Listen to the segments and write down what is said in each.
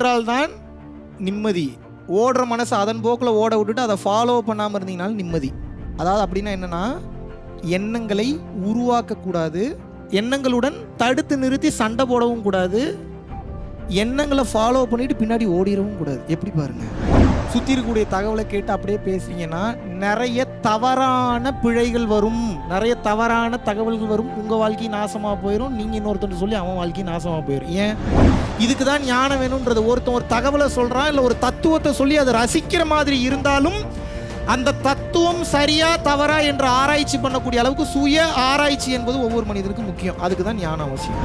சென்றால்தான் நிம்மதி. ஓடுற மனசை அதன் போக்கில் ஓட விட்டுட்டு அதை ஃபாலோ பண்ணாமல் இருந்தீங்கனாலும் நிம்மதி. அதாவது அப்படின்னா என்னென்னா, எண்ணங்களை உருவாக்கக்கூடாது, எண்ணங்களுடன் தடுத்து நிறுத்தி சண்டை போடவும் கூடாது, எண்ணங்களை ஃபாலோ பண்ணிட்டு பின்னாடி ஓடிடவும் கூடாது. எப்படி பாருங்க, சுற்றி இருக்கக்கூடிய தகவலை கேட்டு அப்படியே பேசுறீங்கன்னா நிறைய தவறான பிழைகள் வரும், நிறைய தவறான தகவல்கள் வரும். உங்கள் வாழ்க்கை நாசமாக போயிடும், நீங்கள் இன்னொருத்தர் சொல்லி அவன் வாழ்க்கை நாசமாக போயிடும். ஏன்? இதுக்கு தான் ஞானம் வேணுன்றது. ஒருத்தன் ஒரு தகவலை சொல்கிறான், இல்லை ஒரு தத்துவத்தை சொல்லி அதை ரசிக்கிற மாதிரி இருந்தாலும் அந்த தத்துவம் சரியா தவறா என்று ஆராய்ச்சி பண்ணக்கூடிய அளவுக்கு சுய ஆராய்ச்சி என்பது ஒவ்வொரு மனிதனுக்கும் முக்கியம். அதுக்கு தான் ஞானம் அவசியம்.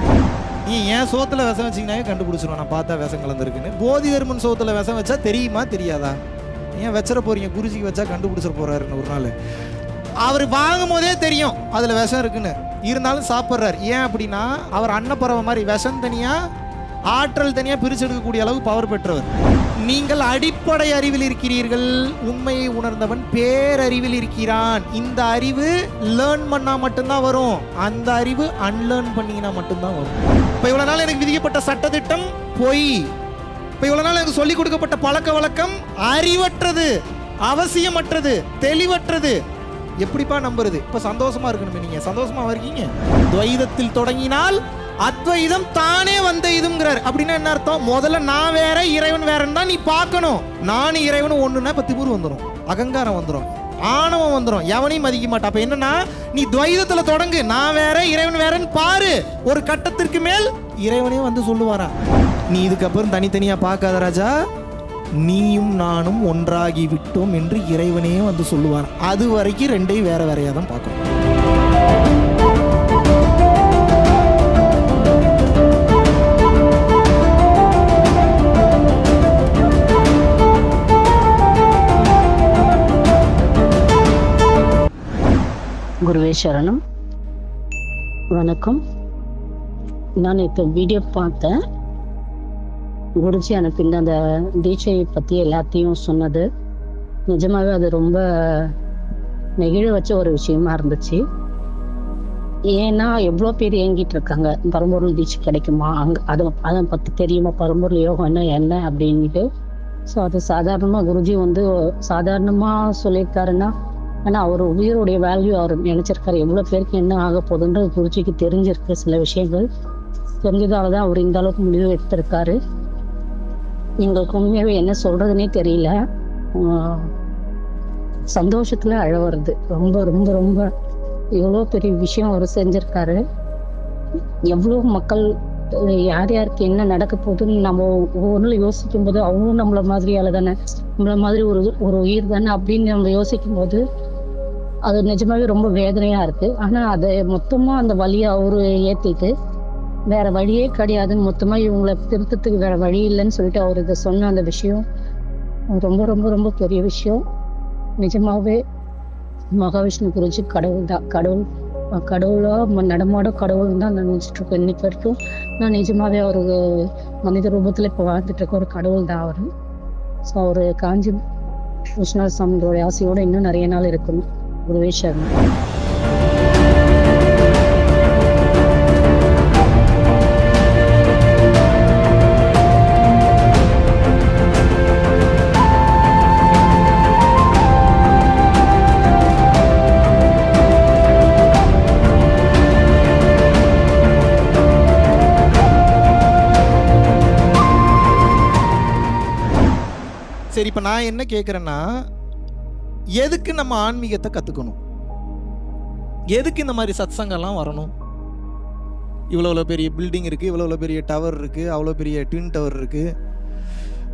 நீ ஏன் சோத்துல விஷம் வச்சிங்கனாவே கண்டுபிடிச்சிருவோம், நான் பார்த்தா விஷம் கலந்துருக்குன்னு. போதி தர்மன் சோத்துல விஷம் வச்சா தெரியுமா தெரியாதா? ஏன் வச்சிட போறீங்க? குருஜிக்கு வச்சா கண்டுபிடிச்சிட போறாருன்னு ஒரு நாள். அவர் வாங்கும் போதே தெரியும் அதுல விஷம் இருக்குன்னு, இருந்தாலும் சாப்பிட்றாரு. ஏன் அப்படின்னா அவர் அன்னப்பறவை மாதிரி விஷம் தனியா ஆற்றல் தனியா பிரிச்சு எடுக்கக்கூடிய அளவுக்கு பவர் பெற்றவர். நீங்கள் அடிப்படை அறிவில் இருக்கிறீர்கள். உண்மையை உணர்ந்தவன் பேரறிவில் இருக்கிறான். இந்த அறிவு லேர்ன் பண்ணா மட்டும்தான் வரும், அந்த அறிவு அன்லேர்ன் பண்ணீங்கன்னா மட்டும்தான் வரும். இப்போ இவ்வளவு நாள் எனக்கு விதிக்கப்பட்ட சட்டத்திட்டம் பொய், இப்போ இவ்வளவு நாள் எனக்கு சொல்லிக் கொடுக்கப்பட்ட பழக்க வழக்கம் அறிவற்றது, அவசியமற்றது, தெளிவற்றது. எப்படிப்பா நம்புறது? இப்ப சந்தோஷமா இருக்கணும். நீங்க சந்தோஷமா இருக்கீங்க. துவைதத்தில் தொடங்கினால் அத்வைதம் தானே வந்த இதுங்கிறார். அப்படின்னா என்ன அர்த்தம்? முதல்ல நான் வேற இறைவன் வேறன்னு தான் நீ பார்க்கணும். நானும் இறைவனும் ஒண்ணுன்னா இப்ப திமிரு வந்துடும், அகங்காரம் வந்துடும், ஆணவம் வந்துடும், எவனையும் மதிக்க மாட்டான். அப்ப என்னன்னா நீ துவைதத்துல தொடங்கு, நான் வேற இறைவன் வேறன்னு பாரு. ஒரு கட்டத்திற்கு மேல் இறைவனே வந்து சொல்லுவாரா, நீ இதுக்கப்புறம் தனித்தனியா பார்க்காத ராஜா, நீயும் நானும் ஒன்றாகி விட்டோம் என்று இறைவனே வந்து சொல்லுவார். அது வரைக்கும் ரெண்டையும் வேற வேறையா தான் பார்க்கணும். குருவே சரணம். வணக்கம். நான் இப்போ வீடியோ பார்த்தேன். குருஜி அனுப்பின அந்த தீட்சையை பற்றி எல்லாத்தையும் சொன்னது நிஜமாவே அது ரொம்ப நெகிழ வச்ச ஒரு விஷயமா இருந்துச்சு. ஏன்னா எவ்வளோ பேர் இயங்கிட்டு இருக்காங்க, பரம்பொருள் தீட்சை கிடைக்குமா, அதை பற்றி தெரியுமா, பரம்பொருள் யோகம் என்ன அப்படின்ட்டு. ஸோ அது சாதாரணமாக குருஜி வந்து சாதாரணமாக சொல்லியிருக்காருன்னா, ஆனால் அவர் உயிரோடைய வேல்யூ அவர் நினைச்சிருக்காரு. எவ்வளோ பேருக்கு என்ன ஆக போகுதுன்றது குருஜிக்கு தெரிஞ்சிருக்கு. சில விஷயங்கள் தெரிஞ்சதால தான் அவர் இந்த அளவுக்கு முடிவு எடுத்திருக்காரு. எங்களுக்கு உண்மையாகவே என்ன சொல்றதுன்னே தெரியல. சந்தோஷத்துல அழ வருது. ரொம்ப ரொம்ப ரொம்ப எவ்வளோ பெரிய விஷயம் அவர் செஞ்சிருக்காரு. எவ்வளோ மக்கள் யார் யாருக்கு என்ன நடக்க போகுதுன்னு நம்ம ஒவ்வொன்றும் யோசிக்கும் போது அவங்களும் நம்மள மாதிரியால தானே, நம்மள மாதிரி ஒரு உயிர் தானே அப்படின்னு நம்ம யோசிக்கும் போது அது நிஜமாவே ரொம்ப வேதனையா இருக்கு. ஆனா அதை மொத்தமா அந்த வழியை அவரு ஏத்திட்டு வேற வழியே கிடையாதுன்னு மொத்தமா இவங்களை திருத்தத்துக்கு வேற வழி இல்லைன்னு சொல்லிட்டு அவர் இதை சொன்ன அந்த விஷயம் ரொம்ப ரொம்ப ரொம்ப பெரிய விஷயம். நிஜமாவே மகாவிஷ்ணு குருஜி கடவுள் தான், கடவுளா நடமாட கடவுள் தான் நான் நினைச்சிட்டு இருக்கேன். இன்னைக்கு வரைக்கும் நான் நிஜமாவே அவரு மனித ரூபத்துல இப்போ வாழ்ந்துட்டு இருக்க ஒரு கடவுள் தான் அவரு. ஸோ அவரு காஞ்சி விஸ்வநாத சாமியோட ஆசையோட இன்னும் நிறைய நாள் இருக்கணும். குருவே சரணம். சரி, இப்போ நான் என்ன கேட்குறேன்னா, எதுக்கு நம்ம ஆன்மீகத்தை கற்றுக்கணும்? எதுக்கு இந்த மாதிரி சத்சங்கம்லாம் வரணும்? இவ்வளோ பெரிய பில்டிங் இருக்குது, இவ்வளோ பெரிய டவர் இருக்குது, அவ்வளோ பெரிய ட்வின் டவர் இருக்குது,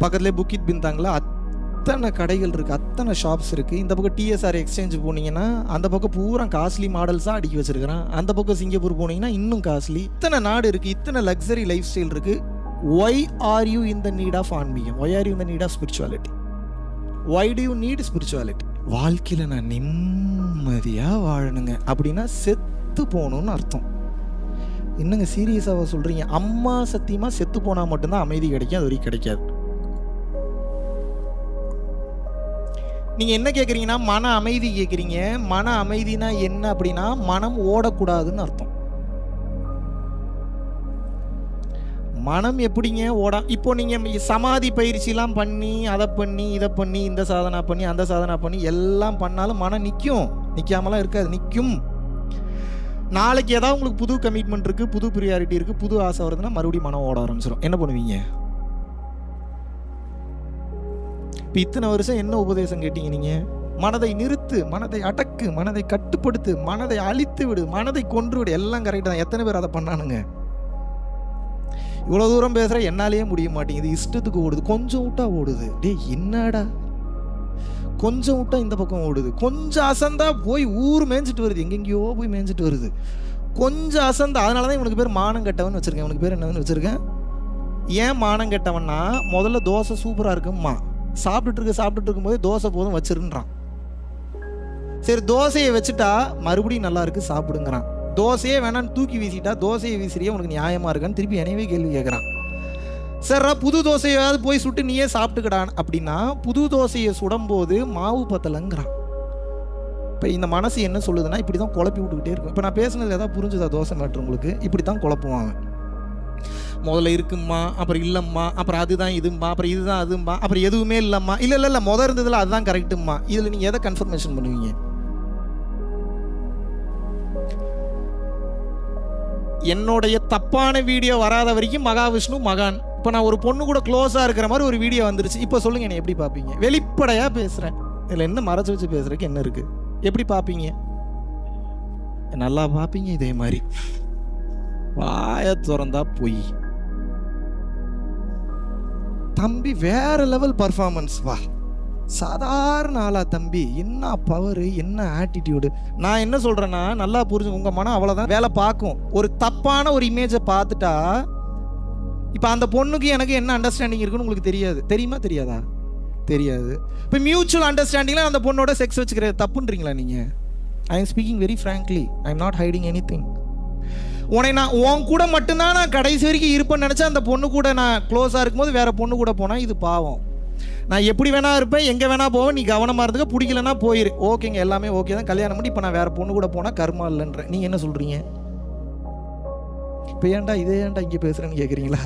பக்கத்துலேயே புக்கிட் பின்தாங்களா அத்தனை கடைகள் இருக்குது, அத்தனை ஷாப்ஸ் இருக்குது. இந்த பக்கம் டிஎஸ்ஆர் எக்ஸ்சேஞ்ச் போனீங்கன்னா அந்த பக்கம் பூரா காஸ்ட்லி மாடல்ஸாக அடுக்கி வச்சிருக்கிறான். அந்த பக்கம் சிங்கப்பூர் போனீங்கன்னா இன்னும் காஸ்ட்லி. இத்தனை நாடு இருக்குது, இத்தனை லக்ஸரி லைஃப் ஸ்டைல் இருக்குது. Why are you in the need of ஆன்மீகம்? Why are you in the need of spirituality? Why do you need spirituality? வாழ்க்கையில் நான் நிம்மதியாக வாழணுங்க அப்படின்னா செத்து போகணும்னு அர்த்தம். என்னங்க சீரியஸாக சொல்கிறீங்க? அம்மா சத்தியமாக செத்து போனால் மட்டும்தான் அமைதி கிடைக்கும், அது வரைக்கும் கிடைக்காது. நீங்கள் என்ன கேட்குறீங்கன்னா மன அமைதி கேட்குறீங்க. மன அமைதினா என்ன அப்படின்னா மனம் ஓடக்கூடாதுன்னு அர்த்தம். மனம் எப்படிங்க ஓடா? இப்போ நீங்கள் சமாதி பயிற்சிலாம் பண்ணி அதை பண்ணி இதை பண்ணி இந்த சாதனா பண்ணி அந்த சாதனா பண்ணி எல்லாம் பண்ணாலும் மனம் நிற்கும், நிற்காமலாம் இருக்காது, நிற்கும். நாளைக்கு ஏதாவது உங்களுக்கு புது கமிட்மெண்ட் இருக்குது, புது ப்ரியாரிட்டி இருக்குது, புது ஆசை வருதுன்னா மறுபடியும் மனம் ஓட ஆரம்பிச்சிடும். என்ன பண்ணுவீங்க? இப்போ இத்தனை வருஷம் என்ன உபதேசம் கேட்டீங்க நீங்கள்? மனதை நிறுத்து, மனதை அடக்கு, மனதை கட்டுப்படுத்து, மனதை அழித்து விடு, மனதை கொன்று விடு, எல்லாம் கரெக்டாக தான். எத்தனை பேர் அதை பண்ணானுங்க? இவ்வளோ தூரம் பேசுகிற என்னாலேயே முடிய மாட்டேங்குது, இஷ்டத்துக்கு ஓடுது, கொஞ்சம் விட்டா ஓடுது. டேய் என்னடா, கொஞ்சம் விட்டா இந்த பக்கம் ஓடுது, கொஞ்சம் அசந்தா போய் ஊர் மேய்ஞ்சிட்டு வருது, எங்கெங்கேயோ போய் மேய்ஞ்சிட்டு வருது, கொஞ்சம் அசந்தா. அதனால தான் இவனுக்கு பேர் மானம் கெட்டவன் வச்சுருக்கேன். இவனுக்கு பேர் என்னன்னு வச்சுருக்கேன்? ஏன் மானம் கெட்டவன்னா, முதல்ல தோசை சூப்பராக இருக்கும்மா, சாப்பிட்டுட்டு இருக்கும்போது தோசை போதும் வச்சிருன்றான். சரி தோசையை வச்சுட்டா மறுபடியும் நல்லா இருக்கு சாப்பிடுங்கிறான். தோசையே வேணான்னு தூக்கி வீசிட்டா தோசையை வீசுறியே உனக்கு நியாயமா இருக்கான்னு திருப்பி என்னவே கேள்வி கேட்குறான். சரிடா புது தோசையாவது போய் சுட்டு நீயே சாப்பிட்டுக்கடான் அப்படின்னா புது தோசையை சுடும்போது மாவு பத்தலைங்கிறான். இப்போ இந்த மனசு என்ன சொல்லுதுன்னா இப்படி தான் குழப்பி விட்டுக்கிட்டே இருக்கும். இப்போ நான் பேசுனது ஏதாவது புரிஞ்சுதா தோசை மேட்ரு உங்களுக்கு? இப்படி தான் குழப்புவாங்க. முதல்ல இருக்கும்மா, அப்புறம் இல்லைம்மா, அப்புறம் அதுதான் இதும்மா, அப்புறம் இதுதான் அதும்மா, அப்புறம் எதுவுமே இல்லைம்மா, இல்லை முதல் இருந்ததில் அதுதான் கரெக்டும்மா. இதில் நீங்கள் எதை கன்ஃபர்மேஷன் பண்ணுவீங்க? என்னுடைய தப்பான வீடியோ வராத வரைக்கும் மகாவிஷ்ணு மகான். இப்போ நான் ஒரு பொண்ணு கூட க்ளோஸாக இருக்கிற மாதிரி ஒரு வீடியோ வந்துருச்சு. இப்போ சொல்லுங்கள், என்னை எப்படி பார்ப்பீங்க? வெளிப்படையாக பேசுகிறேன், இதில் என்ன மறைச்சு வச்சு பேசுறதுக்கு என்ன இருக்குது? எப்படி பார்ப்பீங்க? நல்லா பார்ப்பீங்க. இதே மாதிரி வாய திறந்தா போய் தம்பி வேற லெவல் பர்ஃபார்மன்ஸ், வா சாதாரண ஆளா தம்பி, என்ன பவர், என்ன ஆட்டிடியூடு. நான் என்ன சொல்றேன்னா நல்லா புரிஞ்சு, உங்க மனம் அவ்வளவுதான் வேலை பார்க்கும். ஒரு தப்பான ஒரு இமேஜை பார்த்துட்டா, இப்போ அந்த பொண்ணுக்கு எனக்கு என்ன அண்டர்ஸ்டாண்டிங் இருக்குன்னு உங்களுக்கு தெரியாது, தெரியுமா தெரியாதா? தெரியாது. இப்போ மியூச்சுவல் அண்டர்ஸ்டாண்டிங்ல அந்த பொண்ணோட செக்ஸ் வச்சுக்கிறது தப்புன்றீங்களா நீங்க? I am speaking very frankly, I am not hiding any thing. உன்னை நான் உன் கூட மட்டும்தான் நான் கடைசி வரைக்கும் இருப்பேன்னு நினச்சா அந்த பொண்ணு கூட நான் க்ளோஸாக இருக்கும்போது வேற பொண்ணு கூட போனால் இது பாவம். நான் எப்படி வேணா இருப்பேன், எங்கே வேணா போவேன், நீ கவனமாக இருந்துக்க, பிடிக்கலன்னா போயிரு, ஓகேங்க எல்லாமே ஓகே தான், கல்யாணம் பண்ணி இப்போ நான் வேற பொண்ணு கூட போனால் கர்மா இல்லைன்ற. நீங்கள் என்ன சொல்கிறீங்க? இப்போ ஏன்டா இதே ஏன்டா இங்கே பேசுகிறேன்னு கேட்குறீங்களா?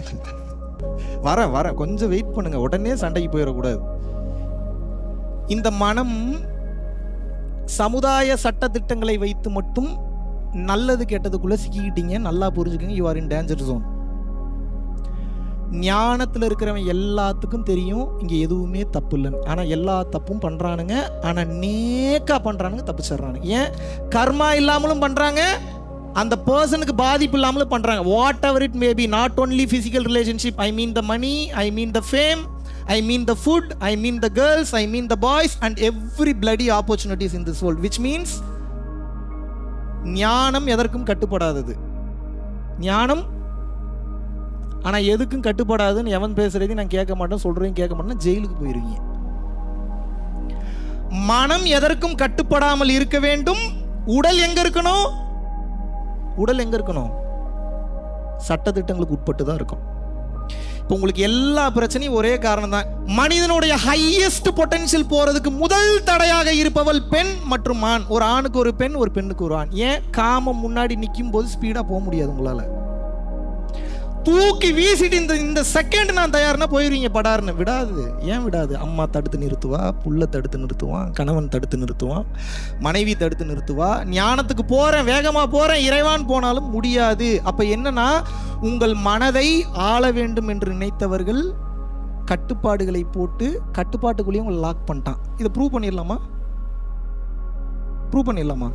வரேன் கொஞ்சம் வெயிட் பண்ணுங்க, உடனே சண்டைக்கு போயிடக்கூடாது. இந்த மனம் சமுதாய சட்டத்திட்டங்களை வைத்து மட்டும் நல்லது கெட்டதுக்குள்ள சிக்கிக்கிட்டீங்க. நல்லா புரிஞ்சுக்கங்க, you are in danger zone. ஞானத்தில் இருக்கிறவன் எல்லாத்துக்கும் தெரியும் இங்கே எதுவுமே தப்பு இல்லைன்னு. ஆனால் எல்லா தப்பும் பண்ணுறானுங்க, ஆனால் நேக்கா பண்ணுறானுங்க, தப்பிச்சிட்றானுங்க. ஏன்? கர்மா இல்லாமலும் பண்ணுறாங்க, அந்த பர்சனுக்கு பாதிப்பு இல்லாமலும் பண்ணுறாங்க. Whatever it may be, not only physical relationship, I mean the money, I mean the fame, I mean the food, I mean the girls, I mean the boys and every bloody opportunities in this world, which means ஞானம் எதற்கும் கட்டுப்படாதது. ஞானம் ஆனால் எதுக்கும் கட்டுப்படாதுன்னு எவன் பேசுறதையும் நான் கேட்க மாட்டேன், சொல்றதையும் கேட்க மாட்டேன், ஜெயிலுக்கு போயிருவீங்க. மனம் எதற்கும் கட்டுப்படாமல் இருக்க வேண்டும். உடல் எங்க இருக்கணும்? உடல் எங்க இருக்கணும்? சட்டத்திட்டங்களுக்கு உட்பட்டு தான் இருக்கும். இப்போ உங்களுக்கு எல்லா பிரச்சனையும் ஒரே காரணம் தான். மனிதனுடைய ஹையஸ்ட் பொட்டன்ஷியல் போறதுக்கு முதல் தடையாக இருப்பவள் பெண் மற்றும் ஆண். ஒரு ஆணுக்கு ஒரு பெண், ஒரு பெண்ணுக்கு ஒரு ஆண். ஏன்? காமம் முன்னாடி நிற்கும் போது ஸ்பீடா போக முடியாது உங்களால. தூக்கி வீசிட்டு இந்த செகண்ட் நான் தயார்னா போயிருவீங்க படாருன்னு. விடாது. ஏன் விடாது? அம்மா தடுத்து நிறுத்துவா, புள்ள தடுத்து நிறுத்துவான், கணவன் தடுத்து நிறுத்துவான், மனைவி தடுத்து நிறுத்துவா. ஞானத்துக்கு போறேன், வேகமா போறேன், இறைவான் போனாலும் முடியாது. அப்ப என்னன்னா, உங்கள் மனதை ஆள வேண்டும் என்று நினைத்தவர்கள் கட்டுப்பாடுகளை போட்டு கட்டுப்பாட்டுக்குள்ளேயும் உங்களை லாக் பண்ணிட்டான். இதை ப்ரூவ் பண்ணிடலாமா? ப்ரூவ் பண்ணிடலாமா?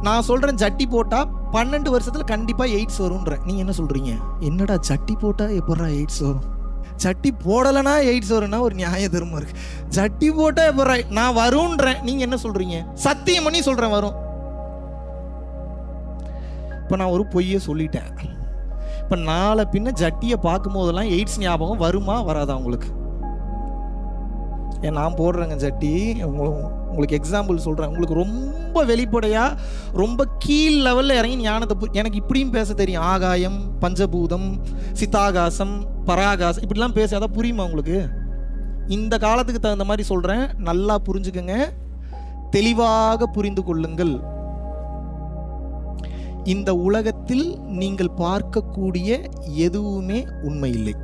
நான் சொல்றேன், ஜட்டி போட்டா 12 வருஷத்துல கண்டிப்பா எய்ட்ஸ் வரும்ன்றேன். நீங்க என்ன சொல்றீங்க? என்னடா ஜட்டி போட்டா எப்படா எய்ட்ஸ் வரும்? ஜட்டி போடலைன்னா எய்ட்ஸ் வரும்னா ஒரு நியாய தர்மம் இருக்கு. ஜட்டி போட்டா எப்படா நான் வரும்ன்றேன். நீங்க என்ன சொல்றீங்க? சத்தியம் பண்ணி சொல்றேன் வரும். இப்போ நான் ஒரு பொய்யை சொல்லிட்டேன். இப்போ நாளை பின்ன ஜட்டியை பார்க்கும் போதெல்லாம் எய்ட்ஸ் ஞாபகம் வருமா வராதா உங்களுக்கு? ஏன் நான் போடுறேங்க ஜட்டி, உங்களுக்கு எக்ஸாம்பிள் சொல்கிறேன். உங்களுக்கு ரொம்ப வெளிப்படையாக ரொம்ப கீழ் லெவலில் இறங்கி ஞானத்தை எனக்கு இப்படியும் பேச தெரியும். ஆகாயம், பஞ்சபூதம், சித்தாகாசம், பராகாசம் இப்படிலாம் பேச, அதான் புரியுமா உங்களுக்கு? இந்த காலத்துக்கு தகுந்த மாதிரி சொல்கிறேன், நல்லா புரிஞ்சுக்கங்க, தெளிவாக புரிந்து கொள்ளுங்கள். இந்த உலகத்தில் நீங்கள் பார்க்கக்கூடிய எதுவுமே உண்மை இல்லை.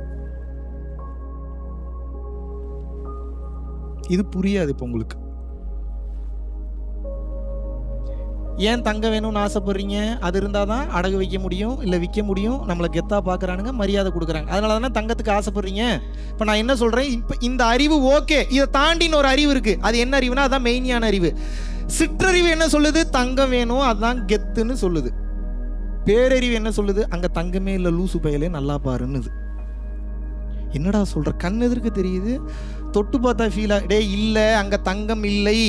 இது புரியாது இப்போ உங்களுக்கு. ஏன் தங்கம் வேணும்னு ஆசைப்படுறீங்க? அது இருந்தால் தான் அடகு வைக்க முடியும், இல்லை விற்க முடியும். நம்மளை கெத்தாக பார்க்குறானுங்க, மரியாதை கொடுக்குறாங்க. அதனால தானே தங்கத்துக்கு ஆசைப்படுறீங்க. இப்போ நான் என்ன சொல்கிறேன், இப்போ இந்த அறிவு ஓகே, இதை தாண்டின்னு ஒரு அறிவு இருக்குது. அது என்ன அறிவுனா அதுதான் மெயினியான அறிவு. சிற்றறிவு என்ன சொல்லுது? தங்கம் வேணும், அதுதான் கெத்துன்னு சொல்லுது. பேரறிவு என்ன சொல்லுது? அங்கே தங்கமே இல்லை, லூசு பயலே, நல்லா பாருன்னுது. என்னடா சொல்கிற? கண் எதிர்க்க தெரியுது, தொட்டு பார்த்தா ஃபீல் டே இல்லை, அங்கே தங்கம் இல்லை,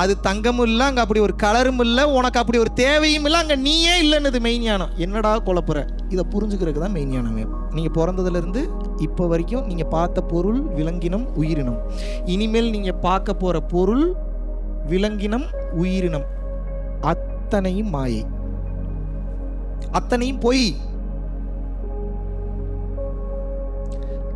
அது தங்கமும் இல்லை, அங்கே அப்படி ஒரு கலரும் இல்லை, உனக்கு அப்படி ஒரு தேவையும் இல்லை, அங்கே நீயே இல்லைன்னுது மெய்ஞானம். என்னடா குழப்புற? இதை புரிஞ்சுக்கிறதுக்கு தான் மெய்ஞானமே. நீங்கள் பிறந்ததுலேருந்து இப்போ வரைக்கும் நீங்கள் பார்த்த பொருள் விலங்கினம், உயிரினம். இனிமேல் நீங்கள் பார்க்க போகிற பொருள் விலங்கினம், உயிரினம் அத்தனையும் மாயை, அத்தனையும் பொய்.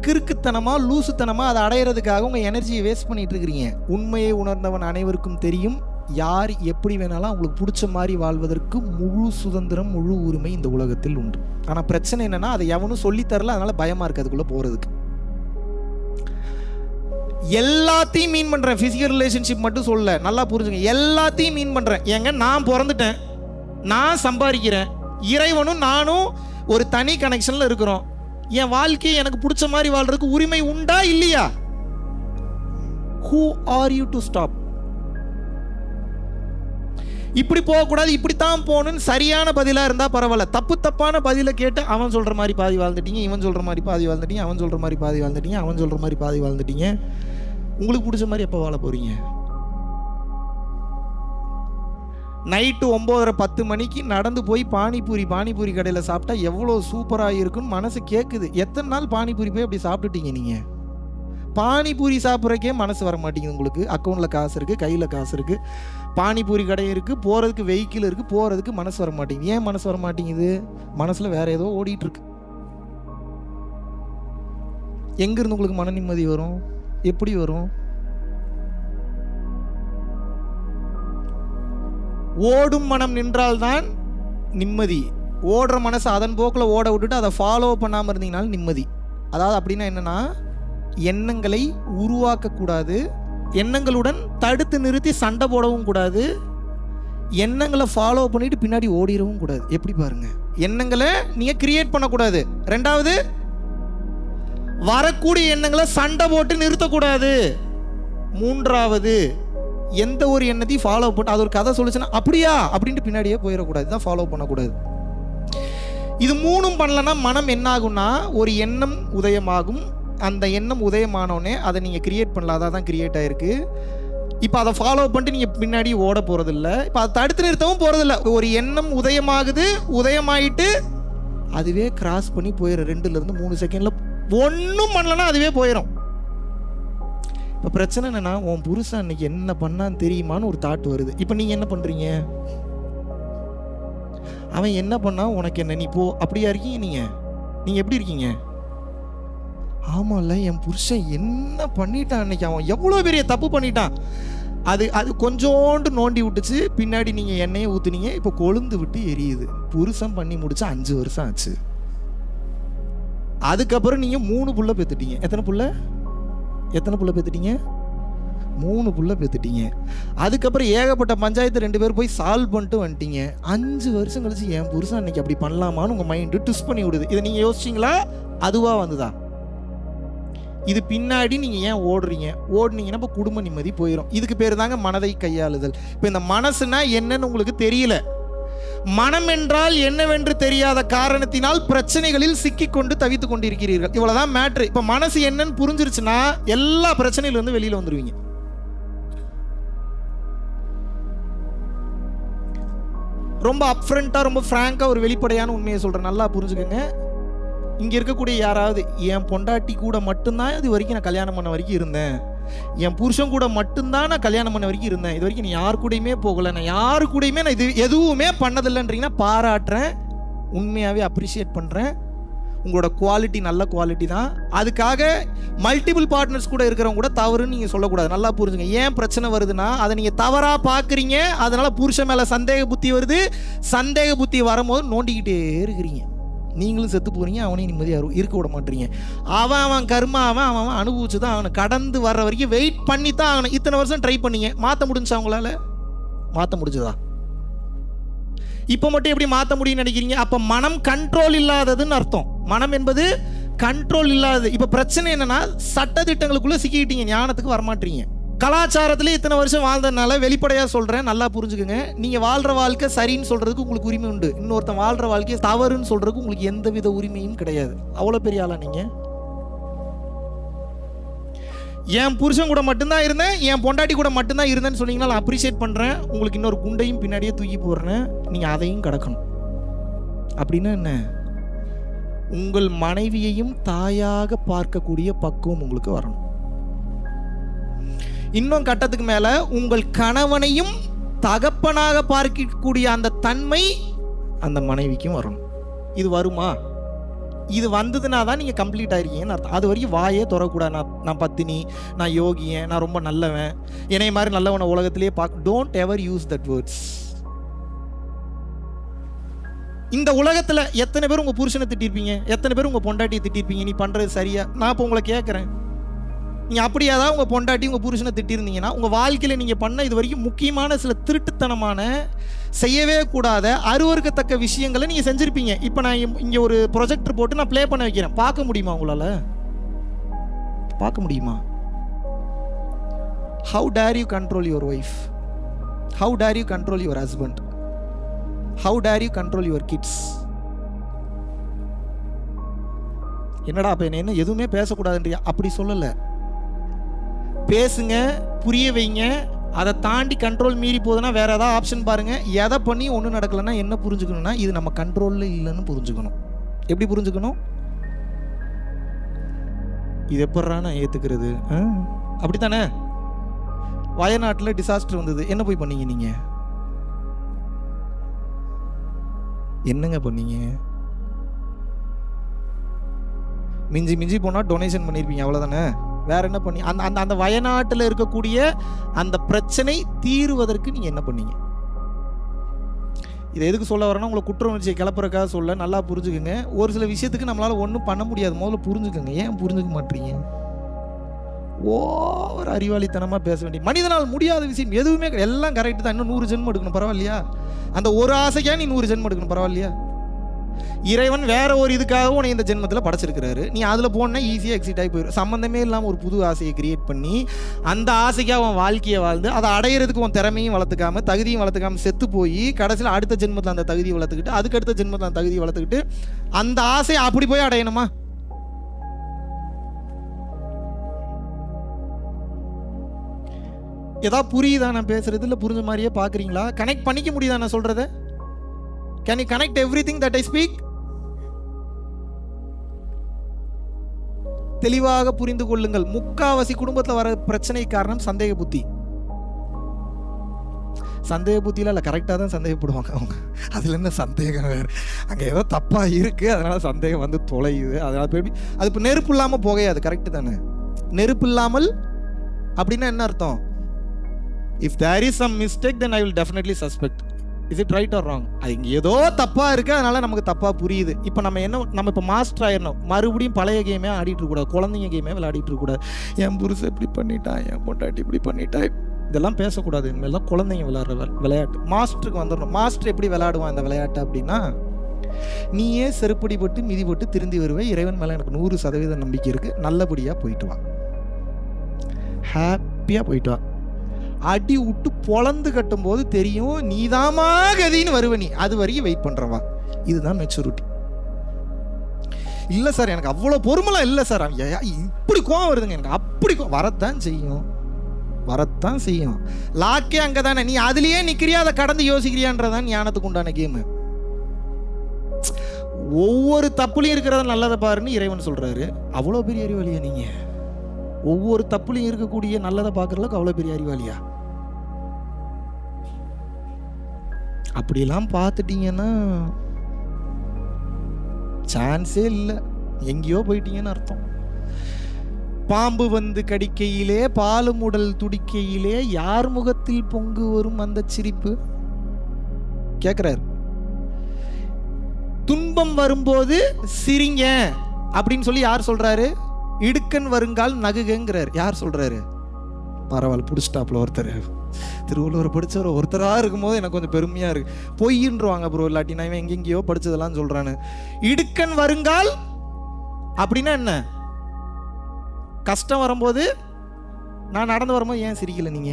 கிறுக்குத்தனமா லூசுத்தனமா அதை அடையிறதுக்காக உங்க எனர்ஜியை வேஸ்ட் பண்ணிட்டு இருக்கிறீங்க. உண்மையை உணர்ந்தவன் அனைவருக்கும் தெரியும், யார் எப்படி வேணாலும் அவங்களுக்கு பிடிச்ச மாதிரி வாழ்வதற்கு முழு சுதந்திரம், முழு உரிமை இந்த உலகத்தில் உண்டு. ஆனா பிரச்சனை என்னன்னா, அதை எவனும் சொல்லித்தரல, அதனால பயமா இருக்கு அதுக்குள்ள போறதுக்கு. எல்லாத்தையும் மீன் பண்றேன், பிசிக்கல் ரிலேஷன்ஷிப் மட்டும் சொல்ல, நல்லா புரிஞ்சுங்க. எல்லாத்தையும் மீன் பண்றேன். ஏங்க, நான் பிறந்துட்டேன், நான் சம்பாதிக்கிறேன், இறைவனும் நானும் ஒரு தனி கனெக்ஷன்ல இருக்கிறோம். என் வாழ்க்கையை எனக்கு பிடிச்ச மாதிரி வாழ்றதுக்கு உரிமை உண்டா இல்லையா? Who are you to stop? இப்படி போகக்கூடாது, இப்படித்தான் போகணும்னு சரியான பதிலா இருந்தா பரவாயில்ல. தப்பான பதில கேட்டு அவன் சொல்ற மாதிரி பாதி வாழ்ந்துட்டீங்க, இவன் சொல்ற மாதிரி பாதி வாழ்ந்துட்டீங்க, அவன் சொல்ற மாதிரி பாதி வாழ்ந்துட்டீங்க, அவன் சொல்ற மாதிரி பாதி வாழ்ந்துட்டீங்க. உங்களுக்கு பிடிச்ச மாதிரி எப்போ வாழ போறீங்க? நைட்டு 9:30-10 மணிக்கு நடந்து போய் பானிபூரி கடையில் சாப்பிட்டா எவ்வளோ சூப்பராக இருக்குன்னு மனசு கேட்குது. எத்தனை நாள் பானிபூரி போய் அப்படி சாப்பிட்டுட்டீங்க? நீங்கள் பானிபூரி சாப்பிட்றக்கே மனசு வர மாட்டேங்குது உங்களுக்கு. அக்கௌண்ட்டில் காசு இருக்குது, கையில் காசு இருக்குது, பானிபூரி கடை இருக்குது, போகிறதுக்கு வெஹிக்கிள் இருக்குது, போகிறதுக்கு மனசு வர மாட்டேங்குது. ஏன் மனசு வர மாட்டேங்குது? மனசில் வேற ஏதோ ஓடிட்டுருக்கு. எங்கேருந்து உங்களுக்கு மன நிம்மதி வரும்? எப்படி வரும்? ஓடும் மனம் நின்றால்தான் நிம்மதி. ஓடுற மனசை அதன் போக்கில் ஓட விட்டுட்டு அதை ஃபாலோ பண்ணாமல் இருந்தீங்கனாலும் நிம்மதி. அதாவது அப்படின்னா என்னன்னா, எண்ணங்களை உருவாக்கக்கூடாது, எண்ணங்களுடன் தடுத்து நிறுத்தி சண்டை போடவும் கூடாது, எண்ணங்களை ஃபாலோ பண்ணிட்டு பின்னாடி ஓடிடவும் கூடாது. எப்படி பாருங்க, எண்ணங்களை நீங்க கிரியேட் பண்ணக்கூடாது. ரெண்டாவது, வரக்கூடிய எண்ணங்களை சண்டை போட்டு நிறுத்தக்கூடாது. மூன்றாவது, எந்த ஒரு எண்ணத்தையும் ஃபாலோ பண்ண, அது ஒரு கதை சொல்லுச்சுன்னா அப்படியா அப்படின்ட்டு பின்னாடியே போயிடக்கூடாது. தான் ஃபாலோ பண்ணக்கூடாது. இது மூணும் பண்ணலன்னா மனம் என்ன ஆகும்னா, ஒரு எண்ணம் உதயமாகும். அந்த எண்ணம் உதயமானோடனே அதை நீங்கள் கிரியேட் பண்ணல, அதான் தான் கிரியேட் ஆகிருக்கு. இப்போ அதை ஃபாலோ பண்ணிட்டு நீங்கள் பின்னாடி ஓட போகிறதில்ல, இப்போ அதை தடுத்து நிறுத்தவும் போகிறதில்ல. ஒரு எண்ணம் உதயமாகுது, உதயமாயிட்டு அதுவே கிராஸ் பண்ணி போயிடும். 2-3 செகண்டில் ஒன்றும் பண்ணலன்னா அதுவே போயிடும். இப்போ பிரச்சனை என்னன்னா, உன் புருஷன் அன்னைக்கு என்ன பண்ணான்னு தெரியுமான்னு ஒரு தாட் வருது. இப்போ நீங்கள் என்ன பண்ணுறீங்க? அவன் என்ன பண்ணா உனக்கு என்ன, நீ போ, அப்படியா இருக்கீங்க? நீங்கள் எப்படி இருக்கீங்க? ஆமாம்ல, என் புருஷன் என்ன பண்ணிட்டான் அன்னைக்கு, அவன் எவ்வளோ பெரிய தப்பு பண்ணிட்டான், அது கொஞ்சோண்டு நோண்டி விட்டுச்சு, பின்னாடி நீங்கள் எண்ணெயை ஊற்றுனீங்க, இப்போ கொழுந்து விட்டு எரியுது. புருஷன் பண்ணி முடிச்சா 5 வருஷம் ஆச்சு. அதுக்கப்புறம் நீங்கள் 3 புள்ள பெற்றுட்டீங்க. எத்தனை புள்ள பெற்றுட்டீங்க? 3 புள்ள பெற்றுட்டீங்க. அதுக்கப்புறம் ஏகப்பட்ட பஞ்சாயத்து 2 பேர் போய் சால்வ் பண்ணிட்டு வந்துட்டீங்க. 5 வருஷம் கழிச்சு என் புருஷன் அன்னைக்கு அப்படி பண்ணலாமான்னு உங்கள் மைண்டு ட்விஸ்ட் பண்ணி விடுது. இதை நீங்கள் யோசிச்சிங்களா? அதுவாக வந்துதா? இது பின்னாடி நீங்கள் ஏன் ஓடுனீங்கன்னா இப்போ குடும்ப நிம்மதி போயிடும். இதுக்கு பேர் தாங்க மனதை கையாளுதல். இப்போ இந்த மனசுனா என்னன்னு உங்களுக்கு தெரியல. மனம் என்றால் என்னவென்று தெரியாத காரணத்தினால் பிரச்சனைகளில் சிக்கிக்கொண்டு தவித்து கொண்டிருக்கிறீர்கள். இவ்வளவுதான் மேட்ரு. இப்ப மனசு என்னன்னு புரிஞ்சிருச்சுன்னா எல்லா பிரச்சனையில இருந்து வெளியில வந்துருவீங்க. ரொம்ப அப்ஃப்ரண்டா, ரொம்ப ஃப்ராங்கா ஒரு வெளிப்படையான உண்மையை சொல்றேன், நல்லா புரிஞ்சுக்கோங்க. இங்க இருக்கக்கூடிய யாராவது, என் பொண்டாட்டி கூட மட்டும்தான் இது வரைக்கும் நான் கல்யாணம் பண்ண வரைக்கும் இருந்தேன், என் புருஷன் கூட மட்டும்தான் நான் கல்யாணம் பண்ண வரைக்கும் இருந்தேன், இது வரைக்கும் நீ யாரு கூடயுமே போகல, நான் யாரு கூடயுமே நான் இது எதுவுமே பண்ணதில்லைன்றீங்கன்னா பாராட்டுறேன், உண்மையாவே அப்ரிஷியேட் பண்றேன். உங்களோட குவாலிட்டி நல்ல குவாலிட்டி தான். அதுக்காக மல்டிபிள் பார்ட்னர்ஸ் கூட இருக்கிறவங்க கூட தவறுன்னு நீங்கள் சொல்லக்கூடாது. நல்லா புரிஞ்சுங்க. ஏன் பிரச்சனை வருதுன்னா, அதை நீங்கள் தவறாக பார்க்குறீங்க, அதனால் புருஷன் மேலே சந்தேக புத்தி வருது. சந்தேக புத்தி வரும்போது நோண்டிக்கிட்டே இருக்கிறீங்க. நீங்களும் செத்து போகிறீங்க, அவனையும் நிம்மதியாக இருக்க விட மாட்டீங்க. அவன் கர்மா அவன் அனுபவிச்சு தான் அவனை கடந்து வர்ற வரைக்கும் வெயிட் பண்ணி தான் அவனை. இத்தனை வருஷம் ட்ரை பண்ணீங்க, மாற்ற முடிஞ்சா அவங்களால? மாற்ற முடிஞ்சதா? இப்போ மட்டும் எப்படி மாற்ற முடியும்னு நினைக்கிறீங்க? அப்போ மனம் கண்ட்ரோல் இல்லாததுன்னு அர்த்தம். மனம் என்பது கண்ட்ரோல் இல்லாதது. இப்போ பிரச்சனை என்னன்னா, சட்டத்திட்டங்களுக்குள்ளே சிக்கிக்கிட்டீங்க, ஞானத்துக்கு வரமாட்டீங்க. கலாச்சாரத்திலே இத்தனை வருஷம் வாழ்ந்ததுனால வெளிப்படையாக சொல்கிறேன், நல்லா புரிஞ்சுக்கோங்க. நீங்கள் வாழ்கிற வாழ்க்கை சரின்னு சொல்கிறதுக்கு உங்களுக்கு உரிமை உண்டு. இன்னொருத்தன் வாழ்கிற வாழ்க்கையை தவறுன்னு சொல்கிறதுக்கு உங்களுக்கு எந்த வித உரிமையும் கிடையாது. அவ்வளோ பெரிய ஆளா நீங்கள்? என் புருஷன் கூட மட்டும்தான் இருந்தேன், என் பொண்டாட்டி கூட மட்டும்தான் இருந்தேன்னு சொன்னீங்கன்னா நான் அப்ரிஷியேட் பண்ணுறேன். உங்களுக்கு இன்னொரு குண்டையும் பின்னாடியே தூக்கி போடுறேன், நீங்கள் அதையும் கடக்கணும். அப்படின்னா என்ன? உங்கள் மனைவியையும் தாயாக பார்க்கக்கூடிய பக்குவம் உங்களுக்கு வரணும். இன்னும் கட்டத்துக்கு மேலே உங்கள் கணவனையும் தகப்பனாக பார்க்கக்கூடிய அந்த தன்மை அந்த மனைவிக்கும் வரணும். இது வருமா? இது வந்ததுனா தான் நீங்கள் கம்ப்ளீட் ஆயிருக்கீங்கன்னு அர்த்தம். அது வரைக்கும் வாயே திறக்கூடாது. நான் பத்தினி, நான் யோகியன், நான் ரொம்ப நல்லவன், என்னை மாதிரி நல்லவனை உலகத்திலேயே பார்க்க. Don't ever use that words. இந்த உலகத்தில் எத்தனை பேர் உங்கள் புருஷனை திட்டிருப்பீங்க? எத்தனை பேர் உங்கள் பொண்டாட்டியை திட்டிருப்பீங்க? நீ பண்ணுறது சரியா? நான் இப்போ உங்களை கேட்குறேன், நீங்கள் அப்படியே தான் உங்கள் பொண்டாட்டி உங்கள் புருஷனை திட்டிருந்தீங்கன்னா உங்கள் வாழ்க்கையில் நீங்கள் பண்ண இது வரைக்கும் முக்கியமான சில திருட்டுத்தனமான, செய்யவே கூடாத, அருவருக்கத்தக்க விஷயங்களை நீங்கள் செஞ்சுருப்பீங்க. இப்போ நான் இங்கே ஒரு ப்ரொஜெக்டர் போட்டு நான் ப்ளே பண்ண வைக்கிறேன். பார்க்க முடியுமா உங்களால்? பார்க்க முடியுமா? How dare you control your wife? How dare you control your husband? How dare you control your kids? என்னடா அப்போ என்ன எதுவுமே பேசக்கூடாதுன்றியா? அப்படி சொல்லலை. பேசுங்க, புரிய வைங்க. அதை தாண்டி கண்ட்ரோல் மீறி போகுதுன்னா வேற ஏதாவது ஆப்ஷன் பாருங்க. எதை பண்ணி ஒன்றும் நடக்கலைன்னா என்ன புரிஞ்சுக்கணும்னா, இது நம்ம கண்ட்ரோலில் இல்லைன்னு புரிஞ்சுக்கணும். எப்படி புரிஞ்சுக்கணும்? இது எப்படா நான் ஏற்றுக்கிறது? அப்படித்தானே? வயநாட்டில் டிசாஸ்டர் வந்தது, என்ன போய் பண்ணீங்க நீங்க? என்னங்க பண்ணீங்க? மிஞ்சி மிஞ்சி போனால் டொனேஷன் பண்ணியிருப்பீங்க, அவ்வளோதானே. வேற என்ன பண்ணி அந்த வயநாட்டில் இருக்கக்கூடிய அந்த பிரச்சனை தீருவதற்கு நீங்கள் என்ன பண்ணீங்க? இதை எதுக்கு சொல்ல வரேன்னா, உங்களை குற்ற உணர்ச்சியை கிளப்புறக்காக சொல்ல. நல்லா புரிஞ்சுக்குங்க. ஒரு சில விஷயத்துக்கு நம்மளால் ஒன்றும் பண்ண முடியாது. முதல்ல புரிஞ்சுக்கோங்க. ஏன் புரிஞ்சுக்க மாட்டீங்க? ஓவர் அறிவாளித்தனமாக பேச வேண்டிய, மனிதனால் முடியாத விஷயம் எதுவுமே எல்லாம் கரெக்டு தான். இன்னும் 100 ஜென்மம் எடுக்கணும், பரவாயில்லையா? அந்த ஒரு ஆசைக்கா நீ 100 ஜென்மம் எடுக்கணும், பரவாயில்லையா? இறைவன் வேற ஒரு இதுக்காக உன்னை இந்த ஜென்மத்தில் படைச்சிருக்கிறாரு. நீ அதில் போனால் ஈஸியாக எக்ஸிட் ஆகி போயிடும். சம்மந்தமே இல்லாமல் ஒரு புது ஆசையை கிரியேட் பண்ணி அந்த ஆசைக்காக அவன் வாழ்க்கையை வாழ்ந்து அதை அடையிறதுக்கு உன் திறமையும் வளர்த்துக்காம, தகுதியும் வளர்த்துக்காம செத்து போய் கடைசியில் அடுத்த ஜென்மத்தில் அந்த தகுதியை வளர்த்துக்கிட்டு, அதுக்கு அடுத்த ஜென்மத்தில் அந்த தகுதியை வளர்த்துக்கிட்டு அந்த ஆசையை அப்படி போய் அடையணுமா? ஏதாவது புரியுதா நான் பேசுறது? இல்லை புரிஞ்ச மாதிரியே பார்க்குறீங்களா? கனெக்ட் பண்ணிக்க முடியுதா நான் சொல்கிறத? Can you connect everything that I speak? தெளிவாக புரிந்து கொள்ளுங்கள். முக்காவாசி குடும்பத்தில் வர பிரச்சனை காரணம் சந்தேக புத்தி. சந்தேக புத்தியில இல்லை, கரெக்டாக தான் சந்தேகப்படுவாங்க அவங்க. அதில் என்ன சந்தேகம் வேறு? அங்கே ஏதோ தப்பாக இருக்குது, அதனால் சந்தேகம் வந்து தொலையுது. அதனால் போய் அது இப்போ நெருப்பு இல்லாமல் புகையாது. கரெக்டு தானே? நெருப்பு இல்லாமல் அப்படின்னா என்ன அர்த்தம்? If there is some mistake then I will definitely suspect. Is it right or wrong? அது இங்கே ஏதோ தப்பாக இருக்குது, அதனால் நமக்கு தப்பாக புரியுது. இப்போ நம்ம இப்போ மாஸ்டர் ஆயிடணும். மறுபடியும் பழைய கேமே ஆடிட்டு இருக்கக்கூடாது, குழந்தைங்க கேமே விளையாடிட்டு இருக்கக்கூடாது. என் புருஷன் இப்படி பண்ணிட்டான், என் பொண்டாட்டி இப்படி பண்ணிட்டா, இதெல்லாம் பேசக்கூடாது. இனிமேல் குழந்தைங்க விளையாடுற விளையாட்டு மாஸ்டருக்கு வந்துடணும். மாஸ்டர் எப்படி விளையாடுவான் இந்த விளையாட்டு அப்படின்னா, நீயே செருப்படி போட்டு மிதிப்பட்டு திருந்தி வருவேன், இறைவன் மேலே எனக்கு 100% நம்பிக்கை இருக்குது, நல்லபடியாக போயிட்டு வா, ஹாப்பியாக போயிட்டு வா. அடி விட்டு பொழந்து கட்டும் போது தெரியும் நீதாமா கதின்னு வருவ. நீ அது வரைக்கும் வெயிட் பண்றவா. இதுதான் மெச்சூரிட்டி. இல்லை சார் எனக்கு அவ்வளோ பொறுமலாம் இல்லை சார், இப்படி கோவம் வருதுங்க எனக்கு, அப்படி வரத்தான் செய்யும், வரத்தான் செய்யும். லாக்கே அங்கே தானே. நீ அதுலேயே நிற்கிறியா, அதை கடந்து யோசிக்கிறியான்றதான் ஞானத்துக்கு உண்டான கேமு. ஒவ்வொரு தப்புலையும் இருக்கிறத நல்லதை பாருன்னு இறைவன் சொல்றாரு. அவ்வளோ பெரிய அறிவாளியா நீங்க? ஒவ்வொரு தப்புலையும் இருக்கக்கூடிய நல்லதை பார்க்கறதுக்கு அவ்வளோ பெரிய அறிவாளியா? அப்படியெல்லாம் பார்த்துட்டீங்கன்னா சான்ஸே இல்லை. எங்கேயோ போயிட்டீங்கன்னு அர்த்தம். பாம்பு வந்து கடிக்கையிலே பாலும் உடல் துடிக்கையிலே யார் முகத்தில் பொங்கு வரும் அந்த சிரிப்பு கேட்கிறார். துன்பம் வரும்போது சிரிங்க அப்படின்னு சொல்லி யார் சொல்றாரு? இடுக்கன் வருங்கால் நகுங்கிறார். யார் சொல்றாரு? பரவாயில்ல, புடிச்சிட்டாப்ல ஒருத்தர். திருவள்ளுவர் படிச்சவர் ஒருத்தரா இருக்கும்போது எனக்கு கொஞ்சம் பெருமையா இருக்கு. பொய்ன்றுவாங்க ப்ரோ, இல்லாட்டி நான் இவன் எங்கெங்கேயோ படிச்சதெல்லாம் சொல்றானு. இடுக்கன் வருங்கால் அப்படின்னா என்ன? கஷ்டம் வரும்போது நான் நடந்து வரும்போது ஏன் சிரிக்கல நீங்க?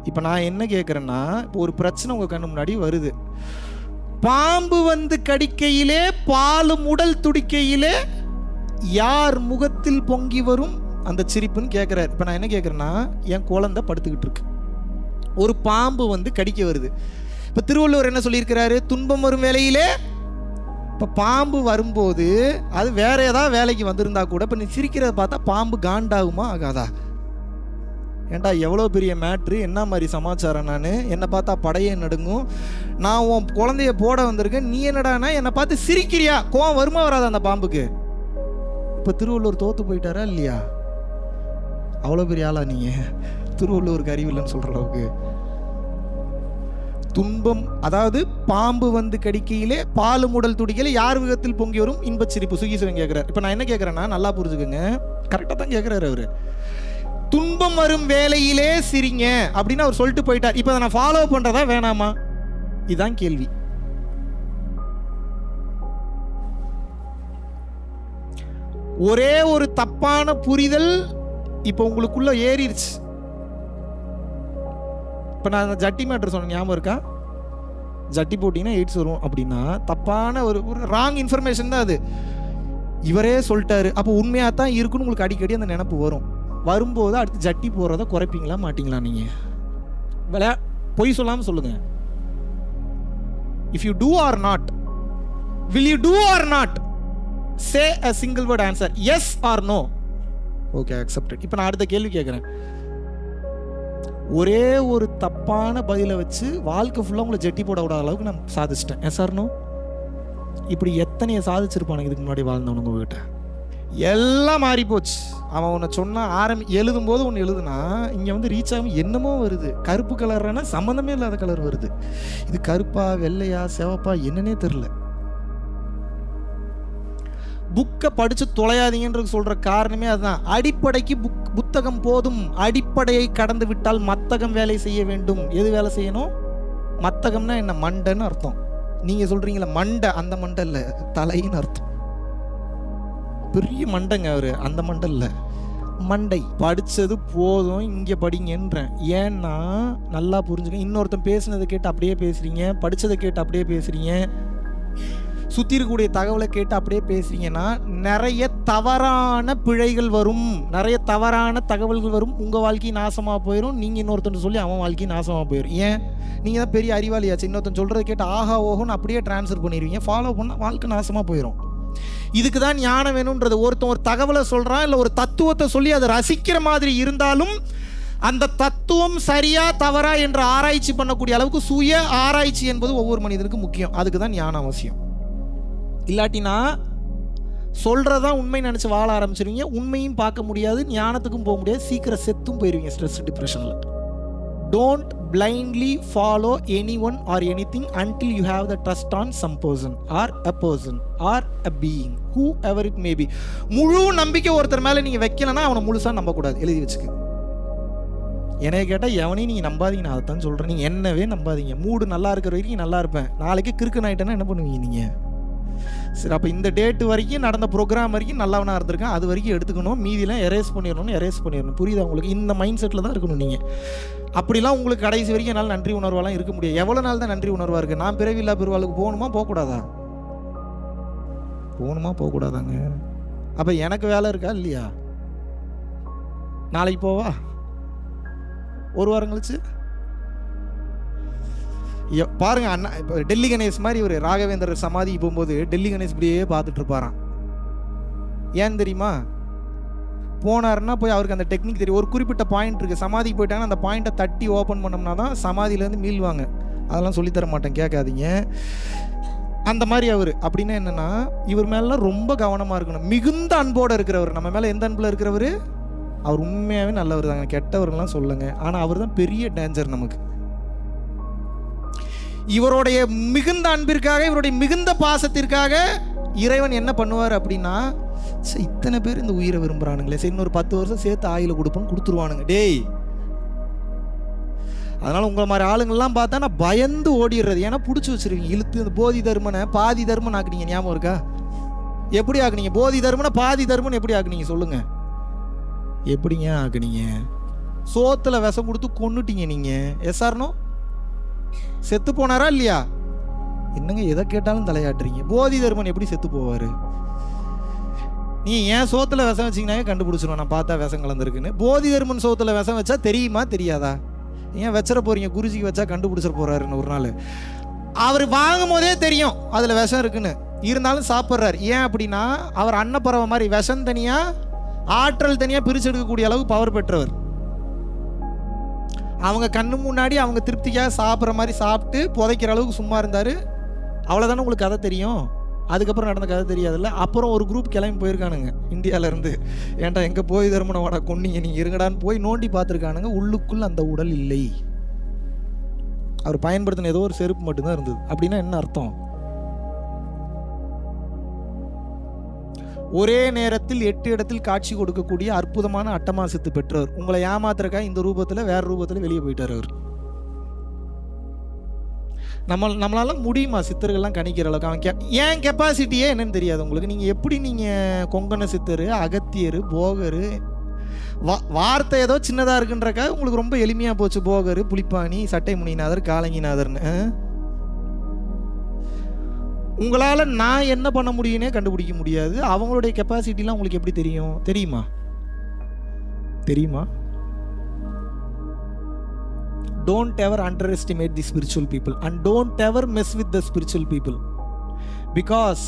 இப்போ நான் என்ன கேட்குறேன்னா, இப்போ ஒரு பிரச்சனை உங்கள் கண்ணு முன்னாடி வருது. பாம்பு வந்து கடிக்கையிலே பாலும் உடல் துடிக்கையிலே யார் முகத்தில் பொங்கி வரும் அந்த சிரிப்புன்னு கேட்குறாரு. இப்போ நான் என்ன கேட்குறேன்னா, என் குழந்தை படுத்துக்கிட்டு இருக்கு, ஒரு பாம்பு வந்து கடிக்க வருது. இப்போ திருவள்ளுவர் என்ன சொல்லியிருக்கிறாரு? துன்பம் வரும் வேளையிலே. இப்போ பாம்பு வரும்போது அது வேற ஏதாவது வேலைக்கு வந்திருந்தா கூட இப்போ நீ சிரிக்கிறத பார்த்தா பாம்பு காண்டாகுமா ஆகாதா? ஏண்டா எவ்வளோ பெரிய மேட்ரு, என்ன மாதிரி சமாச்சாரம், நான் என்னை பார்த்தா படையே நடுங்கும், நான் உன் குழந்தைய போட வந்திருக்கேன், நீ என்னடானா என்னை பார்த்து சிரிக்கிறியா? கோவம் வருமா வராது அந்த பாம்புக்கு? இப்போ திருவள்ளுவர் தோத்து போயிட்டாரா இல்லையா? அவ்வளோ பெரிய ஆளா நீங்கள்? திருவள்ளுவருக்கு அறிவு இல்லைன்னு சொல்கிற அளவுக்கு. துன்பம், அதாவது பாம்பு வந்து கடிக்கையிலே பாலும் உடல் துடிக்கையிலே யார் விதத்தில் பொங்கி வரும் இன்பச் சிரிப்பு. சுகீஸ்வரன் கேட்குறாரு. இப்போ நான் என்ன கேட்குறேன்னா, நல்லா புரிஞ்சுக்கோங்க, கரெக்டாக தான் கேட்குறாரு அவர். துன்பம் வரும் வேலையிலே சிரிங்க அப்படின்னு அவர் சொல்லிட்டு போயிட்டார். இப்போ நான் ஃபாலோ பண்றதா வேணாமா? இதுதான் கேள்வி. ஒரே ஒரு தப்பான புரிதல் இப்போ உங்களுக்குள்ள ஏறிடுச்சு. இப்போ நான் ஜட்டி மேட்டர் சொன்ன ஞாபகம் இருக்கா? ஜட்டி போட்டிங்கன்னா எய்ட்ஸ் வரும் அப்படின்னா தப்பான ஒரு ராங் இன்ஃபர்மேஷன் தான் அது. இவரே சொல்லிட்டாரு, அப்போ உண்மையாக தான் இருக்குன்னு உங்களுக்கு அடிக்கடி அந்த நினப்பு வரும். வரும்போது அடுத்து ஜட்டி போடுறத குறைப்பீங்களா மாட்டீங்களா? நீங்கள் பொய் சொல்லாமல் சொல்லுங்க. If you do or not, will you do or not? Say a single word answer, yes or no. Okay, accepted. இப்போ நான் அடுத்த கேள்வி கேட்குறேன். ஒரே ஒரு தப்பான பதிலை வச்சு வாழ்க்கை ஃபுல்லாக உங்களை ஜட்டி போட விடாத அளவுக்கு நான் சாதிச்சிட்டேன். S or no? இப்படி எத்தனையை சாதிச்சிருப்பானுங்க இதுக்கு முன்னாடி வாழ்ந்தவனுங்க உங்ககிட்ட? எல்லாம் மாறி போச்சு. அவன் உன்னை சொன்னால் எழுதும்போது ஒன்று எழுதுனா இங்கே வந்து ரீச் ஆகும் என்னமோ வருது. கருப்பு கலர்னா சம்மந்தமே இல்லாத கலர் வருது. இது கருப்பா வெள்ளையா சிவப்பா என்னன்னே தெரில. புக்கை படித்து தொலையாதீங்கன்றது சொல்கிற காரணமே அதுதான். அடிப்படைக்கு புத்தகம் போதும். அடிப்படையை கடந்து விட்டால் மத்தகம் வேலை செய்ய வேண்டும். எது வேலை செய்யணும்? மத்தகம்னா என்ன? மண்டைன்னு அர்த்தம். நீங்கள் சொல்கிறீங்களா மண்டை, அந்த மண்டை இல்லை, தலைன்னு அர்த்தம். பெரிய மண்டைங்க அவர், அந்த மண்டை இல்லை, மண்டை. படித்தது போதும், இங்கே படிங்கன்றேன். ஏன்னா நல்லா புரிஞ்சுக்க, இன்னொருத்தன் பேசுனதை கேட்டு அப்படியே பேசுகிறீங்க, படித்ததை கேட்டு அப்படியே பேசுகிறீங்க, சுற்றி இருக்கக்கூடிய தகவலை கேட்டு அப்படியே பேசுறீங்கன்னா நிறைய தவறான பிழைகள் வரும், நிறைய தவறான தகவல்கள் வரும். உங்கள் வாழ்க்கை நாசமாக போயிடும். நீங்கள் இன்னொருத்தன் சொல்லி அவன் வாழ்க்கை நாசமாக போயிடும். ஏன்? நீங்கள் தான் பெரிய அறிவாளியாச்சு. இன்னொருத்தன் சொல்கிறத கேட்டு ஆஹா ஓஹோன்னு அப்படியே ட்ரான்ஸ்ஃபர் பண்ணிடுவீங்க. ஃபாலோ பண்ணால் வாழ்க்கை நாசமாக போயிடும். இதுக்கு தான் ஞானம் வேணுன்றது. ஒருத்தன் ஒரு தகவலை சொல்கிறான், இல்லை ஒரு தத்துவத்தை சொல்லி அதை ரசிக்கிற மாதிரி இருந்தாலும் அந்த தத்துவம் சரியா தவறா என்று ஆராய்ச்சி பண்ணக்கூடிய அளவுக்கு சுய ஆராய்ச்சி என்பது ஒவ்வொரு மனிதனுக்கும் முக்கியம். அதுக்கு தான் ஞானம் அவசியம். இல்லாட்டினா சொல்கிறதான் உண்மை நினச்சி வாழ ஆரம்பிச்சிருவீங்க. உண்மையும் பார்க்க முடியாது, ஞானத்துக்கும் போக முடியாது, சீக்கிரம் செத்தும் போயிடுவீங்க ஸ்ட்ரெஸ் டிப்ரெஷனில். Don't blindly follow anyone or anything until you have the trust on some person or a being, whoever it may be. முழு நம்பிக்கை ஒருத்தர் மேலே நீங்கள் வைக்கலன்னா அவனை முழுசாக நம்பக்கூடாது. எழுதி வச்சுக்க. என்னைய கேட்டால் எவனையும் நீங்கள் நம்பாதீங்க. நான் அதை தான் சொல்கிறேன். நீங்கள் என்னவே நம்பாதீங்க. மூடு நல்லா இருக்கிற வரைக்கும் நல்லா இருப்பேன். நாளைக்கு கிறுக்கு ஆகிட்டேன்னா என்ன பண்ணுவீங்க நீங்கள்? சரி, அப்போ இந்த டேட்டு வரைக்கும் நடந்த ப்ரோக்ராம் வரைக்கும் நல்லவனாக இருந்திருக்கேன், அது வரைக்கும் எடுத்துக்கணும், மீதிலாம் எரேஸ் பண்ணிடணும். புரியுதா உங்களுக்கு? இந்த மைண்ட் செட்டில் தான் இருக்கணும் நீங்கள். அப்படிலாம் உங்களுக்கு கடைசி வரைக்கும் என்னால் நன்றி உணர்வாலாம் இருக்க முடியாது. எவ்வளோ நாள் தான் நன்றி உணர்வாக இருக்குது? நான் பிறவில்லா பெருவாளுக்கு போகணுமா போகக்கூடாதா? போகக்கூடாதாங்க? அப்போ எனக்கு வேலை இருக்கா இல்லையா? நாளைக்கு போவா? ஒரு வாரம் கழிச்சு பாருங்க. அண்ணா இப்போ டெல்லி கணேஷ் மாதிரி ஒரு ராகவேந்தர் சமாதி போகும்போது டெல்லி கணேஷ் இப்படியே பார்த்துட்டு இருப்பாராம். ஏன் தெரியுமா? போனாருன்னா போய் அவருக்கு அந்த டெக்னிக் தெரியும். ஒரு குறிப்பிட்ட பாயிண்ட் இருக்குது, சமாதிக்கு போயிட்டாங்கன்னா அந்த பாயிண்ட்டை தட்டி ஓப்பன் பண்ணோம்னா தான் சமாதியிலேருந்து மீள்வாங்க. அதெல்லாம் சொல்லித்தர மாட்டேன், கேட்காதீங்க. அந்த மாதிரி அவர். அப்படின்னா என்னன்னா, இவர் மேலாம் ரொம்ப கவனமாக இருக்கணும். மிகுந்த அன்போடு இருக்கிறவர். நம்ம மேலே எந்த அன்பில் இருக்கிறவர்? அவர் உண்மையாகவே நல்லவர் தாங்க, கெட்டவர்கள்லாம் சொல்லுங்க. ஆனால் அவர் தான் பெரிய டேஞ்சர் நமக்கு. இவருடைய மிகுந்த அன்பிற்காக, இவருடைய மிகுந்த பாசத்திற்காக இறைவன் என்ன பண்ணுவார் அப்படின்னா, இத்தனை பேர் இந்த உயிரை விரும்புகிறானுங்களே, சரி இன்னொரு 10 வருஷம் சேர்த்து ஆயில கொடுப்போன்னு கொடுத்துருவானுங்க. டேய், அதனால் உங்களை மாதிரி ஆளுங்கள்லாம் பார்த்தா நான் பயந்து ஓடிடுறது. ஏன்னா பிடிச்சி வச்சுருவீங்க இழுத்து. இந்த போதி தர்மனை பாதி தர்மன் ஆக்குனீங்க, ஞாபகம் இருக்கா? எப்படி ஆக்குனீங்க? போதி தர்மனை பாதி தர்மன் எப்படி ஆக்குனீங்க சொல்லுங்க? எப்படிங்க ஆக்குனீங்க? சோத்தில் விஷம் கொடுத்து கொன்னுட்டீங்க நீங்கள். எஸ்ஆர்னோ செத்து போனாரா இல்லையா? என்னங்க எதை கேட்டாலும் தலையாட்டுறீங்க. போதி தர்மன் எப்படி செத்து போவார்? நீ ஏன் சோத்தில் விஷம் வச்சிங்கனாவே கண்டுபிடிச்சிருவோம், நான் பார்த்தா விஷம் கலந்துருக்குன்னு. போதி தர்மன் சோத்தில் விஷம் வச்சா தெரியுமா தெரியாதா? ஏன் வச்சிட போறீங்க? குருஜிக்கு வச்சா கண்டுபிடிச்சிட போறாருன்னு ஒரு நாள். அவர் வாங்கும் போதே தெரியும் அதில் விஷம் இருக்குன்னு, இருந்தாலும் சாப்பிட்றாரு. ஏன் அப்படின்னா, அவர் அன்னப்பறவை மாதிரி விஷம் தனியாக ஆற்றல் தனியாக பிரித்து எடுக்கக்கூடிய அளவு பவர் பெற்றவர். அவங்க கண்ணு முன்னாடி அவங்க திருப்திக்காக சாப்பிட்ற மாதிரி சாப்பிட்டு புதைக்கிற அளவுக்கு சும்மா இருந்தார். அவ்வளோதானே உங்களுக்கு கதை தெரியும். அதுக்கப்புறம் நடந்த கதை தெரியாதுல்ல. அப்புறம் ஒரு குரூப் கிளம்பி போயிருக்கானுங்க இந்தியாவிலேருந்து. ஏன்டா எங்கே போய் தர்மனை வாடா கொன்னீங்க நீங்கள் இருங்கடான்னு போய் நோண்டி பார்த்துருக்கானுங்க. உள்ளுக்குள் அந்த உடல் இல்லை. அவர் பயன்படுத்தின ஏதோ ஒரு செருப்பு மட்டும்தான் இருந்தது. அப்படின்னா என்ன அர்த்தம்? ஒரே நேரத்தில் 8 இடத்தில் காட்சி கொடுக்கக்கூடிய அற்புதமான அட்டமாசத்து பெற்றவர். உங்களை ஏமாத்துறக்கா இந்த ரூபத்தில் வேற ரூபத்தில் வெளியே போயிட்டார் அவர். நம்மளால முடியுமா சித்தர்கள்லாம் கணிக்கிற அளவுக்கு? அவன் ஏன் கெப்பாசிட்டியே என்னன்னு தெரியாது உங்களுக்கு. நீங்கள் எப்படி நீங்கள் கொங்கண சித்தர், அகத்தியர், போகர், வார்த்தை ஏதோ சின்னதாக இருக்குன்றக்கா உங்களுக்கு ரொம்ப எளிமையாக போச்சு. போகர், புலிப்பாணி, சட்டை முனிநாதர், காலங்கிநாதர்னு. உங்களால் நான் என்ன பண்ண முடியும்னே கண்டுபிடிக்க முடியாது. அவங்களுடைய கெப்பாசிட்டிலாம் உங்களுக்கு எப்படி தெரியும்? தெரியுமா? Don't ever underestimate the spiritual people and don't ever mess with the spiritual people, because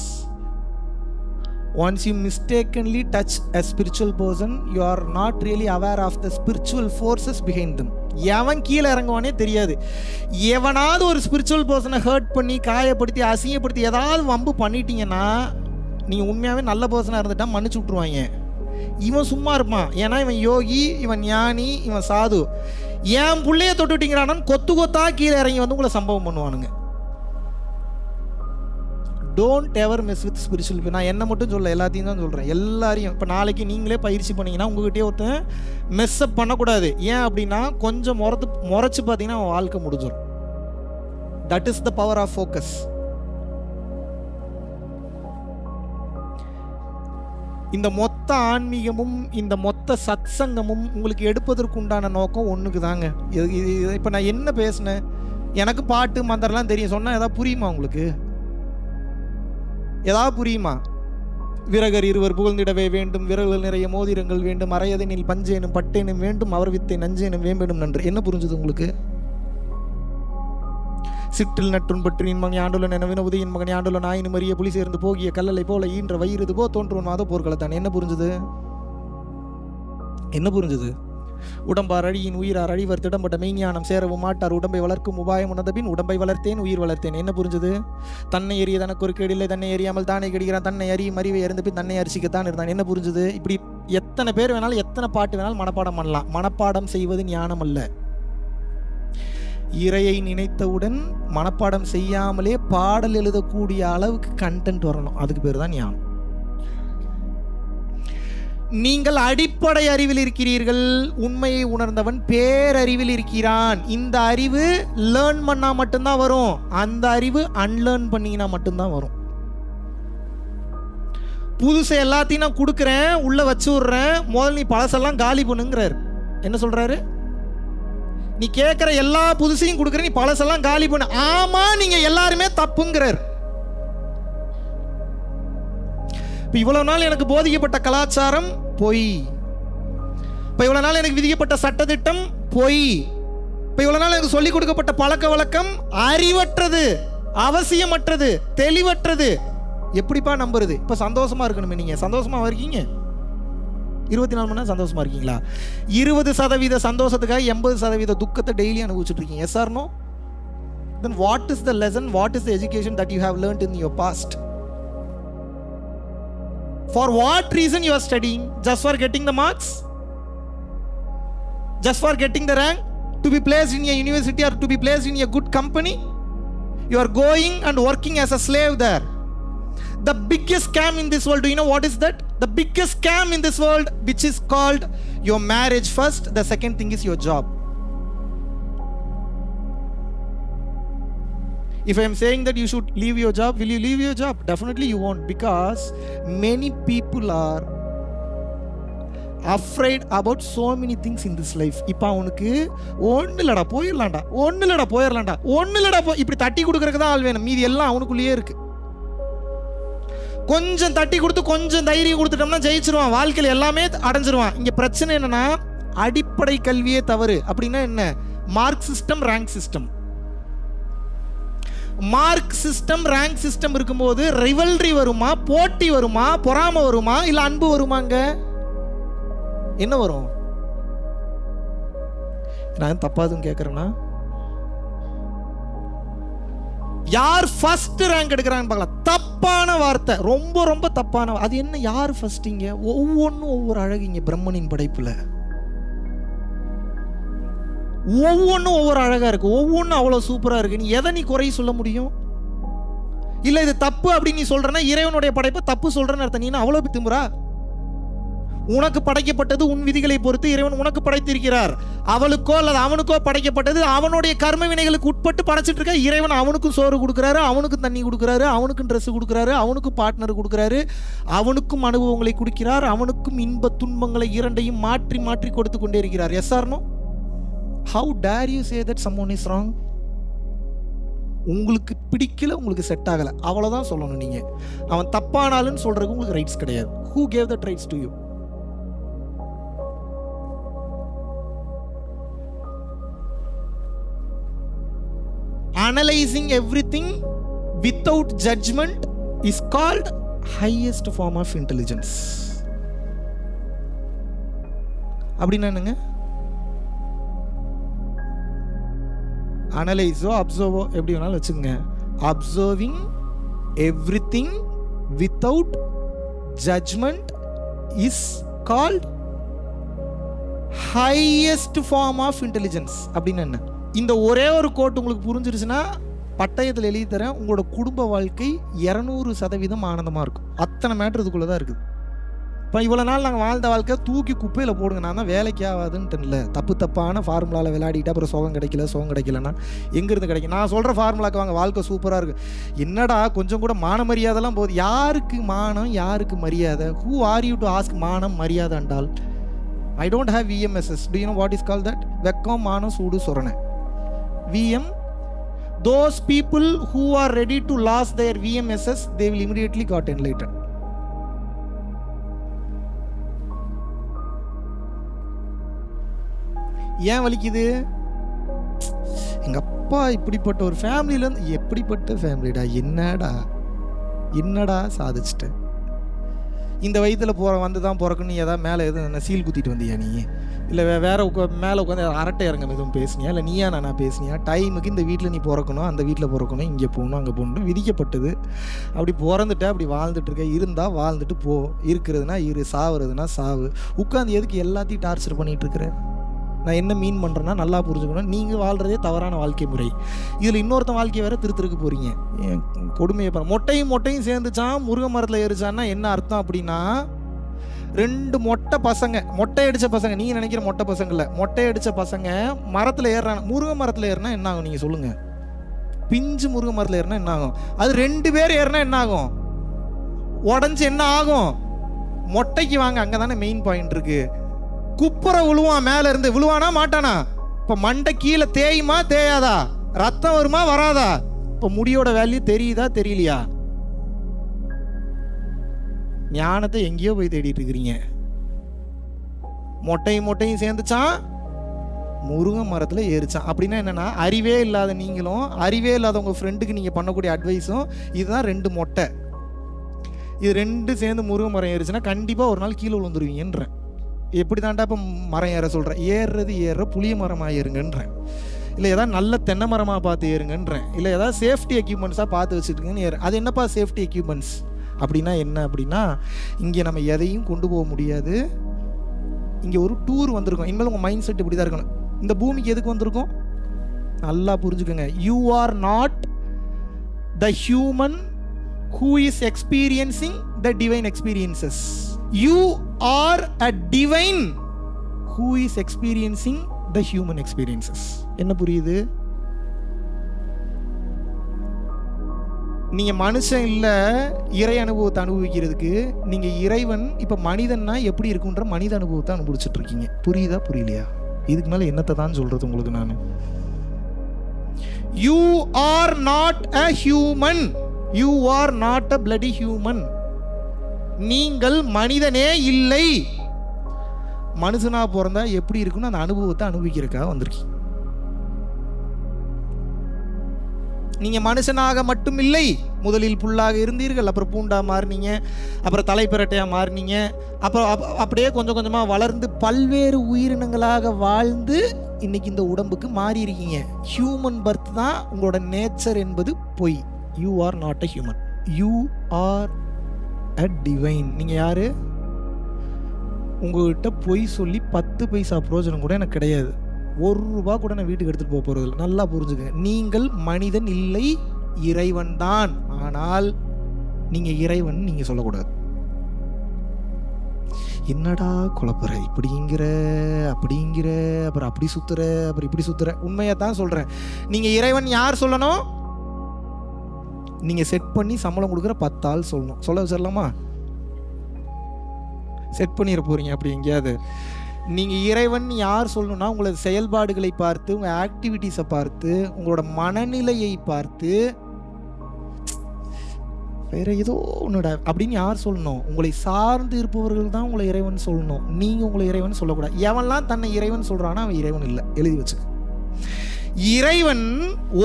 once you mistakenly touch a spiritual person, you are not really aware of the spiritual forces behind them. எவன் கீழே இறங்குவானே தெரியாது. எவனாவது ஒரு spiritual பர்சனை hurt பண்ணி, காயப்படுத்தி, அசிங்கப்படுத்தி ஏதாவது வம்பு பண்ணிட்டீங்கன்னா, நீங்கள் உண்மையாகவே நல்ல பர்சனாக இருந்துட்டா மன்னிச்சு விட்ருவாங்க. இவன் சும்மா இருப்பான், ஏன்னா இவன் யோகி, இவன் ஞானி, இவன் சாது. என் பிள்ளைய தொட்டுட்டீங்கிறான்னு கொத்து கொத்தா கீழே இறங்கி வந்து உங்களை சம்பவம் பண்ணுவானுங்க. Don't ever miss with spiritual people. நான் என்ன மட்டும் சொல்ல, எல்லாத்தையும் தான் சொல்கிறேன். எல்லாரையும். இப்போ நாளைக்கு நீங்களே பயிற்சி பண்ணிங்கன்னா உங்ககிட்டயே ஒருத்தன் மெஸ்அப் பண்ணக்கூடாது. ஏன் அப்படின்னா, கொஞ்சம் முறைச்சு பார்த்தீங்கன்னா அவன் வாழ்க்கை முடிஞ்சிடும். That is the power of focus. இந்த மொத்த ஆன்மீகமும் இந்த மொத்த சத்சங்கமும் உங்களுக்கு எடுப்பதற்கு உண்டான நோக்கம் ஒன்றுக்கு தாங்க. இப்போ நான் என்ன பேசினேன், எனக்கு பாட்டு மந்திரம்லாம் தெரியும், சொன்னால் ஏதாவது புரியுமா உங்களுக்கு? ஏதாவது புரியுமா? விரகர் இருவர் புகழ்ந்திடவே வேண்டும், விரல்கள் நிறைய மோதிரங்கள் வேண்டும், அரையதனில் பஞ்சேனும் பட்டேனும் வேண்டும், அவர் வித்தை நஞ்சேனும் வேம்பேனும் நன்று. என்ன புரிஞ்சுது உங்களுக்கு? சிற்றில் நற்றுன் பற்றின் மகன் ஆண்டுள்ள நினைவின உதயின் மகன் ஆண்டுள்ள நாயினும் அறிய புலி சேர்ந்து போகிய கல்லலை போல ஈன்ற வயிறுது போ தோன்றுவன் மாத போர்களத்தான். என்ன புரிஞ்சுது? உடம்பார் அழியின் உயிரார் அழிவர் திடம்பட்ட மெய்ஞானம் சேரவும் மாட்டார். உடம்பை வளர்க்கும் உபாயம் உணர்ந்த பின் உடம்பை வளர்த்தேன் உயிர் வளர்த்தேன். என்ன புரிஞ்சுது? தன்னை எறிய தனக்கு ஒரு கேடில்லை, தன்னை எறியாமல் தானே கெடுகிறான், தன்னை அறியும் அறிவை அறிந்த பின் தன்னை அரிசிக்கத்தான் இருந்தான். என்ன புரிஞ்சுது? இப்படி எத்தனை பேர் வேணாலும் எத்தனை பாட்டு வேணாலும் மனப்பாடம் பண்ணலாம். மனப்பாடம் செய்வது ஞானம் அல்ல. இறையை நினைத்தவுடன் மனப்பாடம் செய்யாமலே பாடல் எழுதக்கூடிய அளவுக்கு கண்டென்ட் வரணும். அதுக்கு பேர் தான் ஞானம். நீங்கள் அடிப்படை அறிவில் இருக்கிறீர்கள். உண்மையை உணர்ந்தவன் பேரறிவில் இருக்கிறான். இந்த அறிவு லேர்ன் பண்ணா மட்டும்தான் வரும். அந்த அறிவு அன்லேர்ன் பண்ணினா மட்டும்தான் வரும். புதுசு எல்லாத்தையும் நான் கொடுக்குறேன், உள்ள வச்சு விடுறேன், முதல்ல நீ பழசெல்லாம் காலி பண்ணுங்கிறார். என்ன சொல்றாரு? நீ கேட்குற எல்லா புதுசையும் கொடுக்குற, நீ பழசெல்லாம் காலி பண்ணு. ஆமா, நீங்க எல்லாருமே தப்புங்கிறார். இப்போ இவ்வளவு நாள் எனக்கு போதிக்கப்பட்ட கலாச்சாரம் பொய். இப்போ இவ்வளவு நாள் எனக்கு விதிக்கப்பட்ட சட்டத்திட்டம் பொய். இப்போ இவ்வளவு நாள் எனக்கு சொல்லிக் கொடுக்கப்பட்ட பழக்க வழக்கம் அறிவற்றது, அவசியமற்றது, தெளிவற்றது. எப்படிப்பா நம்புறது? இப்போ சந்தோஷமா இருக்கணுமே. நீங்க சந்தோஷமா இருக்கீங்க? 24 மணி நேரம் சந்தோஷமா இருக்கீங்களா? 20% சந்தோஷத்துக்காக 80% துக்கத்தை டெய்லி அனுபவிச்சுட்டு இருக்கீங்க. Yes or no? then what is the lesson, what is the education that you have learned in your past? For what reason you are studying? Just for getting the marks? Just for getting the rank? To be placed in a university or to be placed in a good company? You are going and working as a slave there. The biggest scam in this world, do you know what is that? The biggest scam in this world, which is called your marriage first, the second thing is your job. If I am saying that you should leave your job, will you leave your job? Definitely you won't, because many people are afraid about so many things in this life. இப்போ அவனுக்கு ஒன்றும் இல்லடா போயிடலாம்டா இப்படி தட்டி கொடுக்கறதுக்கு தான் ஆள் வேணும், மீதி எல்லாம் அவனுக்குள்ளேயே இருக்கு. கொஞ்சம் தட்டி கொடுத்து கொஞ்சம் தைரியம் கொடுத்துட்டோம்னா ஜெயிச்சிருவான், வாழ்க்கையில் எல்லாமே அடைஞ்சிருவான். இங்கே பிரச்சனை என்னன்னா, அடிப்படை கல்வியே தவறு. அப்படின்னா என்ன? Mark system, rank system. Mark system, rank system இருக்கும்போது ரிவல்ரி வருமா, போட்டி வருமா, பொறாமை வருமா, இல்லை அன்பு வருமாங்க? என்ன வரும்? நான் தப்பாதுன்னு கேட்குறேன்னா, யார் ஃபர்ஸ்ட் ரேங்க் எடுக்கிறாங்க பார்க்கலாம். தப்பான வார்த்தை, ரொம்ப ரொம்ப தப்பான. அது என்ன? யார் ஃபர்ஸ்டிங்க? ஒவ்வொன்றும் ஒவ்வொரு அழகிங்க பிரம்மனின் படைப்புல. ஒவ்வொன்றும் ஒவ்வொரு அழகா இருக்கு, ஒவ்வொன்றும் அவ்வளோ சூப்பரா இருக்கு. நீ எதை நீ குறை சொல்ல முடியும்? இல்ல இது தப்பு அப்படின்னு நீ சொல்றனா, இறைவனுடைய படைப்பை தப்பு சொல்றன்னு அர்த்தம். நீ அவ்வளோ திமுறா? உனக்கு படைக்கப்பட்டது உன் விதிகளை பொறுத்து இறைவன் உனக்கு படைத்திருக்கிறார். அவளுக்கோ அல்லது அவனுக்கோ படைக்கப்பட்டது அவனுடைய கர்ம வினைகளுக்கு உட்பட்டு படைச்சிட்டு இருக்க. இறைவன் அவனுக்கும் சோறு கொடுக்குறாரு, அவனுக்கும் தண்ணி கொடுக்குறாரு, அவனுக்கும் ட்ரெஸ் கொடுக்குறாரு, அவனுக்கும் பார்ட்னர் கொடுக்குறாரு, அவனுக்கும் அனுபவங்களை கொடுக்கிறார், அவனுக்கும் இன்ப துன்பங்களை இரண்டையும் மாற்றி மாற்றி கொடுத்து கொண்டே இருக்கிறார். Yes or no? How dare you say that someone is wrong? உங்களுக்கு பிடிக்கல, உங்களுக்கு செட் ஆகல, அவ்வளவுதான் சொல்லணும். நீங்க அவன் தப்பானாலும் சொல்றதுக்கு உங்களுக்கு ரைட்ஸ் கிடையாது. Who gave that rights to you? Analyzing everything without judgment is called highest form of intelligence. அப்படின்னா என்னங்க? அனலைஸோ அப்சர்வோ எப்படி வேணாலும் வச்சுக்கோங்க. Observing everything without judgement is called highest form of intelligence. அப்படின்னு என்ன? இந்த ஒரே ஒரு கோட் உங்களுக்கு புரிஞ்சிருச்சுன்னா, பட்டயத்தில் எழுதி தரேன், உங்களோட குடும்ப வாழ்க்கை 200% ஆனந்தமாக இருக்கும். அத்தனை மேட்ரு இதுக்குள்ளே தான் இருக்குது. இப்போ இவ்வளோ நாள் நாங்கள் வாழ்ந்த வாழ்க்கை தூக்கி குப்பையில் போடுங்க. நான் தான் வேலைக்கு ஆகாதுன்ட்டு இல்லை, தப்பான ஃபார்முலாவில் விளையாடிட்டு அப்புறம் சுகம் கிடைக்கலன்னா எங்கேருந்து கிடைக்கும்? நான் சொல்கிற ஃபார்முலாக்கு வாங்க, வாழ்க்கை சூப்பராக இருக்குது. என்னடா கொஞ்சம் கூட மான மரியாதைலாம் போகுது. யாருக்கு மானம், யாருக்கு மரியாதை? Who are you to ask மானம் மரியாதை and all? I don't have VMSS. Do you know what is called that? வெக்கம், மானம், சூடு, சொரணை. VM, those people who are ready to lose their VMSS, they will immediately got enlightened. ஏன் வலிக்குது? எங்க அப்பா இப்படிப்பட்ட ஒரு ஃபேமிலியிலேருந்து. எப்படிப்பட்ட ஃபேமிலிடா? என்னடா சாதிச்சிட்ட? இந்த வயதில் வந்து தான் பிறக்கணும். ஏதாவது மேலே எதுவும் சீல் குத்திட்டு வந்தியா நீ? இல்லை வேற மேலே உட்காந்து அரட்டை இறங்க எதுவும் பேசுனியா? இல்லை நீயா நானா பேசுனியா? டைமுக்கு இந்த வீட்டில் நீ பிறக்கணும், அந்த வீட்டில் பிறக்கணும், இங்கே போகணும், அங்கே போகணும், விதிக்கப்பட்டது. அப்படி பிறந்துட்ட, அப்படி வாழ்ந்துட்டு இருக்க. இருந்தால் வாழ்ந்துட்டு போ, இருக்கிறதுனா இரு, சாவுறதுனா சாவு. உட்காந்து எதுக்கு எல்லாத்தையும் டார்ச்சர் பண்ணிகிட்டு இருக்கிற? நான் என்ன மீன் பண்ணுறேன்னா நல்லா புரிஞ்சுக்கணும். நீங்கள் வாழ்கிறதே தவறான வாழ்க்கை முறை. இதில் இன்னொருத்தன் வாழ்க்கையை வேறு திருத்திருக்கு போகிறீங்க. கொடுமையை பாரு. மொட்டையும் சேர்ந்துச்சான், முருங்கை மரத்தில் ஏறிச்சான்னா என்ன அர்த்தம்? அப்படின்னா 2 மொட்டை அடித்த பசங்க, நீங்கள் நினைக்கிற மொட்டை பசங்க இல்லை, மொட்டை அடித்த பசங்க மரத்தில் ஏறுறாங்க. முருங்கை மரத்தில் ஏறினா என்ன ஆகும் நீங்கள் சொல்லுங்கள்? பிஞ்சு முருங்கை மரத்தில் ஏறினா என்ன ஆகும்? அது 2 பேர் ஏறினா என்ன ஆகும்? உடஞ்சி என்ன ஆகும்? மொட்டைக்கு வாங்க, அங்கே தானே மெயின் பாயிண்ட் இருக்குது. குப்புற விழுவான், மேல இருந்து விழுவானா மாட்டானா? இப்ப மண்டை கீழே தேயுமா தேயாதா? ரத்தம் வருமா வராதா? இப்ப முடியோட வேல்யூ தெரியுதா தெரியலையா? ஞானத்தை எங்கேயோ போய் தேடிட்டு இருக்கிறீங்க. மொட்டையும் சேர்ந்துச்சான், முருங்கை மரத்துல ஏறிச்சான். அப்படின்னா என்னன்னா, அறிவே இல்லாத நீங்களும் அறிவே இல்லாத உங்க ஃப்ரெண்டுக்கு நீங்க பண்ணக்கூடிய அட்வைஸும் இதுதான். 2 மொட்டை, இது 2 சேர்ந்து முருங்கை மரம் ஏறிச்சுன்னா கண்டிப்பா ஒரு நாள் கீழே விழுந்துருவீங்கன்றேன். எப்படி தாண்டா இப்போ மரம் ஏற சொல்கிறேன்? ஏறுறது புளிய மரம் ஆயிருங்கன்றேன். இல்லை ஏதாவது நல்ல தென்னை மரமாக பார்த்து ஏறுங்கன்றேன், இல்லை ஏதாவது சேஃப்டி எக்யூப்மெண்ட்ஸாக பார்த்து வச்சுட்டுங்கன்னு ஏறு. அது என்னப்பா சேஃப்டி எக்யூப்மெண்ட்ஸ் அப்படின்னா என்ன அப்படின்னா, இங்கே நம்ம எதையும் கொண்டு போக முடியாது. இங்கே ஒரு டூர் வந்திருக்கோம். இனிமேல் உங்கள் மைண்ட் செட் இப்படி தான் இருக்கணும். இந்த பூமிக்கு எதுக்கு வந்திருக்கோம் நல்லா புரிஞ்சுக்கோங்க. You are not the human who is experiencing the divine experiences. You are a divine who is experiencing the human experiences. என்ன புரியுது? நீங்க மனுஷன் இல்ல இறை அனுபவத்தை அனுபவிக்கிறதுக்கு, நீங்க இறைவன். இப்ப மனிதன்னா எப்படி இருக்குன்ற மனித அனுபவத்தை அனுபவிச்சுட்டு இருக்கீங்க. புரியுதா புரியலையா? இதுக்கு மேல என்னத்தை தான் சொல்றது உங்களுக்கு நான்? You are not a human. You are not a bloody human. நீங்கள் மனிதனே இல்லை. மனுஷனா பிறந்தா எப்படி இருக்குன்னு அந்த அனுபவத்தை அனுபவிக்கிறதுக்காக வந்திருக்கீங்க. நீங்க மனுஷனாக மட்டும் இல்லை, முதலில் புல்லாக இருந்தீர்கள், அப்புறம் பூண்டா மாறினீங்க, அப்புறம் தலைப்பிரட்டையா மாறினீங்க, அப்புறம் அப்படியே கொஞ்சம் கொஞ்சமா வளர்ந்து பல்வேறு உயிரினங்களாக வாழ்ந்து இன்னைக்கு இந்த உடம்புக்கு மாறி இருக்கீங்க. ஹியூமன் பர்த் தான் உங்களோட நேச்சர் என்பது பொய். You are not a human. You are a divine. நீங்கள் யாரு? உங்கள்கிட்ட பொய் சொல்லி 10 பைசா பிரயோஜனம் கூட எனக்கு கிடையாது. 1 ரூபா கூட நான் வீட்டுக்கு எடுத்துகிட்டு போக போகிறது இல்லை. நல்லா புரிஞ்சுக்கங்க. நீங்கள் மனிதன் இல்லை, இறைவன் தான். ஆனால் நீங்கள் இறைவன் நீங்கள் சொல்லக்கூடாது. என்னடா குழப்பற, இப்படிங்கிற அப்படிங்கிற, அப்புறம் அப்படி சுத்துற, அப்புறம் இப்படி சுத்துற. உண்மையை தான் சொல்கிறேன். நீங்கள் இறைவன் யார் சொல்லணும்? நீங்கள் செட் பண்ணி சம்பளம் கொடுக்குற 10 ஆள் சொல்லணும். சொல்ல வச்சிடலாமா? செட் பண்ணிட போகிறீங்க அப்படி எங்கேயாவது. நீங்கள் இறைவன் யார் சொல்லணும்னா, உங்களோட செயல்பாடுகளை பார்த்து, உங்கள் ஆக்டிவிட்டீஸை பார்த்து, உங்களோட மனநிலையை பார்த்து, வேற ஏதோ ஒன்றுடா அப்படின்னு யார் சொல்லணும்? உங்களை சார்ந்து இருப்பவர்கள் தான் உங்களை இறைவன் சொல்லணும். நீங்கள் உங்களை இறைவன் சொல்லக்கூடாது. எவன்லாம் தன்னை இறைவன் சொல்கிறான்னா அவன் இறைவன் இல்லை. எழுதி வச்சுக்க. இறைவன்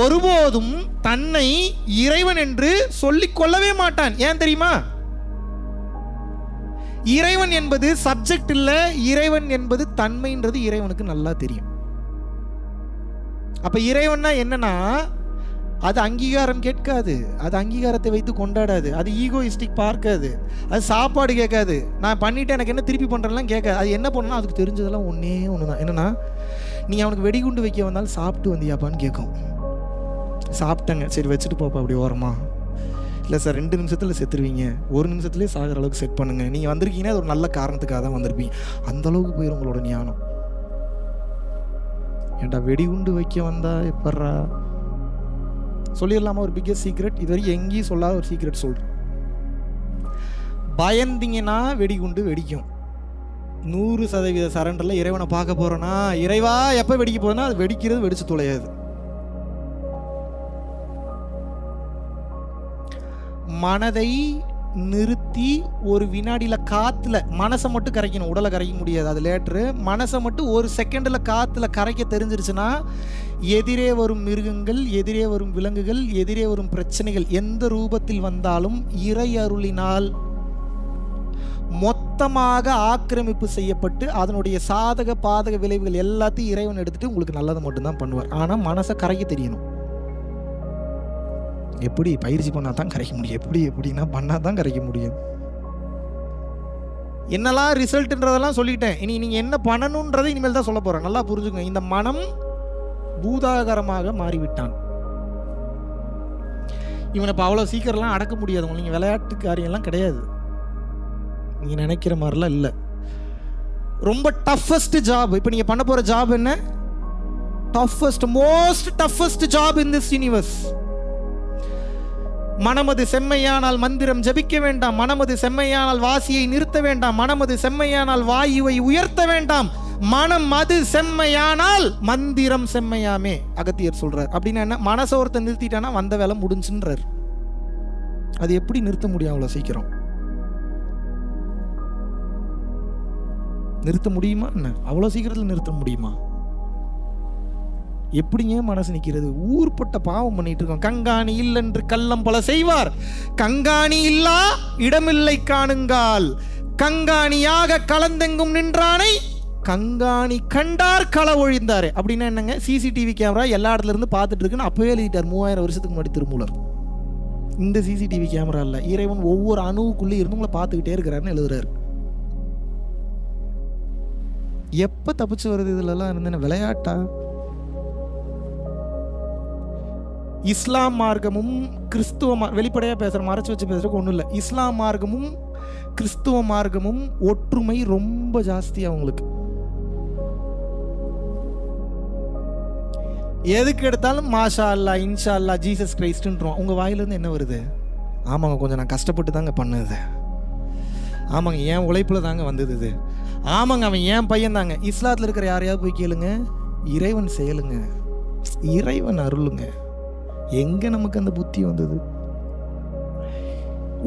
ஒருபோதும் தன்னை இறைவன் என்று சொல்லிக் கொள்ளவே மாட்டான். ஏன் தெரியுமா? இறைவன் என்பது சப்ஜெக்ட் இல்ல, இறைவன் என்பது தன்மைன்றது இறைவனுக்கு நல்லா தெரியும். அப்ப இறைவன்னா என்னன்னா, அது அங்கீகாரம் கேட்காது, அது அங்கீகாரத்தை வைத்து கொண்டாடாது, அது ஈகோயிஸ்டிக் பார்க்காது, அது சாப்பாடு கேட்காது, நான் பண்ணிட்டேன் எனக்கு என்ன திருப்பி பண்றேன்லாம் கேட்காது. அது என்ன பண்ணணும்? அதுக்கு தெரிஞ்சதெல்லாம் ஒன்னே ஒண்ணுதான். என்னன்னா, நீ அவனுக்கு வெடிகுண்டு வைக்க வந்தாலும் சாப்பிட்டு வந்தியாப்பான்னு கேட்கும். சாப்பிட்டேங்க, சரி வச்சுட்டு போப்பா அப்படி ஓரமா. இல்லை சார் 2 நிமிஷத்தில் செத்துருவீங்க, 1 நிமிஷத்துலேயே சாகிற அளவுக்கு செட் பண்ணுங்க. நீங்கள் வந்திருக்கீங்கன்னா அது ஒரு நல்ல காரணத்துக்காக தான் வந்திருப்பீங்க. அந்த அளவுக்கு போயிடும் உங்களோட ஞானம். ஏன்டா வெடிகுண்டு வைக்க வந்தா எப்பட்றா சொல்லிடலாமா? ஒரு பிக்கஸ்ட் சீக்ரெட், இது வரைக்கும் எங்கேயும் சொல்லாத ஒரு சீக்ரெட் சொல்கிறேன். பயந்தீங்கன்னா வெடிகுண்டு வெடிக்கும். 100% சரண்டரில் இறைவனை பார்க்க போகிறோன்னா, இறைவா எப்போ வெடிக்க போகிறோன்னா அது வெடிக்கிறது வெடிச்சு தொலையாது. மனதை நிறுத்தி ஒரு வினாடியில் காற்றுல மனசை மட்டும் கரைக்கணும், உடலை கரைக்க முடியாது, அது லேட்ரு. மனசை மட்டும் ஒரு செகண்டில் காற்றுல கரைக்க தெரிஞ்சிருச்சுன்னா, எதிரே வரும் மிருகங்கள், எதிரே வரும் விலங்குகள், எதிரே வரும் பிரச்சனைகள் எந்த ரூபத்தில் வந்தாலும் இறை அருளினால் மொத்தமாக ஆக்கிரமிப்பு செய்யப்பட்டு அதனுடைய சாதக பாதக விளைவுகள் எல்லாத்தையும் இறைவன் எடுத்துட்டு உங்களுக்கு நல்லதை மட்டும்தான் பண்ணுவார். ஆனால் மனசை கரைக்க தெரியணும். எப்படி? பயிற்சி பண்ணால் தான் கரைக்க முடியும். எப்படின்னா பண்ணால் தான் கரைக்க முடியும். என்னெல்லாம் ரிசல்ட்ன்றதெல்லாம் சொல்லிட்டேன். இனி நீங்கள் என்ன பண்ணணுன்றதை இனிமேல் தான் சொல்ல போகிறேன். நல்லா புரிஞ்சுக்கோங்க. இந்த மனம் பூதாகரமாக மாறிவிட்டான். இவனை இப்போ அவ்வளோ சீக்கிரம்லாம் அடக்க முடியாது. நீங்கள் விளையாட்டு காரியம்லாம் கிடையாது. நீங்கள் நினைக்கிற மாதிரிலாம் இல்லை. ரொம்ப டஃபஸ்ட் ஜாப். இப்போ நீங்கள் பண்ண போகிற ஜாப் என்ன? Most toughest job in this universe. மனமது செம்மையானால் மந்திரம் ஜபிக்க வேண்டாம், மனமது செம்மையானால் வாசியை நிறுத்த வேண்டாம், மனமது செம்மையானால் வாயுவை உயர்த்த வேண்டாம், மனம் அது செம்மையானால் மந்திரம் செம்மையாமே அகத்தியர் சொல்றார். அப்படின்னா என்ன? மனசை ஒருத்த நிறுத்திட்டானா வந்த வேலை முடிஞ்சுன்றார். அது எப்படி நிறுத்த முடியும்? அவ்வளோ சீக்கிரம் நிறுத்த முடியுமா என்ன? அவ்வளோ சீக்கிரத்தில் நிறுத்த முடியுமா? எப்படிங்க மனசு நிற்கிறது? ஊர்பட்ட பாவம் பண்ணிட்டு இருக்கோம். கங்காணி இல்லென்று கள்ளம் பல செய்வார், கங்காணி இல்லா இடமில்லை காணுங்கால், கங்காணியாக கலந்தெங்கும் நின்றானை கங்காணி கண்டார் கள ஒழிந்தாரு. அப்படின்னா என்னங்க? சிசிடிவி கேமரா எல்லா இடத்துல இருந்து பார்த்துட்டு இருக்குன்னு அப்பவே எழுதிட்டார் 3000 வருஷத்துக்கு முன்னாடி திருமூலர். இந்த சிசிடிவி கேமரா இல்ல, இறைவன் ஒவ்வொரு அணுவுக்குள்ளே இருந்து உங்களை பார்த்துக்கிட்டே இருக்கிறாருன்னு எழுதுறாரு. எப்ப தப்பிச்சு வருது இதுலலாம் இருந்தேன்னு? விளையாட்டா? இஸ்லாம் மார்க்கமும் கிறிஸ்துவ வெளிப்படையா பேசுற, மறைச்சு வச்சு பேசுறதுக்கு ஒண்ணும் இல்லை. இஸ்லாம் மார்க்கமும் கிறிஸ்துவ மார்க்கமும் ஒற்றுமை ரொம்ப ஜாஸ்தி அவங்களுக்கு. எதுக்கு எடுத்தாலும் மாஷா அல்லா, இன்ஷா அல்லா, ஜீசஸ் கிரைஸ்ட்ன்றோம். உங்க வாயிலிருந்து என்ன வருது? ஆமாங்க, கொஞ்சம் நான் கஷ்டப்பட்டு தாங்க பண்ணுது. ஆமாங்க, என் உழைப்புல தாங்க வந்தது இது. ஆமாங்க, அவன் என் பையன் தாங்க. இஸ்லாத்தில் இருக்கிற யாரையாவது போய் கேளுங்க, இறைவன் செயலுங்க, இறைவன் அருளுங்க. எங்க நமக்கு அந்த புத்தி வந்தது?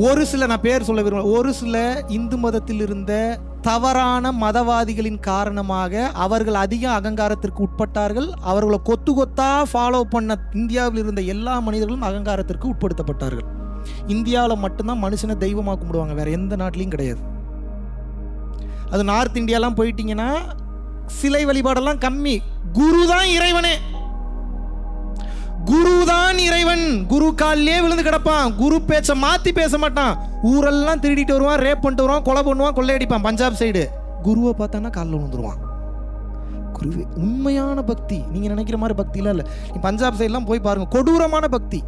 ஒரு சில, நான் பேர் சொல்ல விரும்பல, ஒரு சில இந்து மதத்தில் இருந்த தவறான மதவாதிகளின் காரணமாக அவர்கள் அதிக அகங்காரத்திற்கு உட்பட்டார்கள். அவர்களை கொத்து கொத்தா ஃபாலோ பண்ண இந்தியாவில் இருந்த எல்லா மனிதர்களும் அகங்காரத்திற்கு உட்படுத்தப்பட்டார்கள். இந்தியாவில் மட்டும்தான் மனுஷனை தெய்வமாக கும்பிடுவாங்க, வேற எந்த நாட்டிலையும் கிடையாது. அது நார்த் இந்தியாலாம் போயிட்டீங்கன்னா சிலை வழிபாடெல்லாம் கம்மி. குரு தான் இறைவனே, குரு தான் இறைவன். குரு காலிலே விழுந்து கிடப்பான். குரு பேச்ச மாத்தி பேச மாட்டான். ஊரெல்லாம் திருடிட்டு வருவான், ரேப் பண்ணிட்டு வருவான், கொலை பண்ணுவான், கொள்ளையடிப்பான். பஞ்சாப் சைடு குருவை பார்த்தானா காலில் விழுந்துருவான். குருவே உண்மையான பக்தி. நீங்க நினைக்கிற மாதிரி பக்திலாம் இல்லை. நீ பஞ்சாப் சைட்லாம் போய் பாருங்க, கொடூரமான பக்தி.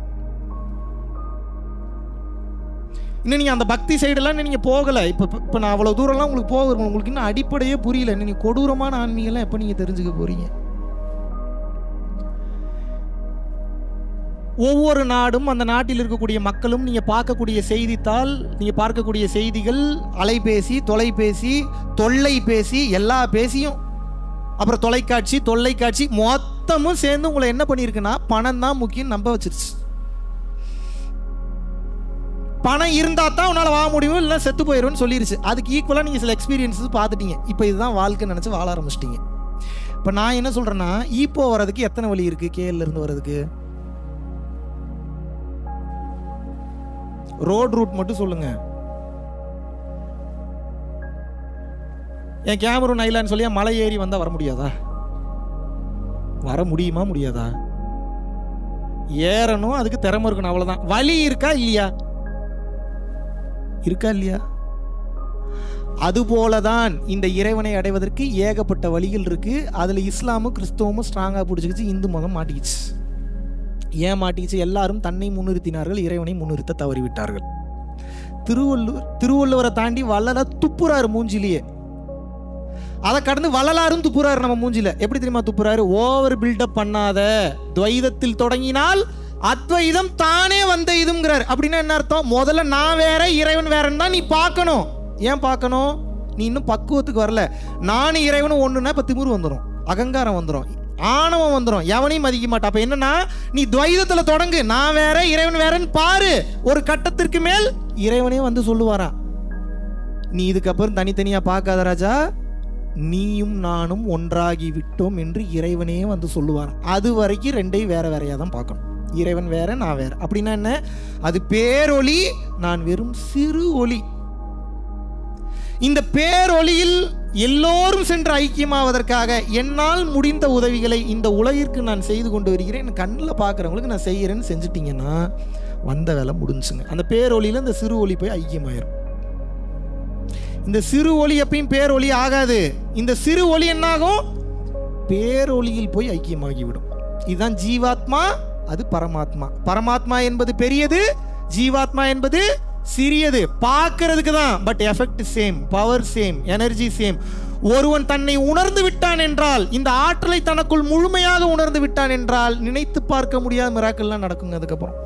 இன்னும் நீங்க அந்த பக்தி சைடெல்லாம் நீங்க போகல. இப்ப நான் அவ்வளவு தூரம்லாம் உங்களுக்கு போகிறேன், உங்களுக்கு இன்னும் அடிப்படையே புரியல. நீங்க கொடூரமான ஆன்மீகம்லாம் எப்ப நீங்க தெரிஞ்சுக்க போறீங்க? ஒவ்வொரு நாடும், அந்த நாட்டில் இருக்கக்கூடிய மக்களும், நீங்க பார்க்கக்கூடிய செய்தித்தாள், நீங்க பார்க்கக்கூடிய செய்திகள், அலைபேசி, தொலைபேசி, தொல்லைபேசி, எல்லா பேசியும், அப்புறம் தொலைக்காட்சி, தொல்லைக்காட்சி மொத்தமும் சேர்ந்து உங்களை என்ன பண்ணியிருக்குன்னா பணம் தான் முக்கியம் நம்ப வச்சிருச்சு. பணம் இருந்தா தான் உன்னால வாழ முடியும், இல்லை செத்து போயிடும்னு சொல்லிருச்சு. அதுக்கு ஈக்குவலா நீங்க சில எக்ஸ்பீரியன்ஸஸ் பார்த்துட்டீங்க. இப்போ இதுதான் வாழ்க்கை நினைச்சு வாழ ஆரம்பிச்சிட்டீங்க. இப்போ நான் என்ன சொல்றேன்னா, இப்போ வர்றதுக்கு எத்தனை வழி இருக்கு? கேஎல்ல இருந்து வர்றதுக்கு ரோட் ரூட் மட்டும் சொல்லுங்க. என் கேமரூன் ஐலாண்ட் சொல்லி மலை ஏறி வந்தா வர முடியாதா? வர முடியுமா? முடியாதா? ஏறணும், அதுக்கு திறமை இருக்கணும், அவ்வளவுதான். வழி இருக்கா இல்லையா? இருக்கா இல்லையா? அதுபோலதான் இந்த இறைவனை அடைவதற்கு ஏகப்பட்ட வழிகள் இருக்கு. அதுல இஸ்லாமும் கிறிஸ்துவமும் ஸ்ட்ராங்கா பிடிச்சிக்கிச்சு, இந்து மதம் மாட்டிக்கிச்சு. ஏன் மாட்டிச்சு? எல்லாரும் தன்னை முன்னிறுத்தினார்கள், இறைவனை முன்னிறுத்த தவறிவிட்டார்கள். திருவள்ளுவரை தாண்டி வள்ளலார் துப்புறாரு மூஞ்சிலேயே. அதை கடந்து வள்ளலாரும் துப்புறாரு நம்ம மூஞ்சில. எப்படி தெரியுமா துப்புறாரு? ஓவர் பில்டப் பண்ணாத, துவைதத்தில் தொடங்கினால் அத்வைதம் தானே வந்த இதுங்கிறார். அப்படின்னா என்ன அர்த்தம்? முதல்ல நான் வேற இறைவன் வேறன்னு தான் நீ பார்க்கணும். ஏன் பார்க்கணும்? நீ இன்னும் பக்குவத்துக்கு வரல. நானும் இறைவனும் ஒண்ணுன்னா இப்ப திமிரு வந்துடும், அகங்காரம் வந்துடும், ஆணவம் வந்துடும், எவனையும் மதிக்க மாட்டான். அப்ப என்னன்னா, நீ துவைதத்துல தொடங்கு, நான் வேற இறைவன் வேறன்னு பாரு. ஒரு கட்டத்திற்கு மேல் இறைவனே வந்து சொல்லுவாரா, நீ இதுக்கப்புறம் தனித்தனியா பார்க்காத ராஜா, நீயும் நானும் ஒன்றாகி விட்டோம் என்று இறைவனே வந்து சொல்லுவார். அது வரைக்கும் ரெண்டையும் வேற வேறையா தான் பார்க்கணும். இறைவன் வேற, நான் வேற. அப்படின்னா என்ன? அது பேரொளி, நான் வெறும் சிறு ஒளி. இந்த பேரொளியில் எல்லோரும் சென்று ஐக்கியமாவதற்காக என்னால் முடிந்த உதவிகளை இந்த உலகிற்கு நான் செய்து கொண்டு வருகிறேன். கண்ணில் பார்க்குறவங்களுக்கு நான் செய்கிறேன்னு செஞ்சுட்டீங்கன்னா வந்த வேலை முடிஞ்சுங்க. அந்த பேரொளியில் இந்த சிறு ஒளி போய் ஐக்கியமாயிரும். இந்த சிறு ஒளி எப்பயும் பேரொளி ஆகாது. இந்த சிறு ஒளி என்னாகும்? பேரொளியில் போய் ஐக்கியமாகிவிடும். இதுதான் ஜீவாத்மா, அது பரமாத்மா. பரமாத்மா என்பது பெரியது, ஜீவாத்மா என்பது சிறியது. பார்க்கிறதுக்கு தான், but effect same, power same, energy same. ஒருவன் தன்னை உணர்ந்து விட்டான் என்றால், இந்த ஆற்றலை தனக்குள் முழுமையாக உணர்ந்து விட்டான் என்றால், நினைத்து பார்க்க முடியாத மிராக்கிள்லாம் நடக்குங்க. அதுக்கப்புறம்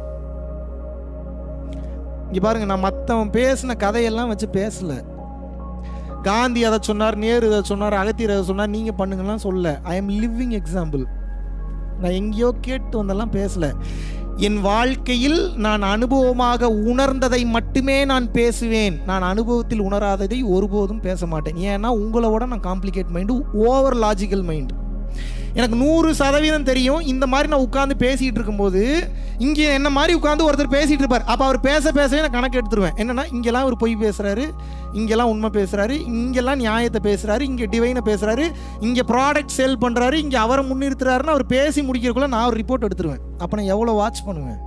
இங்க பாருங்க, நான் மற்றவன் பேசின கதையெல்லாம் வச்சு பேசல. காந்தி அதை சொன்னார், நேரு அதை சொன்னார், அகத்தியர் அதை சொன்னார், நீங்க பண்ணுங்கலாம் சொல்ல. I am living example. நான் எங்கேயோ கேட்டு வந்தெல்லாம் பேசல. என் வாழ்க்கையில் நான் அனுபவமாக உணர்ந்ததை மட்டுமே நான் பேசுவேன். நான் அனுபவத்தில் உணராததை ஒருபோதும் பேச மாட்டேன். ஏன்னா உங்களோட நான் complicate mind, over logical mind. எனக்கு 100% தெரியும். இந்த மாதிரி நான் உட்காந்து பேசிகிட்டு இருக்கும்போது இங்கே என்ன மாதிரி உட்காந்து ஒருத்தர் பேசிகிட்டு இருப்பார். அப்போ அவர் பேசவே நான் கணக்கு எடுத்துருவேன். என்னென்னா இங்கெல்லாம் ஒரு பொய் பேசுகிறாரு, இங்கெல்லாம் உண்மை பேசுகிறாரு, இங்கெல்லாம் நியாயத்தை பேசுகிறாரு, இங்கே டிவைனை பேசுகிறாரு, இங்கே ப்ராடக்ட் சேல் பண்ணுறாரு, இங்கே அவரை முன்னிறுத்துறாருன்னு அவர் பேசி முடிக்கிறக்குள்ளே நான் ஒரு ரிப்போர்ட் எடுத்துருவேன். அப்போ நான் எவ்வளோ வாட்ச் பண்ணுவேன்?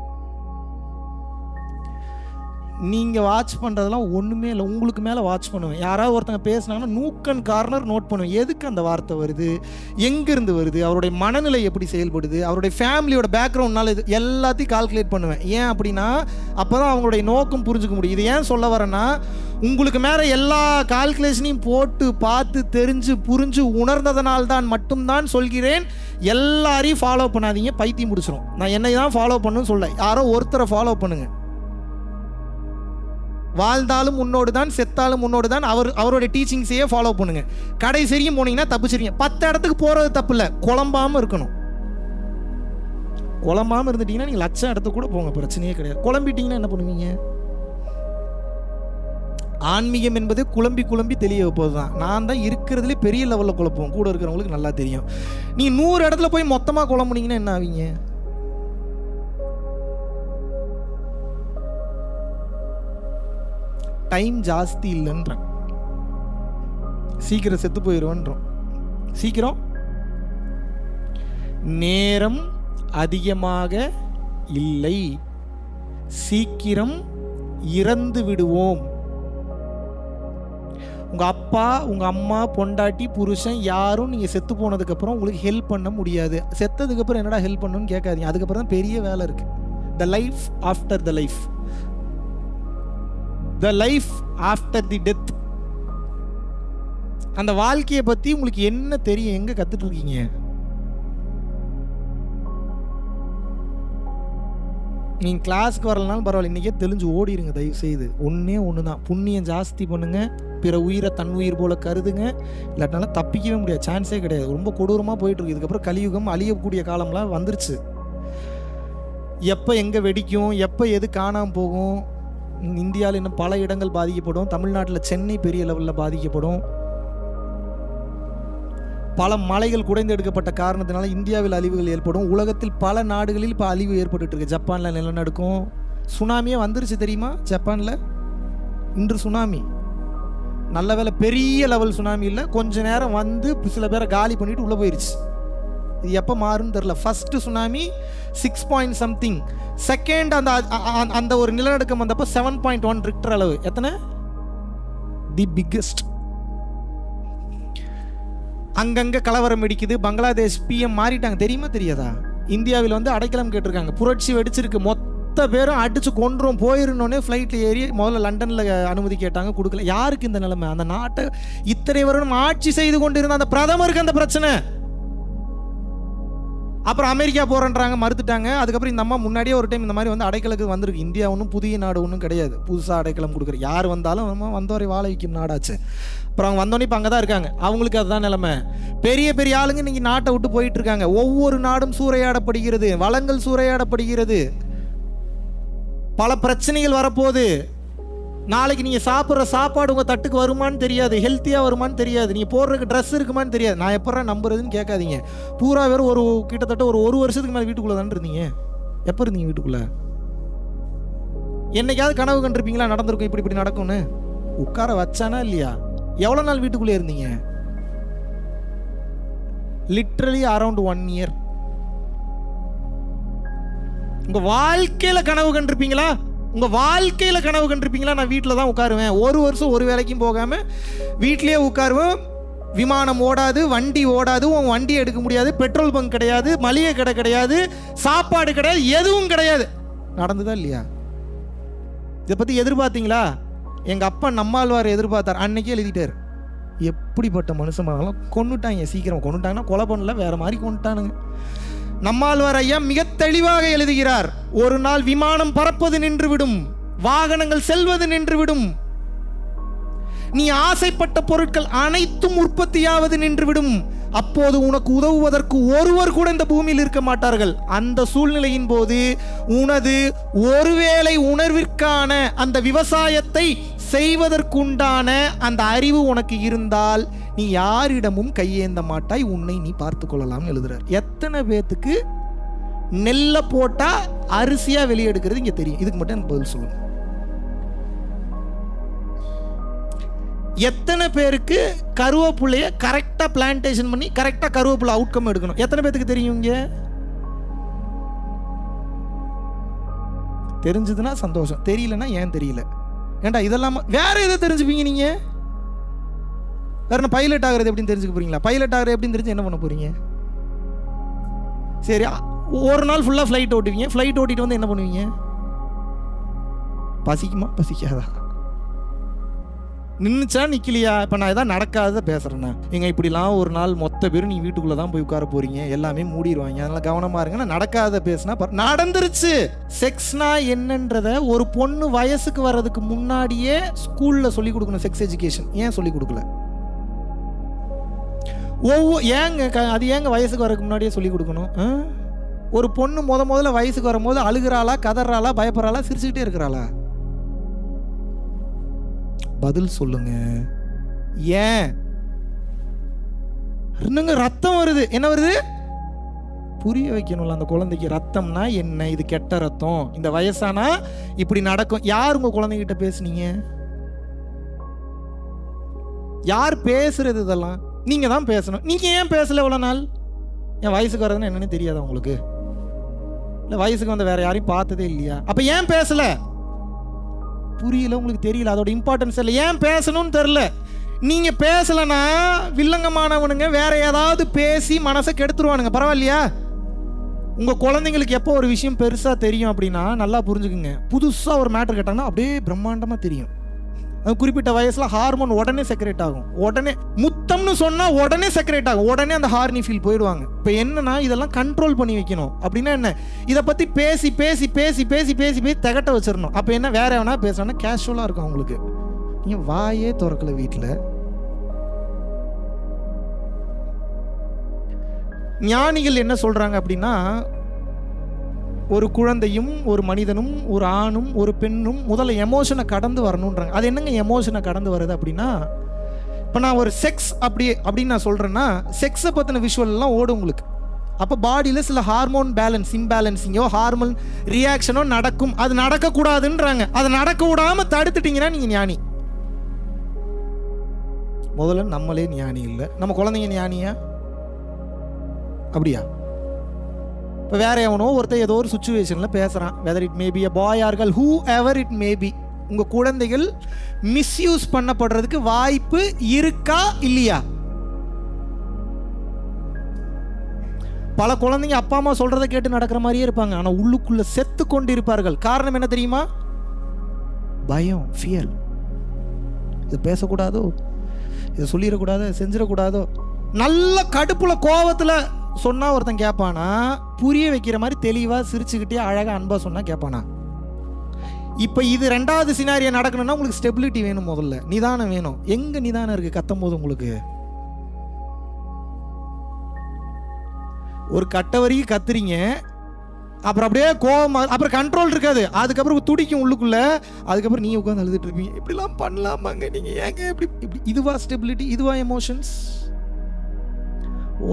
நீங்கள் வாட்ச் பண்ணுறதெல்லாம் ஒன்றுமே இல்லை. உங்களுக்கு மேலே வாட்ச் பண்ணுவேன். யாராவது ஒருத்தங்க பேசுனாங்கன்னா நூக்கன் கார்னர் நோட் பண்ணுவேன். எதுக்கு அந்த வார்த்தை வருது, எங்கேருந்து வருது, அவருடைய மனநிலை எப்படி செயல்படுது, அவருடைய ஃபேமிலியோட பேக்ரவுண்ட்னால இது எல்லாத்தையும் கால்குலேட் பண்ணுவேன். ஏன் அப்படின்னா அப்போ தான் அவங்களுடைய நோக்கம் புரிஞ்சுக்க முடியும். இது ஏன் சொல்ல வரேன்னா, உங்களுக்கு மேலே எல்லா கால்குலேஷனையும் போட்டு பார்த்து தெரிஞ்சு புரிஞ்சு உணர்ந்ததனால்தான் மட்டும்தான் சொல்கிறேன். எல்லாரையும் ஃபாலோ பண்ணாதீங்க, பைத்தியம் முடிச்சிடும். நான் என்னை தான் ஃபாலோ பண்ணுன்னு சொல்ல, யாரோ ஒருத்தரை ஃபாலோ பண்ணுங்கள். வாழ்ந்தாலும் உன்னோடு தான், செத்தாலும் உன்னோடு தான். அவருடைய டீச்சிங்ஸையே ஃபாலோ பண்ணுங்க. கடைசியும் போனீங்கன்னா தப்பிச்சிருங்க. 10 இடத்துக்கு போகிறது தப்பு இல்லை, குழம்பாமல் இருக்கணும். குழம்பாமல் இருந்துட்டீங்கன்னா நீங்கள் 1,00,000 இடத்துக்கு கூட போங்க, பிரச்சனையே கிடையாது. குழம்பிட்டீங்கன்னா என்ன பண்ணுவீங்க? ஆன்மீகம் என்பது குழம்பி தெளிய வைப்பது தான். நான் தான் இருக்கிறதுலே பெரிய லெவலில் குழப்பம். கூட இருக்கிறவங்களுக்கு நல்லா தெரியும். நீங்கள் 100 இடத்துல போய் மொத்தமாக குழம்புனீங்கன்னா என்ன ஆவீங்க? டைம் ஜாஸ்தி இல்லைன்றேன், சீக்கிரம் செத்து போயிடுவோன்றோம். சீக்கிரம் நேரம் அதிகமாக இல்லை, சீக்கிரம் இறந்து விடுவோம். உங்கள் அப்பா, உங்கள் அம்மா, பொண்டாட்டி, புருஷன் யாரும் நீங்கள் செத்து போனதுக்கப்புறம் உங்களுக்கு ஹெல்ப் பண்ண முடியாது. செத்ததுக்கப்புறம் என்னடா ஹெல்ப் பண்ணணும்னு கேட்காதீங்க. அதுக்கப்புறம் தான் பெரிய வேலை இருக்குது. The life after the life, the life after the death. அந்த வாழ்க்கையை பற்றி உங்களுக்கு என்ன தெரியும்? எங்கே கற்றுட்டு இருக்கீங்க? நீங்கள் கிளாஸ்க்கு வரலனாலும் பரவாயில்ல, இன்றைக்கே தெளிஞ்சு ஓடிடுங்க தயவு செய்து. ஒன்று தான், புண்ணியம் ஜாஸ்தி பண்ணுங்கள், பிற உயிரை தன் உயிர் போல கருதுங்க. இல்லாட்டினால தப்பிக்கவே முடியாது, சான்ஸே கிடையாது. ரொம்ப கொடூரமாக போயிட்டுருக்கு. இதுக்கப்புறம் கலியுகம், அழியக்கூடிய காலம்லாம் வந்துருச்சு. எப்போ எங்கே வெடிக்கும், எப்போ எது காணாமல் போகும். இந்தியாவில் இன்னும் பல இடங்கள் பாதிக்கப்படும். தமிழ்நாட்டில் சென்னை பெரிய லெவலில் பாதிக்கப்படும். பல மலைகள் குடைந்து எடுக்கப்பட்ட காரணத்தினால இந்தியாவில் அழிவுகள் ஏற்படும். உலகத்தில் பல நாடுகளில் இப்போ அழிவு ஏற்பட்டு இருக்கு. ஜப்பானில் நிலநடுக்கம், சுனாமியே வந்துருச்சு தெரியுமா? ஜப்பானில் இன்று சுனாமி. நல்ல வேலை பெரிய லெவல் சுனாமி இல்லை, கொஞ்ச நேரம் வந்து சில பேரை காலி பண்ணிட்டு உள்ளே போயிடுச்சு. இது எப்போ மாறுன்னு தெரில. ஃபஸ்ட்டு சுனாமி 6.something, செகண்ட் அந்த ஒரு நிலநடுக்கம் வந்தப்போ 7.1 ரிக்டர் அளவு. எத்தனை? The biggest. அங்கங்கே கலவரம் வெடிக்குது. பங்களாதேஷ் PM மாறிட்டாங்க, தெரியுமா தெரியாதா? இந்தியாவில் வந்து அடைக்கலம் கேட்டிருக்காங்க. புரட்சி வெடிச்சிருக்கு, மொத்த பேரும் அடிச்சு கொன்றும் போயிருந்தோடனே ஃப்ளைட்டில் ஏறி முதல்ல லண்டனில் அனுமதி கேட்டாங்க, கொடுக்கல. யாருக்கு இந்த நிலைமை? அந்த நாட்டை இத்தனை வருடம் ஆட்சி செய்து கொண்டிருந்த அந்த பிரதமருக்கு அந்த பிரச்சனை. அப்புறம் அமெரிக்கா போகிறேன்றாங்க, மறுத்துட்டாங்க. அதுக்கப்புறம் இந்த அம்மா முன்னாடியே ஒரு டைம் இந்த மாதிரி வந்து அடைக்கலுக்கு வந்திருக்கு. இந்தியா ஒன்றும் புதிய நாடு ஒன்றும் கிடையாது, புதுசாக அடைக்கலம் கொடுக்குற. யார் வந்தாலும் நம்ம வந்தவரை வாழ வைக்கும் நாடாச்சு. அப்புறம் அவங்க வந்தோடனே இப்போ அங்கே தான் இருக்காங்க. அவங்களுக்கு அதுதான் நிலைமை. பெரிய பெரிய ஆளுங்க இன்றைக்கி நாட்டை விட்டு போயிட்டு இருக்காங்க. ஒவ்வொரு நாடும் சூறையாடப்படுகிறது, வளங்கள் சூறையாடப்படுகிறது, பல பிரச்சனைகள் வரப்போகுது. நாளைக்கு நீங்கள் சாப்பிட்ற சாப்பாடு உங்கள் தட்டுக்கு வருமானு தெரியாது, ஹெல்த்தியாக வருமானு தெரியாது, நீங்கள் போடுறதுக்கு ட்ரெஸ் இருக்குமான்னு தெரியாது. நான் எப்போ நம்புறதுன்னு கேட்காதீங்க. பூரா பேரும் கிட்டத்தட்ட ஒரு வருஷத்துக்கு மேலே வீட்டுக்குள்ளே தானே இருந்தீங்க. எப்போ இருந்தீங்க வீட்டுக்குள்ளே? என்னைக்காவது கனவு கண்டிருப்பீங்களா நடந்திருக்கும் இப்படி நடக்கும்னு? உட்கார வச்சானா இல்லையா? எவ்வளோ நாள் வீட்டுக்குள்ளே இருந்தீங்க? Literally around 1 year. உங்கள் வாழ்க்கையில் கனவு கண்டிருப்பீங்களா? உங்கள் வாழ்க்கையில் கனவு கண்டிருப்பீங்களா? நான் வீட்டில் தான் உட்காருவேன், 1 வருஷம் ஒரு வேலைக்கும் போகாமல் வீட்லேயே உட்காருவேன். விமானம் ஓடாது, வண்டி ஓடாது, உன் வண்டி எடுக்க முடியாது, பெட்ரோல் பங்க் கிடையாது, மளிகை கடை கிடையாது, சாப்பாடு கிடையாது, எதுவும் கிடையாது. நடந்துதா இல்லையா? இதை பற்றி எதிர்பார்த்தீங்களா? எங்கள் அப்பா நம்மாழ்வார் எதிர்பார்த்தார், அன்னைக்கே எழுதிட்டார். எப்படிப்பட்ட மனுஷன் கொண்டுட்டாங்க. சீக்கிரம் கொண்டுட்டாங்கன்னா கொலை பண்ணல, வேற மாதிரி கொண்டுட்டானுங்க. நம்மாழ்வார் ஐயா மிக தெளிவாக எழுதுகிறார், ஒரு நாள் விமானம் பறப்பது நின்றுவிடும், வாகனங்கள் செல்வது நின்றுவிடும், நீ ஆசைப்பட்ட பொருட்கள் அனைத்தும் உற்பத்தியாவது நின்றுவிடும். அப்போது உனக்கு உதவுவதற்கு ஒருவர் கூட இந்த பூமியில் இருக்க மாட்டார்கள். அந்த சூழ்நிலையின் போது உனது ஒருவேளை உணர்விற்கான அந்த விவசாயத்தை செய்வதற்குண்டான அந்த அறிவு உனக்கு இருந்தால் நீ யாரிடமும் கையேந்த மாட்டாய், உன்னை நீ பார்த்து கொள்ளலாம் எழுதுறார். எத்தனை பேத்துக்கு நெல்லை போட்டா அரிசியா வெளியே எடுக்கிறது இங்க தெரியும்? இதுக்கு மட்டும் எனக்கு பதில் சொல்லுங்க. எத்தனை பேருக்கு கருவேப்பிள்ளைய கரெக்டா பிளான்டேஷன் பண்ணி கரெக்டா கருவேப்பிள்ளை அவுட்கம் எடுக்கணும்? எத்தனை பேத்துக்கு தெரியும்? இங்க தெரிஞ்சதுன்னா சந்தோஷம், தெரியலன்னா ஏன் தெரியல. ஏன்டா இதெல்லாம் வேற எதை தெரிஞ்சுப்பீங்க நீங்க? வேற என்ன பைலட் ஆகிறது எப்படின்னு தெரிஞ்சுக்க போறீங்களா? பைலட் ஆகிறது எப்படின்னு தெரிஞ்சு என்ன பண்ண போறீங்க? சரி, ஒரு நாள் ஃபுல்லா ஃப்ளைட் ஓட்டுவீங்க. ஃப்ளைட் ஓட்டிட்டு வந்து என்ன பண்ணுவீங்க? பசிக்குமா பசிக்காதா? நின்றுச்சா நிற்கலையா? இப்போ நான் எதாவது நடக்காத பேசுகிறேண்ணா, எங்க இப்படிலாம் ஒரு நாள் மொத்த பேரும் நீ வீட்டுக்குள்ளே தான் போய் உட்கார போகிறீங்க, எல்லாமே மூடிடுவாங்க, அதனால் கவனமாக இருங்க. நான் நடக்காத பேசுனா நடந்துருச்சு. செக்ஸ்னா என்னன்றத ஒரு பொண்ணு வயசுக்கு வர்றதுக்கு முன்னாடியே ஸ்கூலில் சொல்லிக் கொடுக்கணும். செக்ஸ் எஜுகேஷன் ஏன் சொல்லிக் கொடுக்கல? அது ஏங்க வயசுக்கு வரதுக்கு முன்னாடியே சொல்லிக் கொடுக்கணும்? ஒரு பொண்ணு முதல்ல வயசுக்கு வரும்போது அழுகிறாளா, கதறாளா, பயப்படுறாளா, சிரிச்சுக்கிட்டே இருக்கிறாளா? பதில் சொல்லுங்க. ஏன்? இன்னுங்க ரத்தம் வருது. என்ன வருது? புரிய வைக்கணும்ல அந்த குழந்தைக்கு. ரத்தம்னா என்ன? இது கெட்ட ரத்தம், இந்த வயசானா இப்படி நடக்கும். யார் உங்க குழந்தைகிட்ட பேசுனீங்க? யார் பேசுறது? இதெல்லாம் நீங்க தான் பேசணும். நீங்க ஏன் பேசல இவ்வளவு நாள்? என் வயசுக்கு வரதுன்னு என்னன்னு தெரியாதா உங்களுக்கு? இல்ல வயசுக்கு வந்த வேற யாரையும் பார்த்ததே இல்லையா? அப்ப ஏன் பேசல? புரியல, உங்களுக்கு தெரியல, அதோட இம்பார்ட்டன்ஸ் இல்லை. ஏன் பேசணும்னு தெரியல. நீங்க பேசலனா வில்லங்கமானவனுங்க வேற ஏதாவது பேசி மனசை கெடுத்துருவானுங்க. பரவாயில்லையா? உங்க குழந்தைங்களுக்கு எப்போ ஒரு விஷயம் பெருசா தெரியும் அப்படின்னா நல்லா புரிஞ்சுக்குங்க. புதுசா ஒரு மேட்டர் கேட்டாங்கன்னா அப்படியே பிரம்மாண்டமா தெரியும். அது குறிப்பிட்ட வயசுல ஹார்மோன் உடனே செக்ரேட் ஆகும். உடனே முத்தம்னு சொன்னா உடனே செக்ரேட் ஆகும். உடனே அந்த ஹார்னி ஃபீல் போயிடுவாங்க. இப்போ என்னன்னா இதெல்லாம் கண்ட்ரோல் பண்ணி வைக்கணும். அப்படின்னா என்ன? இதை பத்தி பேசி பேசி பேசி பேசி பேசி பேசி திகட்ட வச்சிடணும். அப்போ என்ன? வேற எவனா பேசணும்னா கேஷுவலா இருக்கும் அவங்களுக்கு. நீங்க வாயே திறக்கல வீட்டில். ஞானிகள் என்ன சொல்றாங்க அப்படின்னா, ஒரு குழந்தையும் ஒரு மனிதனும் ஒரு ஆணும் ஒரு பெண்ணும் முதல்ல எமோஷனை கடந்து வரணுன்றாங்க. அது என்னங்க எமோஷனை கடந்து வருது அப்படின்னா, இப்போ நான் ஒரு செக்ஸ் அப்படின்னு நான் சொல்கிறேன்னா, செக்ஸை பற்றின விஷுவல்லாம் ஓடும் உங்களுக்கு. அப்போ பாடியில் சில ஹார்மோன் பேலன்ஸ், இம்பேலன்ஸிங்கோ ஹார்மோன் ரியாக்ஷனோ நடக்கும். அது நடக்கக்கூடாதுன்றாங்க. அதை நடக்க விடாமல் தடுத்துட்டீங்கன்னா நீங்கள் ஞானி. முதல்ல நம்மளே ஞானி இல்லை, நம்ம குழந்தைங்க ஞானியா? அப்படியா? இப்போ வேற எவனோ ஒருத்தர் ஏதோ ஒரு சுச்சுவேஷனில் பேசுகிறான், whether it may be a boy or girl, who ever it may B. உங்கள் குழந்தைகள் மிஸ்யூஸ் பண்ணப்படுறதுக்கு வாய்ப்பு இருக்கா இல்லையா? பல குழந்தைங்க அப்பா அம்மா சொல்கிறத கேட்டு நடக்கிற மாதிரியே இருப்பாங்க, ஆனால் உள்ளுக்குள்ளே செத்து கொண்டு இருப்பார்கள். காரணம் என்ன தெரியுமா? பயம், ஃபியர். இது பேசக்கூடாதோ, இதை சொல்லிடக்கூடாதோ, செஞ்சிடக்கூடாதோ. நல்ல கடுப்பில் கோவத்தில் சொன்னால் ஒருத்தன் கேட்பானா? புரிய வைக்கிற மாதிரி தெளிவாக சிரிச்சுக்கிட்டே அழகாக அன்பாக சொன்னால் கேட்பானா? இப்போ இது ரெண்டாவது சினாரியா நடக்கணும்னா உங்களுக்கு ஸ்டெபிலிட்டி வேணும். முதல்ல நிதானம் வேணும். எங்கே நிதானம் இருக்குது? கத்தும் போது உங்களுக்கு ஒரு கட்ட வரைக்கும் கத்துறீங்க, அப்புறம் அப்படியே கோவம், அப்புறம் கண்ட்ரோல் இருக்காது, அதுக்கப்புறம் துடிக்கும் உள்ளுக்குள்ள, அதுக்கப்புறம் நீ உட்காந்து அழுதுட்டு இருப்பீங்க. இப்படிலாம் பண்ணலாமாங்க நீங்கள்? ஏங்க இப்படி? இதுவா ஸ்டெபிலிட்டி? இதுவா எமோஷன்ஸ்?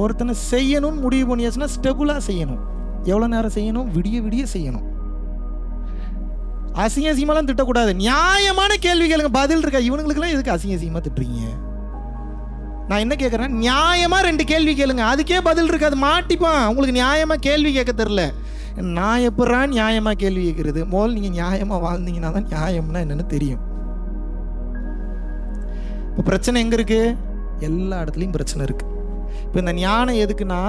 ஒருத்தனை செய்யணும்னு முடிவு பண்ணியாச்சுன்னா ஸ்டெபிளாக செய்யணும். எவ்வளோ நேரம் செய்யணும்? விடிய விடிய செய்யணும். அசிங்க அசிங்கமாலாம் திட்டக்கூடாது. நியாயமான கேள்வி கேளுங்க, பதில் இருக்கா? இவனுங்களுக்குலாம் எதுக்கு அசிங்க அசிங்கமாக திட்டுறீங்க? நான் என்ன கேட்குறேன், நியாயமாக 2 கேள்வி கேளுங்க, அதுக்கே பதில் இருக்காது, மாட்டிப்பான். உங்களுக்கு நியாயமாக கேள்வி கேட்க தெரில. நான் எப்படா நியாயமாக கேள்வி கேட்குறது? முதல்ல நீங்கள் நியாயமாக வாழ்ந்தீங்கன்னா தான் நியாயம்னா என்னென்னு தெரியும். இப்போ பிரச்சனை எங்கே இருக்குது? எல்லா இடத்துலையும் பிரச்சனை இருக்குது. இப்போ இந்த ஞானம் எதுக்குன்னா,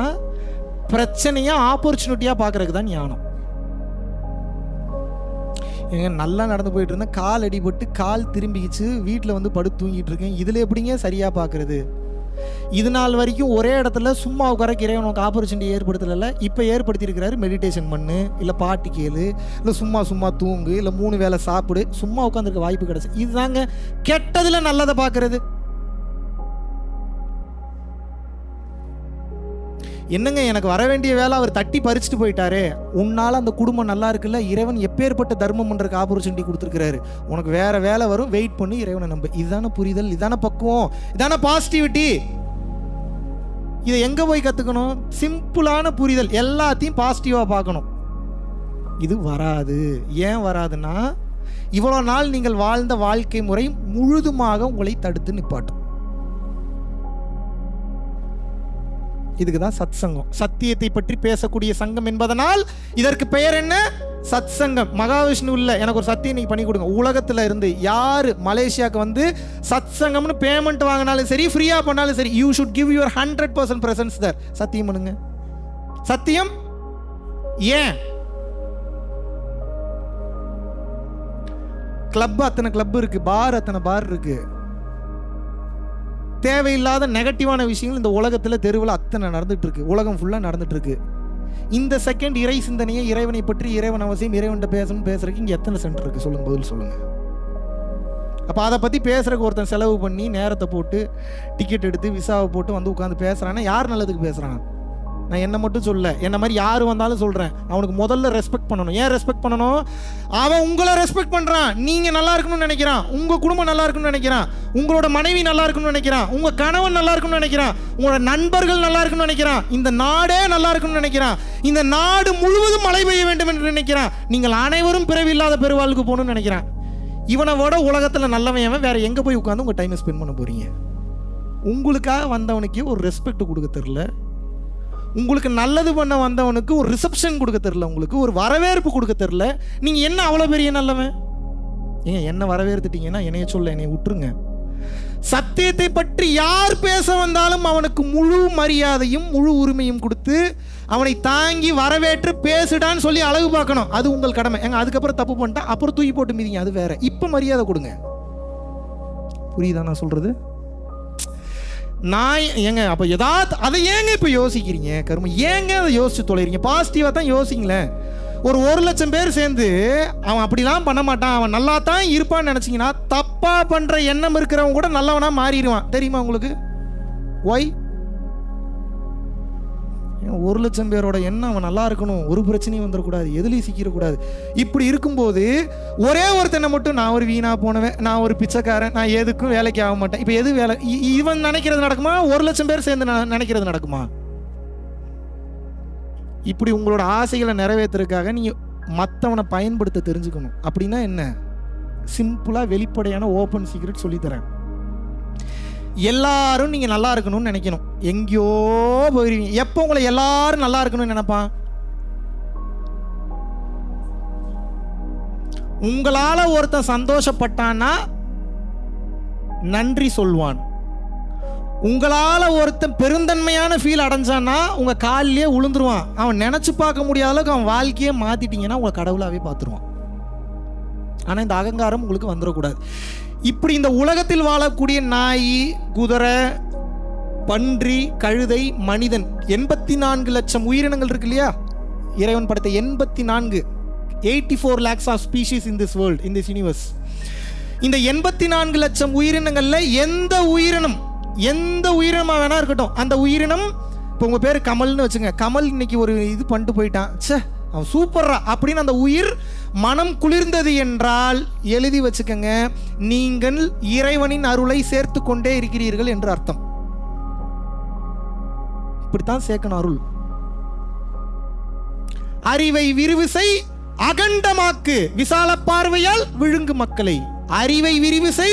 பிரச்சனையை ஆப்பர்ச்சுனிட்டியாக பார்க்கறதுக்கு தான் ஞானம். ஏங்க நல்லா நடந்து போயிட்டு இருந்தேன், கால் அடிபட்டு கால் திரும்பிக்கிச்சு, வீட்டில் வந்து படுத்து தூங்கிட்டு இருக்கேன், இதில் எப்படிங்க சரியாக பார்க்குறது? இது நாள் வரைக்கும் ஒரே இடத்துல சும்மா உட்கார இறைவனுக்கு ஆப்பர்ச்சுனிட்டி ஏற்படுத்தலை. இப்போ ஏற்படுத்தியிருக்கிறாரு. மெடிடேஷன் பண்ணு, இல்லை பாட்டு கேளு, இல்லை சும்மா தூங்கு, இல்லை 3 வேளை சாப்பிடு, சும்மா உட்காந்துருக்க வாய்ப்பு கிடச்சி. இதுதாங்க கெட்டதில் நல்லதை பார்க்கறது. என்னங்க எனக்கு வர வேண்டிய வேலை அவர் தட்டி பறிச்சுட்டு போயிட்டாரு, உன்னால அந்த குடும்பம் நல்லா இருக்குல்ல, இறைவன் எப்பேற்பட்ட தர்மம் பண்றதுக்கு ஆப்பர்ச்சுனிட்டி கொடுத்துருக்காரு, உனக்கு வேற வேலை வரும், வெயிட் பண்ணி இறைவனை நம்ப. இதுதானே புரிதல், இதான பக்குவம், இதான பாசிட்டிவிட்டி. இதை எங்க போய் கத்துக்கணும்? சிம்பிளான புரிதல், எல்லாத்தையும் பாசிட்டிவா பார்க்கணும். இது வராது. ஏன் வராதுன்னா, இவ்வளோ நாள் நீங்கள் வாழ்ந்த வாழ்க்கை முறை முழுதுமாக உங்களை தடுத்து நிப்பாட்டும். இதுக்கு தான் சத் சங்கம், சத்தியத்தை பற்றி பேசக்கூடிய சங்கம் என்பதனால் இதற்கு பெயர் என்ன? சத் சங்கம். மகாவிஷ்ணுவில் எனக்கு ஒரு சத்தியம் இன்னைக்கு பண்ணி கொடுங்க. உலகத்தில் இருந்து யார் மலேசியாவுக்கு வந்து சத் சங்கம்னு பேமெண்ட் வாங்கினாலும் சரி, ஃப்ரீயாக பண்ணாலும் சரி, you should give your 100% presence there. சத்தியம் பண்ணுங்க. சத்தியம். ஏன்? கிளப் அத்தனை கிளப் இருக்கு, பார் அத்தனை பார் இருக்கு. தேவையில்லாத நெகட்டிவான விஷயங்கள் இந்த உலகத்தில் தெருவில் அத்தனை நடந்துட்டு இருக்கு, உலகம் ஃபுல்லாக நடந்துட்டு இருக்கு. இந்த செகண்ட் இறை சிந்தனையை, இறைவனை பற்றி, இறைவன் அவசியம், இறைவன்கிட்ட பேசணும்னு பேசுறதுக்கு இங்கே எத்தனை சென்டர் இருக்கு சொல்லுங்க, பதில் சொல்லுங்க. அப்போ அதை பற்றி பேசுறதுக்கு ஒருத்தன் செலவு பண்ணி நேரத்தை போட்டு டிக்கெட் எடுத்து விசாவை போட்டு வந்து உட்காந்து பேசுறான்னா யார் நல்லதுக்கு பேசுறான்? நான் என்ன மட்டும் சொல்ல, என்ன மாதிரி யார் வந்தாலும் சொல்கிறேன், அவனுக்கு முதல்ல ரெஸ்பெக்ட் பண்ணணும். ஏன் ரெஸ்பெக்ட் பண்ணணும்? அவன் உங்களை ரெஸ்பெக்ட் பண்ணுறான், நீங்கள் நல்லா இருக்கணும்னு நினைக்கிறான், உங்கள் குடும்பம் நல்லா இருக்கணும்னு நினைக்கிறான், உங்களோட மனைவி நல்லா இருக்கணும்னு நினைக்கிறான், உங்கள் கணவன் நல்லா இருக்கணும்னு நினைக்கிறான், உங்களோட நண்பர்கள் நல்லா இருக்கணும்னு நினைக்கிறான், இந்த நாடே நல்லா இருக்கணும்னு நினைக்கிறான், இந்த நாடு முழுவதும் மழை பெய்ய வேண்டும் என்று நினைக்கிறான், நீங்கள் அனைவரும் பிறவி இல்லாத பெருவாளுக்கு போகணும்னு நினைக்கிறான். இவனை விட உலகத்தில் நல்லவன் வேற எங்கே போய் உட்காந்து உங்கள் டைமை ஸ்பெண்ட் பண்ண போகிறீங்க? உங்களுக்காக வந்தவனுக்கு ஒரு ரெஸ்பெக்ட் கொடுக்க தெரில, உங்களுக்கு நல்லது பண்ண வந்தவனுக்கு ஒரு ரிசப்ஷன் கொடுக்க தெரில, உங்களுக்கு ஒரு வரவேற்பு கொடுக்க தெரில. நீங்கள் என்ன அவ்வளோ பெரிய நல்லவன்? ஏங்க என்ன வரவேற்றுட்டீங்கன்னா என்னைய சொல்ல, என்னைய விட்டுருங்க. சத்தியத்தை பற்றி யார் பேச வந்தாலும் அவனுக்கு முழு மரியாதையும் முழு உரிமையும் கொடுத்து அவனை தாங்கி வரவேற்று பேசுடான்னு சொல்லி அழகு பார்க்கணும். அது உங்கள் கடமை. ஏங்க அதுக்கப்புறம் தப்பு பண்ணிட்டா அப்புறம் தூக்கி போட்டு மீதிங்க, அது வேற. இப்போ மரியாதை கொடுங்க. புரியுதா நான் சொல்றது? நான் ஏங்க அப்போ ஏதாவது அதை ஏங்க இப்போ யோசிக்கிறீங்க? கரும ஏங்க அதை யோசிச்சு தொலைறீங்க? பாசிட்டிவாக தான் யோசிங்களேன். ஒரு 1,00,000 பேர் சேர்ந்து அவன் அப்படிலாம் பண்ண மாட்டான், அவன் நல்லா தான் இருப்பான்னு நினச்சிங்கன்னா தப்பாக பண்ணுற எண்ணம் இருக்கிறவங்க கூட நல்லவனா மாறிடுவான். தெரியுமா உங்களுக்கு? ஒய்? 1,00,000 பேரோட எண்ணம் அவன் நல்லா இருக்கணும், ஒரு பிரச்சனையும் வந்துடக்கூடாது, எதுலையும் சிக்கிடக்கூடாது. இப்படி இருக்கும்போது ஒரே ஒருத்தனை மட்டும் நான் ஒரு வீணா போனவன், நான் ஒரு பிச்சைக்காரன், நான் எதுக்கும் வேலைக்கு ஆக மாட்டேன். இப்போ எது வேலை? இவன் நினைக்கிறது நடக்குமா? 1,00,000 பேர் சேர்ந்து நினைக்கிறது நடக்குமா? இப்படி உங்களோட ஆசைகளை நிறைவேற்றுறதுக்காக நீங்கள் மற்றவனை பயன்படுத்த தெரிஞ்சுக்கணும். அப்படின்னா என்ன? சிம்பிளாக வெளிப்படையான ஓப்பன் சீக்ரெட் சொல்லித்தரேன். எல்லாரும் நீங்கள் நல்லா இருக்கணும்னு நினைக்கணும். எங்கேயோ போயிருவீங்க. எப்போ உங்களை எல்லாரும் நல்லா இருக்கணும்னு நினைப்பான்? உங்களால் ஒருத்தன் சந்தோஷப்பட்டான்னா நன்றி சொல்வான். உங்களால் ஒருத்தன் பெருந்தன்மையான ஃபீல் அடைஞ்சான்னா உங்கள் காலிலேயே உளுந்துருவான். அவன் நினச்சி பார்க்க முடியாத அளவுக்கு அவன் வாழ்க்கையே மாற்றிட்டீங்கன்னா உங்களை கடவுளாகவே பார்த்துருவான். ஆனால் இந்த அகங்காரம் உங்களுக்கு வந்துடக்கூடாது. இப்படி இந்த உலகத்தில் வாழக்கூடிய நாய், குதிரை, பன்றி, கழுதை, மனிதன், 84 லட்சம் உயிரினங்கள் இருக்கு இல்லையா? இறைவன் படைத்த 84 lakhs of species in this world, in this universe. இந்த 84 லட்சம் உயிரினங்கள்ல எந்த உயிரினமாக வேணா இருக்கட்டும், அந்த உயிரினம், இப்போ உங்கள் பேர் கமல்னு வச்சுங்க, கமல் இன்னைக்கு ஒரு இது பண்ணிட்டு போயிட்டான், சே அவன் சூப்பர்ரா அப்படின்னு அந்த உயிர் மனம் குளிர்ந்தது என்றால் எழுதி வச்சுக்கங்க, நீங்கள் இறைவனின் அருளை சேர்த்து கொண்டே இருக்கிறீர்கள் என்று அர்த்தம். இப்படித்தான் சேர்க்கணும் அருள். அறிவை விரிவுசை அகண்டமாக்கு, விசால பார்வையால் விழுங்கு மக்களை. அறிவை விரிவுசை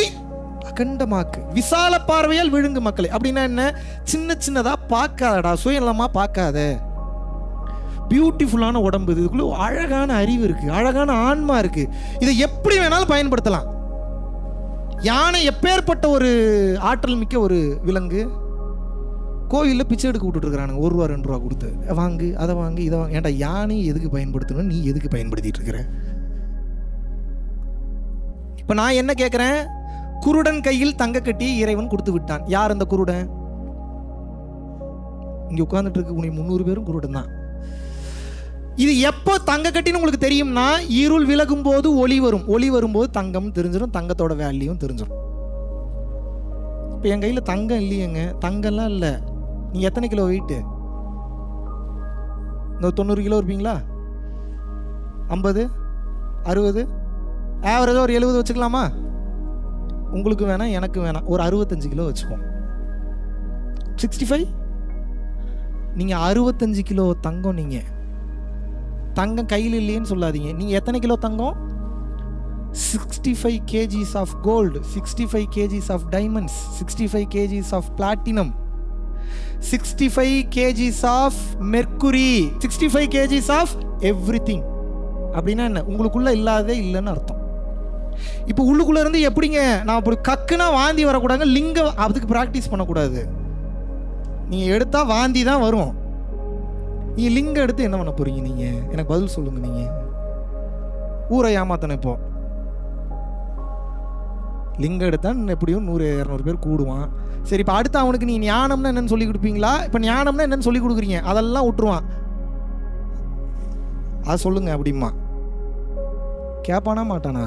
அகண்டமாக்கு, விசால பார்வையால் விழுங்கு மக்களை. அப்படின்னா என்ன? சின்ன சின்னதா பார்க்காதடா, சுயநலமா பார்க்காத. பியூட்டிஃபுல்லான உடம்பு, இதுக்குள்ள அழகான அறிவு இருக்கு, அழகான ஆன்மா இருக்கு, இதை எப்படி வேணாலும் பயன்படுத்தலாம். யானை எப்பேற்பட்ட ஒரு ஆற்றல் மிக்க ஒரு விலங்கு. கோவிலில் பிச்சை எடுக்க விட்டுட்டு இருக்கிறானுங்க, 1 ரூபா 2 ரூபா கொடுத்து, வாங்கு அதை வாங்கு இதை வாங்க. ஏன்டா யானை எதுக்கு பயன்படுத்தணும்? நீ எதுக்கு பயன்படுத்திட்டு இருக்கிற? இப்போ நான் என்ன கேட்குறேன்? குருடன் கையில் தங்க கட்டி இறைவன் கொடுத்து விட்டான். யார் அந்த குருடன்? இங்கே உட்கார்ந்துட்டு இருக்க 300 பேரும் குருடன் தான். இது எப்போ தங்க கட்டின்னு உங்களுக்கு தெரியும்னா, இருள் விலகும் போது ஒளி வரும், ஒளி வரும்போது தங்கம் தெரிஞ்சிடும், தங்கத்தோட வேல்யூவும் தெரிஞ்சிடும். இப்போ என் கையில் தங்கம் இல்லையேங்க, தங்கம்லாம் இல்லை. நீ எத்தனை கிலோ வெயிட்டு? இந்த 90 கிலோ இருப்பீங்களா? 50, 60, ஆவரேஜாக ஒரு 70 வச்சுக்கலாமா? உங்களுக்கு வேணாம், எனக்கு வேணாம், ஒரு 65 கிலோ வச்சுப்போம். 65. நீங்கள் 65 கிலோ தங்கம். நீங்கள் தங்கம் கையில் இல்லையேன்னு சொல்லாதீங்க. நீங்கள் எத்தனை கிலோ தங்கம்? 65 kgs of gold, 65 kgs of diamonds, 65 kgs of platinum, 65 kgs of mercury, 65 kgs of everything. அப்படின்னா என்ன? உங்களுக்குள்ள இல்லாததே இல்லைன்னு அர்த்தம். இப்போ உள்ளுக்குள்ள இருந்து எப்படிங்க நான் அப்படி கக்குனா வாந்தி வரக்கூடாதுங்க. லிங்கம் அதுக்கு ப்ராக்டிஸ் பண்ணக்கூடாது. நீங்கள் எடுத்தால் வாந்தி தான் வரும். நீங்கள் லிங்கம் எடுத்து என்ன பண்ண போறீங்க? நீங்கள் எனக்கு பதில் சொல்லுங்க. நீங்கள் ஊரை ஏமாத்தணும். இப்போ லிங்கம் எடுத்தால் எப்படியும் 100-200 பேர் கூடுவான். சரி, இப்போ அடுத்து அவனுக்கு நீ ஞானம்னா என்னன்னு சொல்லி கொடுப்பீங்களா? இப்போ ஞானம்னா என்னன்னு சொல்லி கொடுக்குறீங்க, அதெல்லாம் விட்டுருவான். அது சொல்லுங்க அப்படிமா கேட்பானா மாட்டானா?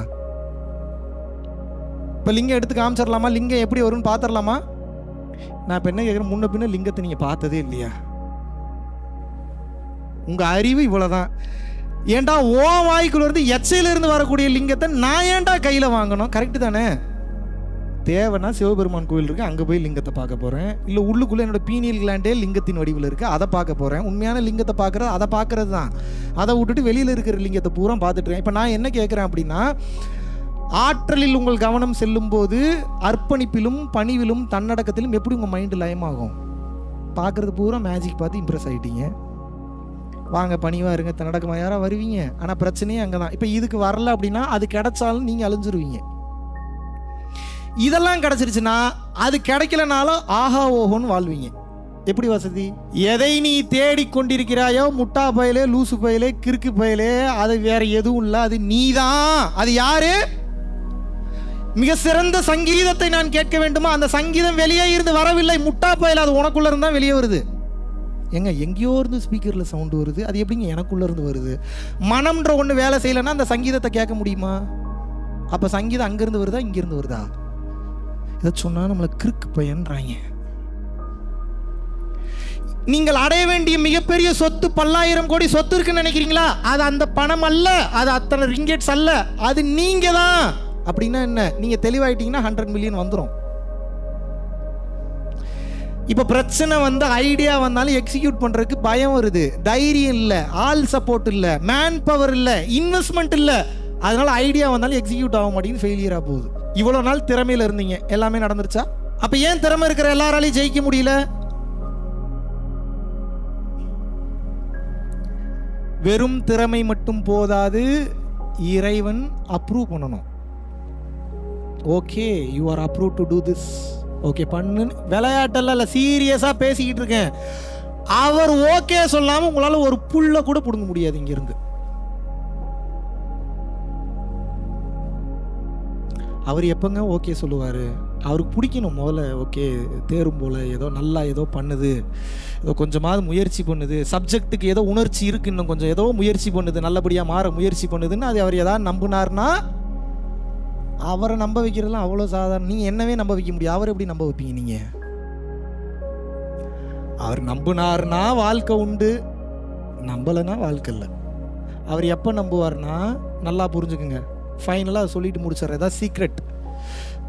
இப்போ லிங்கம் எடுத்து காமிச்சிடலாமா? லிங்கம் எப்படி வரும்னு பார்த்துடலாமா? நான் இப்போ என்ன கேட்குறேன், முன்ன பின்ன லிங்கத்தை நீங்கள் பார்த்ததே இல்லையா? உங்கள் அறிவு இவ்வளோதான். ஏன்டா ஓ வாய்க்குள்ள இருந்து எச்சையிலிருந்து வரக்கூடிய லிங்கத்தை நான் ஏன்டா கையில் வாங்கணும்? கரெக்டு தானே? தேவைன்னா சிவபெருமான் கோவில் இருக்குது, அங்கே போய் லிங்கத்தை பார்க்க போகிறேன். இல்லை உள்ளுக்குள்ளே என்னோட பீனியல் கிளாண்டே லிங்கத்தின் வடிவில் இருக்குது, அதை பார்க்க போகிறேன். உண்மையான லிங்கத்தை பார்க்குறது அதை பார்க்குறது தான். அதை விட்டுட்டு வெளியில் இருக்கிற லிங்கத்தை பூரா பார்த்துட்டுருக்கேன். இப்போ நான் என்ன கேட்குறேன் அப்படின்னா, ஆற்றலில் உங்கள் கவனம் செல்லும் போது அர்ப்பணிப்பிலும் பணிவிலும் தன்னடக்கத்திலும் எப்படி உங்கள் மைண்டு லயமாகும்? பார்க்குறது பூரா மேஜிக் பார்த்து இம்ப்ரெஸ் ஆகிட்டீங்க. வாங்க பணிவாக இருங்க, தன்னடக்கமாக யாராக வருவீங்க. ஆனால் பிரச்சனையே அங்கே தான். இப்போ இதுக்கு வரல அப்படின்னா அது கிடைச்சாலும் நீங்கள் அழிஞ்சிருவீங்க. இதெல்லாம் கிடைச்சிருச்சுன்னா அது கிடைக்கலனாலும் ஆஹா ஓஹோன்னு வாழ்வீங்க. எப்படி வசதி? எதை நீ தேடிக்கொண்டிருக்கிறாயோ முட்டா பயலே, லூசு பயலே, கிறுக்கு பயலே, அது வேற எதுவும் இல்லை, அது நீதான். அது யாரு? மிக சிறந்த சங்கீதத்தை நான் கேட்க வேண்டுமா? அந்த சங்கீதம் வெளியே இருந்து வரவில்லை, முட்டா பயல, அது உனக்குள்ள இருந்தா வெளியே வருது. எங்க எங்கேயோ இருந்து ஸ்பீக்கரில் சவுண்டு வருது, அது எப்படிங்க எனக்குள்ள இருந்து வருது? மனம்ன்ற ஒன்று வேலை செய்யலைன்னா அந்த சங்கீதத்தை கேட்க முடியுமா? அப்போ சங்கீதம் அங்கேருந்து வருதா இங்கேருந்து வருதா? இதை சொன்னால் நம்மளை கிறுக்கு பையன்றாங்க. நீங்கள் அடைய வேண்டிய மிகப்பெரிய சொத்து 10,000 கோடி சொத்து இருக்குன்னு நினைக்கிறீங்களா? அது அந்த பணம் அல்ல, அது அத்தனை ரிங்கெட்ஸ் அல்ல, அது நீங்க தான். அப்படின்னா என்ன? நீங்க தெளிவாயிட்டீங்கன்னா 100 மில்லியன் வந்துடும். இப்போ பிரச்சனை வந்து ஐடியா வந்தாலும் எக்ஸிக்யூட் பண்ணுறதுக்கு பயம் வருது, தைரியம் இல்லை, ஆள் சப்போர்ட் இல்லை, மேன் பவர் இல்லை, இன்வெஸ்ட்மெண்ட் இல்லை. அதனால ஐடியா வந்தாலும் எக்ஸிக்யூட் ஆக மாட்டேங்குது, ஃபெயிலியராக போகுது. இவ்வளோ நாள் திறமையில் இருந்தீங்க, எல்லாமே நடந்துருச்சா? அப்போ ஏன் திறமை இருக்கிற எல்லாராலையும் ஜெயிக்க முடியல? வெறும் திறமை மட்டும் போதாது, இறைவன் அப்ரூவ் பண்ணணும். Okay, you are approve to do this, okay பண்ணு. விளையாட்டெல்லாம் இல்லை, சீரியஸாக பேசிக்கிட்டு இருக்கேன். அவர் ஓகே சொல்லாமல் உங்களால் ஒரு புல்ல கூட பிடுங்க முடியாது இங்கிருந்து. அவர் எப்போங்க ஓகே சொல்லுவார்? அவருக்கு பிடிக்கணும் முதல்ல. ஓகே தேரும் போல் ஏதோ நல்லா ஏதோ பண்ணுது, ஏதோ கொஞ்சமாவது முயற்சி பண்ணுது, சப்ஜெக்ட்டுக்கு ஏதோ உணர்ச்சி இருக்குது, இன்னும் கொஞ்சம் ஏதோ முயற்சி பண்ணுது, நல்லபடியாக மாற முயற்சி பண்ணுதுன்னு அது அவர் எதாவது நம்பினார்னா அவரை நம்ப வைக்கிறதுலாம் அவ்வளோ சாதாரண. நீங்கள் என்னவே நம்ப வைக்க முடியும், அவர் எப்படி நம்ப வைப்பீங்க? நீங்கள் அவர் நம்பினார்னா வாழ்க்கை உண்டு, நம்பலைன்னா வாழ்க்கை இல்லை. அவர் எப்போ நம்புவார்னா, நல்லா புரிஞ்சுக்குங்க, ஃபைனலாக சொல்லிட்டு முடிச்சிடறேன். ஏதாவது சீக்ரெட்.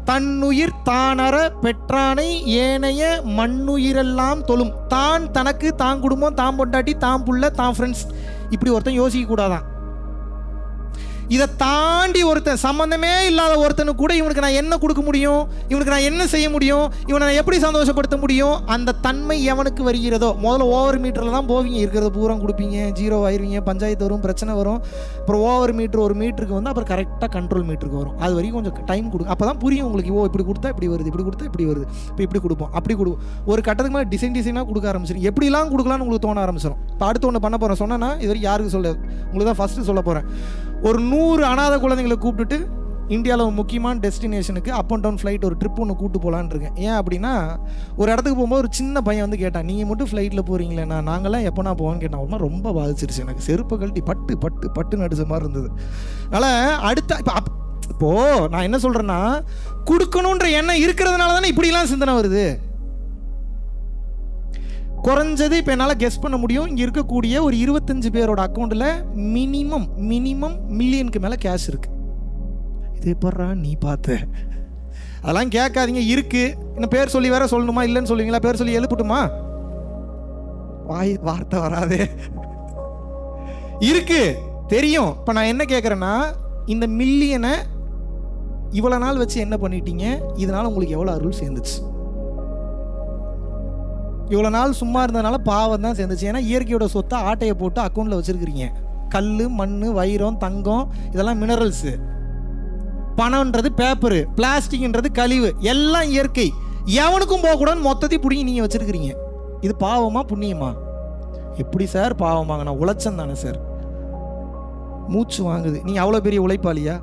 தன்னுயிர் தானற பெற்றானை ஏனைய மண்ணுயிரெல்லாம் தொழும். தான் தனக்கு, தான் குடும்பம், தான் பொண்டாட்டி, தான் புள்ள, தான் ஃப்ரெண்ட்ஸ், இப்படி ஒருத்தன் யோசிக்க கூடாதான். இதை தாண்டி ஒருத்தன் சம்மந்தமே இல்லாத ஒருத்தனுக்கு கூட இவனுக்கு நான் என்ன கொடுக்க முடியும், இவனுக்கு நான் என்ன செய்ய முடியும், இவனை நான் எப்படி சந்தோஷப்படுத்த முடியும், அந்த தன்மை எவனுக்கு வருகிறதோ. முதல்ல ஓவர் மீட்டரில் தான் போவீங்க, இருக்கிறத பூரா கொடுப்பீங்க, 0 ஆயிடுவீங்க, பஞ்சாயத்து வரும், பிரச்சனை வரும். அப்புறம் ஓவர் மீட்ரு ஒரு மீட்டருக்கு வந்து அப்புறம் கரெக்டாக கண்ட்ரோல் மீட்டருக்கு வரும். அது வரைக்கும் கொஞ்சம் டைம் கொடுக்கும். அப்போ தான் புரியும் உங்களுக்கு, ஓ இப்படி கொடுத்தா இப்படி வருது, இப்படி கொடுத்தா இப்படி வருது, இப்போ இப்படி கொடுப்போம், அப்படி கொடுப்போம். ஒரு கட்டத்துக்கு மேலே டிசைனாக கொடுக்க ஆரம்பிச்சிடும். எப்படிலாம் கொடுக்கலான்னு உங்களுக்கு தோண ஆரம்பிச்சிடும். இப்போ அடுத்து ஒன்று பண்ண போகிறேன், சொன்னேன்னா இது வரைக்கும் யாருக்கு சொல்ல, உங்களுக்கு தான் ஃபஸ்ட்டு சொல்ல போகிறேன். ஒரு 100 அனாதை குழந்தைங்களை கூப்பிட்டுட்டு இந்தியாவில் ஒரு முக்கியமான டெஸ்டினேஷனுக்கு அப் அண்ட் டவுன் ஃப்ளைட் ஒரு ட்ரிப் ஒன்று கூப்பிட்டு போகலான்னு இருக்கேன். ஏன் அப்படின்னா, ஒரு இடத்துக்கு போகும்போது ஒரு சின்ன பையன் வந்து கேட்டான், நீங்கள் மட்டும் ஃப்ளைட்டில் போகிறீங்களேண்ணா, நாங்களாம் எப்போனா போவோன்னு கேட்டான். ஒரு மாதிரி ரொம்ப பாதிச்சிருச்சு எனக்கு, செருப்பை கழட்டி பட்டு பட்டு பட்டு நடிச்ச மாதிரி இருந்தது. அதனால் அடுத்த இப்போது நான் என்ன சொல்கிறேன்னா, கொடுக்கணுன்ற எண்ணம் இருக்கிறதுனால தானே இப்படிலாம் சிந்தனை வருது. குறைஞ்சது இப்போ என்னால் கெஸ் பண்ண முடியும், இங்கே இருக்கக்கூடிய ஒரு 25 பேரோட அக்கௌண்ட்டில் மினிமம் மில்லியனுக்கு மேலே கேஷ் இருக்கு. இதே படுறா நீ பார்த்த, அதெல்லாம் கேட்காதீங்க. இருக்கு, இன்னும் பேர் சொல்லி வேற சொல்லணுமா? இல்லைன்னு சொல்லுவீங்களா? பேர் சொல்லி எழுப்பட்டுமா? வார்த்தை வராதே. இருக்கு, தெரியும். இப்போ நான் என்ன கேட்குறேன்னா, இந்த மில்லியனை இவ்வளோ நாள் வச்சு என்ன பண்ணிட்டீங்க? இதனால் உங்களுக்கு எவ்வளோ அருள் சேர்ந்துச்சு? இவ்வளோ நாள் சும்மா இருந்ததுனால பாவம் தான் சேர்ந்துச்சு. ஏன்னா இயற்கையோட சொத்தை ஆட்டையை போட்டு அக்கௌண்ட்டில் வச்சுருக்கிறீங்க. கல், மண், வைரம், தங்கம் இதெல்லாம் மினரல்ஸு. பணம்ன்றது பேப்பரு, பிளாஸ்டிக்ன்றது கழிவு, எல்லாம் இயற்கை. எவனுக்கும் போகக்கூடாதுன்னு மொத்தத்தையும் பிடிங்கி நீங்கள் வச்சுருக்கிறீங்க. இது பாவமா புண்ணியமா? எப்படி சார் பாவமாங்க? நான் உழைச்சம் தானே சார். மூச்சு வாங்குது. நீங்கள் அவ்வளோ பெரிய உழைப்பாளியா?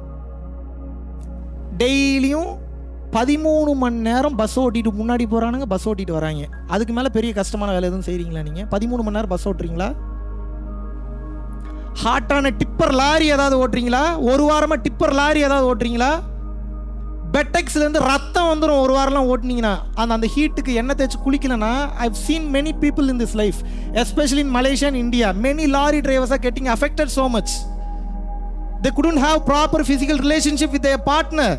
டெய்லியும் 13 மணி நேரம் பஸ் ஓட்டிட்டு முன்னாடி போகிறானுங்க, பஸ் ஓட்டிட்டு வராங்க. அதுக்கு மேலே பெரிய கஷ்டமான வேலை எதுவும் செய்கிறீங்களா நீங்கள்? 13 மணி நேரம் பஸ் ஓட்டுறீங்களா? ஹாட்டான டிப்பர் லாரி ஏதாவது ஓட்டுறீங்களா? ஒரு வாரமாக டிப்பர் லாரி ஏதாவது ஓட்டுறீங்களா? பெட்டெக்ஸ்லேருந்து ரத்தம் வந்துடும் ஒரு வாரம்லாம் ஓட்டுனீங்கன்னா. அந்த ஹீட்டுக்கு எண்ணெய் தேய்ச்சி குளிக்கலன்னா, I've seen many people in this life, especially in Malaysia and India. Many lorry drivers are getting affected so much. They couldn't have proper physical relationship with their partner.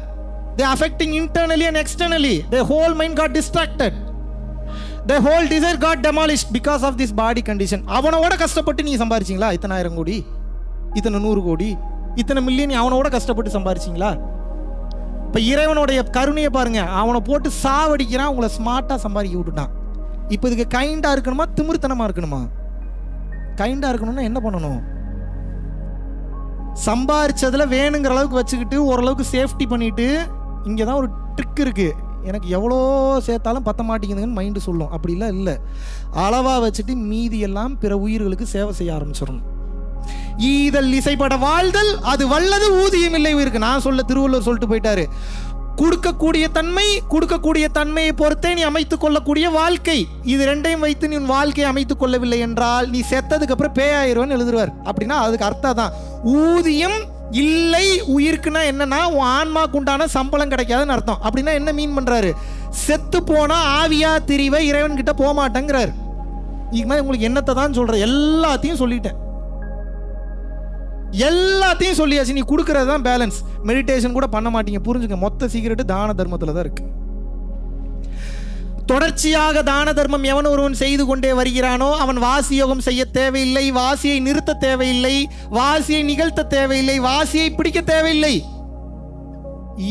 They are affecting internally and externally. Their whole mind got distracted. Their whole desire got demolished because of this body condition. அவனோட கஷ்டப்பட்டு நீங்க சம்பாரிச்சீங்களா? இத்தனை 1000 கோடி, இத்தனை 100 கோடி, இத்தனை million அவனோட கஷ்டப்பட்டு சம்பாரிச்சீங்களா? இப்போ இறைவனுடைய கருணையை பாருங்க. அவனை போட்டு சாவடிக்கிறான், உங்களை ஸ்மார்ட்டாக சம்பாதிக்க விட்டுட்டான். இப்போ இதுக்கு கைண்டாக இருக்கணுமா திமிர்த்தனமாக இருக்கணுமா? கைண்டாக இருக்கணும்னா என்ன பண்ணணும்? சம்பாரிச்சதில் வேணுங்கிற அளவுக்கு வச்சுக்கிட்டு ஓரளவுக்கு சேஃப்டி பண்ணிட்டு, இங்கே தான் ஒரு ட்ரிக் இருக்குது. எனக்கு எவ்வளோ சேர்த்தாலும் பத்த மாட்டேங்குதுன்னு மைண்டு சொல்லும். அப்படிலாம் இல்லை. அளவாக வச்சுட்டு மீதி எல்லாம் பிற உயிர்களுக்கு சேவை செய்ய ஆரம்பிச்சிடணும். ஈதல் இசைப்பட வாழ்தல் அது வல்லது ஊதியம் இல்லை உயிருக்கு. நான் சொல்ல திருவள்ளுவர் சொல்லிட்டு போயிட்டாரு. கொடுக்கக்கூடிய தன்மையை பொறுத்தே நீ அமைத்துக் கொள்ளக்கூடிய வாழ்க்கை. இது ரெண்டையும் வைத்து நீ உன் வாழ்க்கையை அமைத்துக் கொள்ளவில்லை என்றால் நீ செத்ததுக்கு அப்புறம் பேயாயிருவன்னு எழுதுவார். அப்படின்னா அதுக்கு அர்த்தம் தான். ஊதியம் இல்லை உயிருக்குன்னா என்னன்னா, உன் ஆன்மாக்கு உண்டான சம்பளம் கிடைக்காதுன்னு அர்த்தம். அப்படின்னா என்ன மீன் பண்றாரு? செத்து போனா ஆவியா திரிவை இறைவன் கிட்ட போக மாட்டேங்கிறார். இதுக்கு மாதிரி உங்களுக்கு என்னத்தை தான் சொல்ற? எல்லாத்தையும் சொல்லிட்டேன், எல்லாத்தையும் சொல்லியாச்சு. நீ கொடுக்கறது தான் பேலன்ஸ். மெடிடேஷன் கூட பண்ண மாட்டீங்க, புரிஞ்சுங்க. மொத்த சீக்கிரட்டு தான தர்மத்தில் தான் இருக்கு. தொடர்ச்சியாக தான தர்மம் எவன் ஒருவன் செய்து கொண்டே வருகிறானோ அவன் வாசி யோகம் செய்ய தேவையில்லை, வாசியை நிறுத்த தேவையில்லை, வாசியை நிகழ்த்த தேவையில்லை, வாசியை பிடிக்க தேவையில்லை.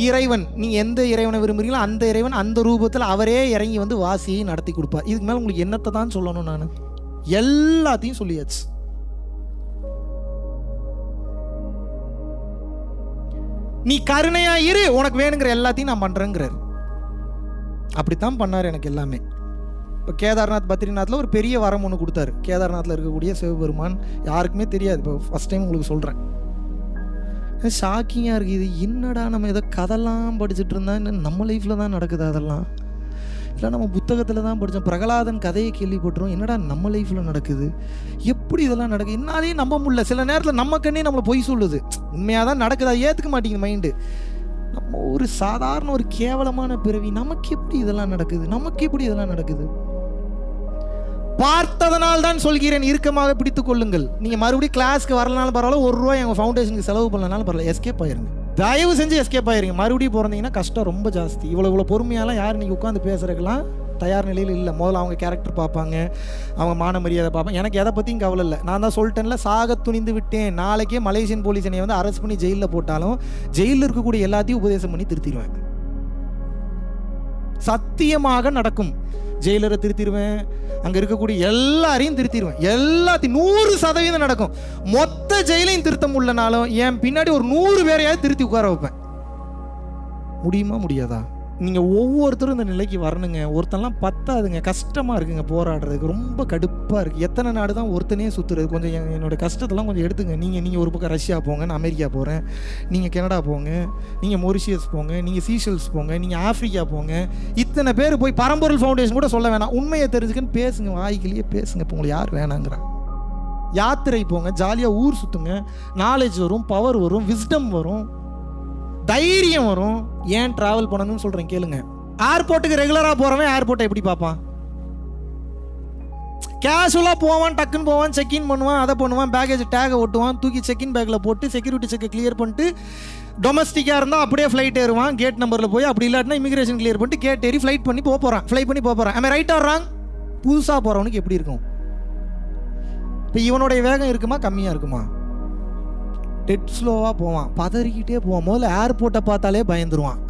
இறைவன், நீ எந்த இறைவனை விரும்புறீங்களோ அந்த இறைவன் அந்த ரூபத்தில் அவரே இறங்கி வந்து வாசியை நடத்தி கொடுப்பார். இதுக்கு மேலே உங்களுக்கு என்னத்தை தான் சொல்லணும்? நான் எல்லாத்தையும் சொல்லியாச்சு. நீ கருணையா இரு, உனக்கு வேணுங்கிற எல்லாத்தையும் நான் பண்றேங்கிறார். அப்படித்தான் பண்ணார் எனக்கு எல்லாமே. இப்போ கேதார்நாத் பத்ரிநாத்தில் ஒரு பெரிய வரம் ஒன்று கொடுத்தாரு. கேதார்நாத்தில் இருக்கக்கூடிய சிவபெருமான் யாருக்குமே தெரியாது. இப்போ ஃபர்ஸ்ட் டைம் உங்களுக்கு சொல்கிறேன். ஷாக்கிங்காக இருக்குது. இது என்னடா, நம்ம ஏதோ கதெல்லாம் படிச்சுட்டு இருந்தா நம்ம லைஃப்பில் தான் நடக்குது அதெல்லாம், இல்லை நம்ம புத்தகத்தில் தான் படித்தோம், பிரகலாதன் கதையை கேள்விப்பட்டுரும், என்னடா நம்ம லைஃப்பில் நடக்குது, எப்படி இதெல்லாம் நடக்குது, என்னாலேயும் நம்ப முடியல. சில நேரத்தில் நம்ம கண்ணே நம்மளை பொய் சொல்லுது. உண்மையாக தான் நடக்குது, அதை ஏற்றுக்க மாட்டேங்குது மைண்டு. நம்ம ஒரு சாதாரண ஒரு கேவலமான பிறவி, நமக்கு எப்படி இதெல்லாம் நடக்குது? பார்த்ததனால் தான் சொல்கிறேன், இறுக்கமாக பிடித்துக் கொள்ளுங்கள். நீங்கள் மறுபடியும் கிளாஸ்க்கு வரலனாலும் பரவாயில்ல, ₹1 எங்கள் ஃபவுண்டேஷனுக்கு செலவு பண்ணலனாலும் பரவாயில்ல, எஸ்கேப் ஆயிருங்க. தயவு செஞ்சு எஸ்கேப் ஆயிருங்க. மறுபடியும் பிறந்தீங்கன்னா கஷ்டம் ரொம்ப ஜாஸ்தி. இவ்வளோ பொறுமையாலாம் யார் நீங்கள் உட்காந்து பேசுறதுக்கெல்லாம் தயார் நிலையில் இல்லை. முதல்ல அவங்க கேரக்டர் பார்ப்பாங்க, அவங்க மான மரியாதை பார்ப்பாங்க. எனக்கு எதை பற்றியும் கவலை இல்லை. நான் தான் சொல்லிட்டேன்ல, சாக துணிந்து விட்டேன். நாளைக்கே மலேசியன் போலீஸ் என்னை வந்து அரெஸ்ட் பண்ணி ஜெயிலில் போட்டாலும் ஜெயிலில் இருக்கக்கூடிய எல்லாத்தையும் உபதேசம் பண்ணி திருத்திடுவேன். சத்தியமாக நடக்கும். ஜெயிலரை திருத்திடுவேன், அங்கே இருக்கக்கூடிய எல்லாரையும் திருத்திடுவேன். எல்லாத்தையும் 100% நடக்கும். மொத்த ஜெயிலையும் திருத்த முடியலனாலும் என் பின்னாடி ஒரு 100 பேரையாவது திருத்தி உட்கார வைப்பேன். முடியுமா முடியாதா? நீங்கள் ஒவ்வொருத்தரும் இந்த நிலைக்கு வரணுங்க. ஒருத்தெல்லாம் பத்தாதுங்க, கஷ்டமாக இருக்குங்க போராடுறதுக்கு, ரொம்ப கடுப்பாக இருக்குது. எத்தனை நாடு தான் ஒருத்தனே சுற்றுறது? கொஞ்சம் என்னோடய கஷ்டத்தெல்லாம் கொஞ்சம் எடுத்துங்க. நீங்கள் ஒரு பக்கம் ரஷ்யா போங்க, நான் அமெரிக்கா போகிறேன், நீங்கள் கனடா போங்க, நீங்கள் மொரிஷியஸ் போங்க, நீங்கள் சீஷல்ஸ் போங்க, நீங்கள் ஆஃப்ரிக்கா போங்க. இத்தனை பேர் போய் பரம்பொருள் ஃபவுண்டேஷன் கூட சொல்ல வேணாம், உண்மையை தெரிஞ்சுக்கன்னு பேசுங்க, வாய்க்கிலேயே பேசுங்க. இப்போ உங்களுக்கு யார் வேணாங்கிறா? யாத்திரை போங்க, ஜாலியாக ஊர் சுற்றுங்க, நாலேஜ் வரும், பவர் வரும், விஸ்டம் வரும், தைரியம் வரும். ஏன் டிராவல் பண்ணணும்னு சொல்கிறேன் கேளுங்க. ஏர்போர்ட்டுக்கு ரெகுலராக போகிறவன் ஏர்போர்ட்டை எப்படி பார்ப்பான்? கேஷுவலாக போவான், டக்குன்னு போவான், செக்இன் பண்ணுவான், அதை பண்ணுவான், பேக்கேஜ் டேகை ஒட்டுவான், தூக்கி செக்இன் பேக்கில் போட்டு செக்யூரிட்டி செக்கை கிளியர் பண்ணிட்டு, டொமஸ்டிக்காக இருந்தால் அப்படியே ஃப்ளைட் ஏறுவான், கேட் நம்பரில் போய், அப்படி இல்லாட்டினா இமிகிரேஷன் கிளியர் பண்ணிட்டு கேட் ஏறி ஃப்ளைட் பண்ணி போகிறான். ஆமாம், ரைட் ஆர் ராங்? புதுசாக போகிறவனுக்கு எப்படி இருக்கும்? இப்போ இவனுடைய வேகம் இருக்குமா கம்மியாக இருக்குமா? டெட் ஸ்லோவாக போவான், பதறிக்கிட்டே போவான். முதல்ல ஏர்போர்ட்டை பார்த்தாலே பயந்துருவான்.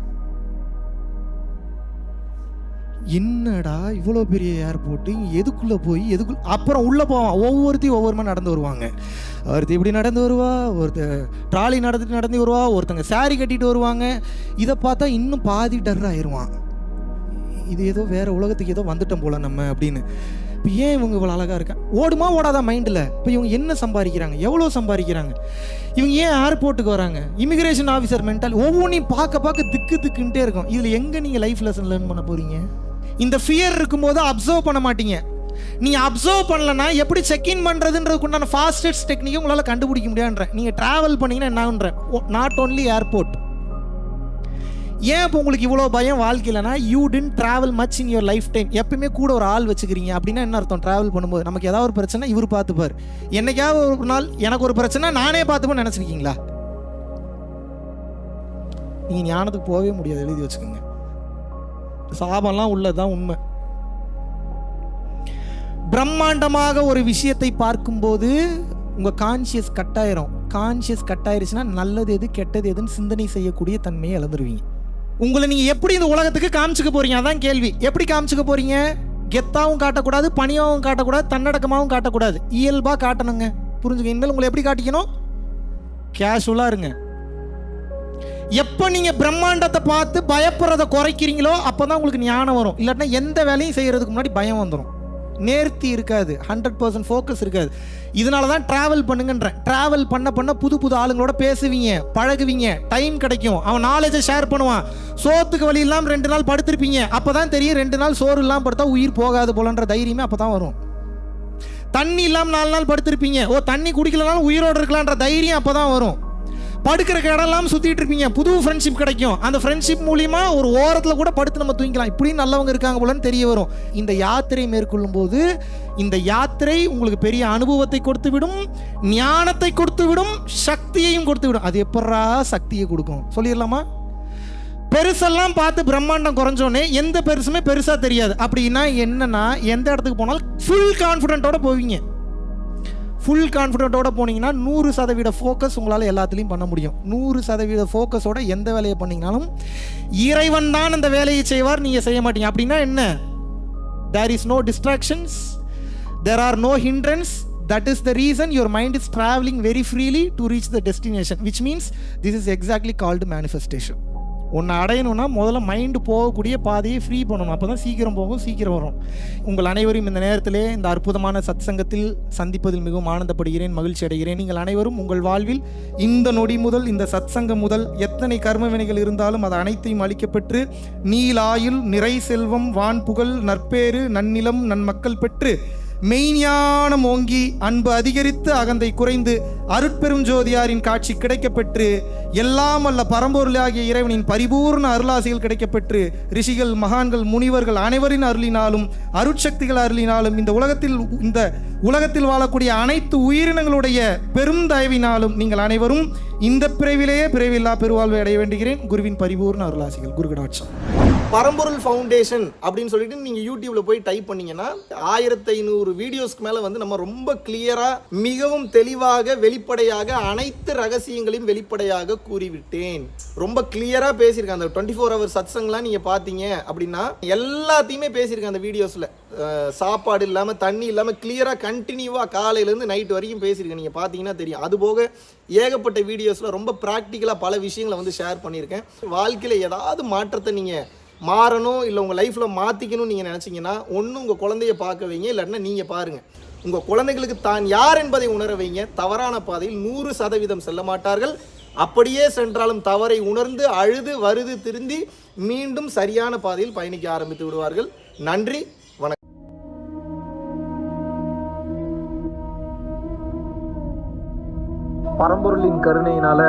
என்னடா இவ்வளோ பெரிய ஏர்போர்ட்டு, எதுக்குள்ளே போய் அப்புறம் உள்ளே போவான். ஒவ்வொருத்தையும் ஒவ்வொரு மாதிரி நடந்து வருவாங்க. ஒருத்தர் இப்படி நடந்து வருவா, ஒருத்தர் ட்ராலி நடந்து வருவா, ஒருத்தங்க சாரி கட்டிட்டு வருவாங்க. இதை பார்த்தா இன்னும் பாதி டர் ஆயிடுவான். இது ஏதோ வேறு உலகத்துக்கு ஏதோ வந்துட்டோம் போல நம்ம அப்படின்னு. இப்போ ஏன் இவங்க இவ்வளோ அழகாக இருக்கா? ஓடுமா ஓடாதா மைண்டில்? இப்போ இவங்க என்ன சம்பாதிக்கிறாங்க, எவ்வளோ சம்பாதிக்கிறாங்க, இவங்க ஏன் ஏர்போர்ட்டுக்கு வராங்க? இமிகிரேஷன் ஆஃபீஸர் மென்டால் ஒவ்வொன்றையும் பார்க்க திக்குன்ட்டே இருக்கும். இதில் எங்கே நீங்கள் லைஃப் லெசன் லேர்ன் பண்ண போகிறீங்க? இந்த ஃபியர் இருக்கும்போது அப்சர்வ் பண்ண மாட்டீங்க. நீங்கள் அப்சர்வ் பண்ணலன்னா எப்படி செக்இன் பண்ணுறதுன்றதுக்கு உண்டான ஃபாஸ்டஸ்ட் டெக்னிக்கை உங்களால் கண்டுபிடிக்க முடியாதுன்ற. நீங்கள் ட்ராவல் பண்ணிங்கன்னா என்னன்ற, நாட் ஓன்லி ஏர்போர்ட். ஏன் இப்போ உங்களுக்கு இவ்வளோ பயம் வாழ்க்கையிலனா, you did travel much in your life time. எப்பயுமே கூட ஒரு ஆள் வச்சுக்கிறீங்க. அப்படின்னா என்ன அர்த்தம்? ட்ராவல் பண்ணும்போது நமக்கு ஏதாவது ஒரு பிரச்சனை இவர் பார்த்துப்பார். என்னைக்காவது ஒரு நாள் எனக்கு ஒரு பிரச்சனை நானே பார்த்துப்பேன்னு நினச்சிருக்கீங்களா? நீங்கள் ஞானத்துக்கு போகவே முடியாது, எழுதி வச்சுக்கோங்க. சாபம்லாம் உள்ளதுதான் உண்மை. பிரம்மாண்டமாக ஒரு விஷயத்தை பார்க்கும்போது உங்கள் கான்ஷியஸ் கட்டாயிரும். கான்ஷியஸ் கட்டாயிருச்சுன்னா நல்லது எது கெட்டது எதுன்னு சிந்தனை செய்யக்கூடிய தன்மையை இழந்துருவீங்க. உங்களை நீங்கள் எப்படி இந்த உலகத்துக்கு காமிச்சுக்க போறீங்க? அதான் கேள்வி. எப்படி காமிச்சுக்க போறீங்க? கெத்தாவும் காட்டக்கூடாது, பணியாவும் காட்டக்கூடாது, தன்னடக்கமாகவும் காட்டக்கூடாது, இயல்பாக காட்டணுங்க. புரிஞ்சுக்க. இனிமேல் உங்களை எப்படி காட்டிக்கணும்? கேஷுவலாக இருங்க. எப்போ நீங்கள் பிரம்மாண்டத்தை பார்த்து பயப்படுறதை குறைக்கிறீங்களோ அப்போ தான் உங்களுக்கு ஞானம் வரும். இல்லாட்டினா எந்த வேலையும் செய்கிறதுக்கு முன்னாடி பயம் வந்துடும். நேர்த்தி இருக்காது, 100% ஃபோக்கஸ் இருக்காது. இதனால தான் ட்ராவல் பண்ணுங்கன்றேன். ட்ராவல் பண்ண புது ஆளுங்களோட பேசுவீங்க, பழகுவீங்க, டைம் கிடைக்கும், அவன் நாலேஜை ஷேர் பண்ணுவான். சோத்துக்கு வழி இல்லாமல் 2 நாள் படுத்திருப்பீங்க, அப்போ தான் தெரியும் 2 நாள் சோறு இல்லாமல் படுத்தா உயிர் போகாது போலன்ற தைரியமே அப்போ தான் வரும். தண்ணி இல்லாமல் 4 நாள் படுத்திருப்பீங்க, தண்ணி குடிக்கலனாலும் உயிரோடு இருக்கலான்ற தைரியம் அப்போ தான் வரும். படுக்கிற இடம் எல்லாம் சுற்றிட்டு இருப்பீங்க, புது ஃப்ரெண்ட்ஷிப் கிடைக்கும். அந்த ஃப்ரெண்ட்ஷிப் மூலிமா ஒரு ஓரத்தில் கூட படுத்து நம்ம தூங்கிக்கலாம், இப்படியும் நல்லவங்க இருக்காங்க போலன்னு தெரிய வரும். இந்த யாத்திரை மேற்கொள்ளும் போது இந்த யாத்திரை உங்களுக்கு பெரிய அனுபவத்தை கொடுத்து விடும், ஞானத்தை கொடுத்து விடும், சக்தியையும் கொடுத்து விடும். அது எப்படா சக்தியை கொடுக்கும் சொல்லிடலாமா? பெருசெல்லாம் பார்த்து பிரம்மாண்டம் குறைஞ்சோன்னே எந்த பெருசுமே பெருசாக தெரியாது. அப்படின்னா என்னன்னா, எந்த இடத்துக்கு போனாலும் ஃபுல் கான்ஃபிடென்ட்டோட போவீங்க. ஃபுல் கான்ஃபிடென்ட்டோட போனீங்கன்னா 100% ஃபோக்கஸ் உங்களால் எல்லாத்துலேயும் பண்ண முடியும். 100% ஃபோக்கஸோட எந்த வேலையை பண்ணிங்கனாலும் இறைவன் தான் அந்த வேலையை செய்வார், நீங்கள் செய்ய மாட்டீங்க. அப்படின்னா என்ன? there is no distractions, there are no hindrance. That is the reason your mind is traveling very freely to reach the destination, which means this is exactly called manifestation. ஒன்று அடையணும்னா முதல்ல மைண்டு போகக்கூடிய பாதையை ஃப்ரீ பண்ணணும். அப்போ தான் சீக்கிரம் போகும், சீக்கிரம் வரும். உங்கள் அனைவரும் இந்த நேரத்திலே இந்த அற்புதமான சத்சங்கத்தில் சந்திப்பதில் மிகவும் ஆனந்தப்படுகிறேன், மகிழ்ச்சி அடைகிறேன். நீங்கள் அனைவரும் உங்கள் வாழ்வில் இந்த நொடி முதல், இந்த சத்சங்கம் முதல் எத்தனை கர்ம வினைகள் இருந்தாலும் அது அனைத்தையும் அளிக்கப்பெற்று நீலாயுள், நிறை செல்வம், வான் புகழ், நற்பேறு, நன்னிலம், நன்மக்கள் பெற்று மெய்ஞானம் ஓங்கி அன்பு அதிகரித்து அகந்தை குறைந்து அருட்பெரும் ஜோதியாரின் காட்சி கிடைக்கப்பெற்று எல்லாம் அல்ல பரம்பொருளாகிய இறைவனின் பரிபூர்ண அருளாசிகள் கிடைக்கப்பெற்று ரிஷிகள், மகான்கள், முனிவர்கள் அனைவரின் அருளினாலும் அருட்சக்திகள் அருளினாலும் இந்த உலகத்தில் வாழக்கூடிய அனைத்து உயிரினங்களுடைய பெரும் தயவினாலும் நீங்கள் அனைவரும் இந்த பிறவிலேயே பிறவில்லா பெருவாழ்வை அடைய வேண்டுகிறேன். குருவின் பரிபூர்ண அருளாசிகள். குரு கடாட்சம். பரம்பொருள் ஃபவுண்டேஷன் அப்படின்னு சொல்லிட்டு நீங்கள் யூடியூப்ல போய் டைப் பண்ணீங்கன்னா 1500 வீடியோஸ்க்கு மேலே வந்து நம்ம ரொம்ப கிளியராக, மிகவும் தெளிவாக, வெளிப்படையாக அனைத்து ரகசியங்களையும் வெளிப்படையாக கூறிவிட்டேன். ரொம்ப கிளியராக பேசியிருக்கேன். அந்த 24 hour சத்சங்கெலாம் நீங்கள் பார்த்தீங்க அப்படின்னா எல்லாத்தையுமே பேசியிருக்கேன் அந்த வீடியோஸில். சாப்பாடு இல்லாமல், தண்ணி இல்லாமல் கிளியராக கண்டினியூவாக காலையிலேருந்து நைட் வரைக்கும் பேசியிருக்கேன். நீங்கள் பார்த்தீங்கன்னா தெரியும். அதுபோக ஏகப்பட்ட வீடியோஸில் ரொம்ப ப்ராக்டிக்கலாக பல விஷயங்களை வந்து ஷேர் பண்ணியிருக்கேன். வாழ்க்கையில் ஏதாவது மாற்றத்தை நீங்கள் மாறணும், இல்லை உங்கள் லைஃப்பில் மாற்றிக்கணும்னு நீங்கள் நினச்சிங்கன்னா ஒன்று உங்கள் குழந்தைய பார்க்க வைங்க, இல்லைன்னா நீங்கள் பாருங்கள். உங்கள் குழந்தைகளுக்கு தான் யார் என்பதை உணர வைங்க. தவறான பாதையில் 100% செல்ல மாட்டார்கள். அப்படியே சென்றாலும் தவறை உணர்ந்து அழுது வருது திருந்தி மீண்டும் சரியான பாதையில் பயணிக்க ஆரம்பித்து விடுவார்கள். நன்றி, வணக்கம். பரம்பொருளின் கருணையினால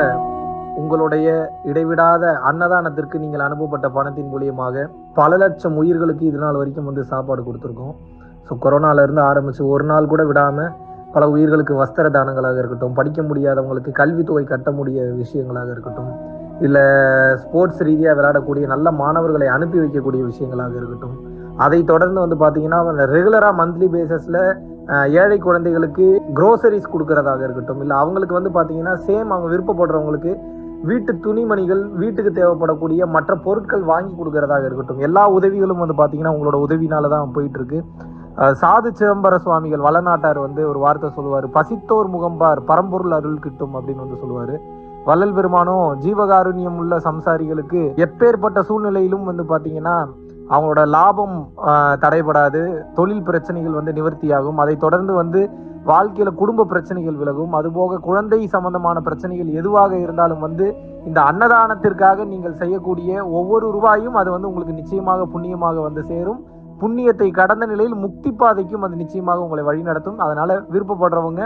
உங்களுடைய இடைவிடாத அன்னதானத்திற்கு நீங்கள் அனுப்பப்பட்ட பணத்தின் மூலியமாக பல லட்சம் உயிர்களுக்கு இது நாள் வரைக்கும் வந்து சாப்பாடு கொடுத்துருக்கோம். ஸோ கொரோனாலேருந்து ஆரம்பித்து ஒரு நாள் கூட விடாமல் பல உயிர்களுக்கு வஸ்திர தானங்களாக இருக்கட்டும், படிக்க முடியாதவங்களுக்கு கல்வித்தொகை கட்ட முடிய விஷயங்களாக இருக்கட்டும், இல்லை ஸ்போர்ட்ஸ் ரீதியாக விளையாடக்கூடிய நல்ல மாணவர்களை அனுப்பி வைக்கக்கூடிய விஷயங்களாக இருக்கட்டும், அதை தொடர்ந்து வந்து பார்த்தீங்கன்னா ரெகுலராக மந்த்லி பேசிஸில் ஏழை குழந்தைகளுக்கு க்ரோசரிஸ் கொடுக்கறதாக இருக்கட்டும், இல்லை அவங்களுக்கு வந்து பார்த்தீங்கன்னா சேம் அவங்க விருப்பப்படுறவங்களுக்கு வீட்டு துணிமணிகள், வீட்டுக்கு தேவைப்படக்கூடிய மற்ற பொருட்கள் வாங்கி கொடுக்கறதாக இருக்கட்டும், எல்லா உதவிகளும் வந்து பார்த்தீங்கன்னா உங்களோட உதவினால தான் போயிட்டு இருக்கு. சாது சிதம்பர சுவாமிகள் வளநாட்டார் வந்து ஒரு வார்த்தை சொல்லுவார், பசித்தோர் முகம்பார் பரம்பொருள் அருள் கிட்டும் அப்படின்னு வந்து சொல்லுவார். வள்ளல் பெருமானும் ஜீவகாருண்யம் உள்ள சம்சாரிகளுக்கு எப்பேற்பட்ட சூழ்நிலையிலும் வந்து பார்த்தீங்கன்னா அவங்களோட லாபம் தடைபடாது, தொழில் பிரச்சனைகள் வந்து நிவர்த்தியாகும், அதை தொடர்ந்து வந்து வாழ்க்கையில குடும்ப பிரச்சனைகள் விலகும், அதுபோக குழந்தை சம்பந்தமான பிரச்சனைகள் எதுவாக இருந்தாலும் வந்து இந்த அன்னதானத்திற்காக நீங்கள் செய்யக்கூடிய ஒவ்வொரு ரூபாயும் அது வந்து உங்களுக்கு நிச்சயமாக புண்ணியமாக வந்து சேரும். புண்ணியத்தை கடந்த நிலையில் முக்தி பாதைக்கும் அது நிச்சயமாக உங்களை வழி நடத்தும். அதனால விருப்பப்படுறவங்க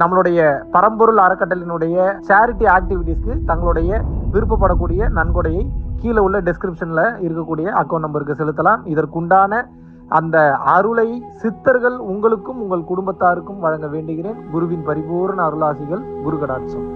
நம்மளுடைய பரம்பொருள் அறக்கட்டளையினுடைய சேரிட்டி ஆக்டிவிட்டீஸ்க்கு தங்களுடைய விருப்பப்படக்கூடிய நன்கொடையை கீழே உள்ள டெஸ்கிரிப்ஷன்ல இருக்கக்கூடிய அக்கௌண்ட் நம்பருக்கு செலுத்தலாம். இதற்குண்டான அந்த அருளை சித்தர்கள் உங்களுக்கும் உங்கள் குடும்பத்தாருக்கும் வழங்க வேண்டுகிறேன். குருவின் பரிபூர்ண அருளாசிகள். குரு கடாட்சம்.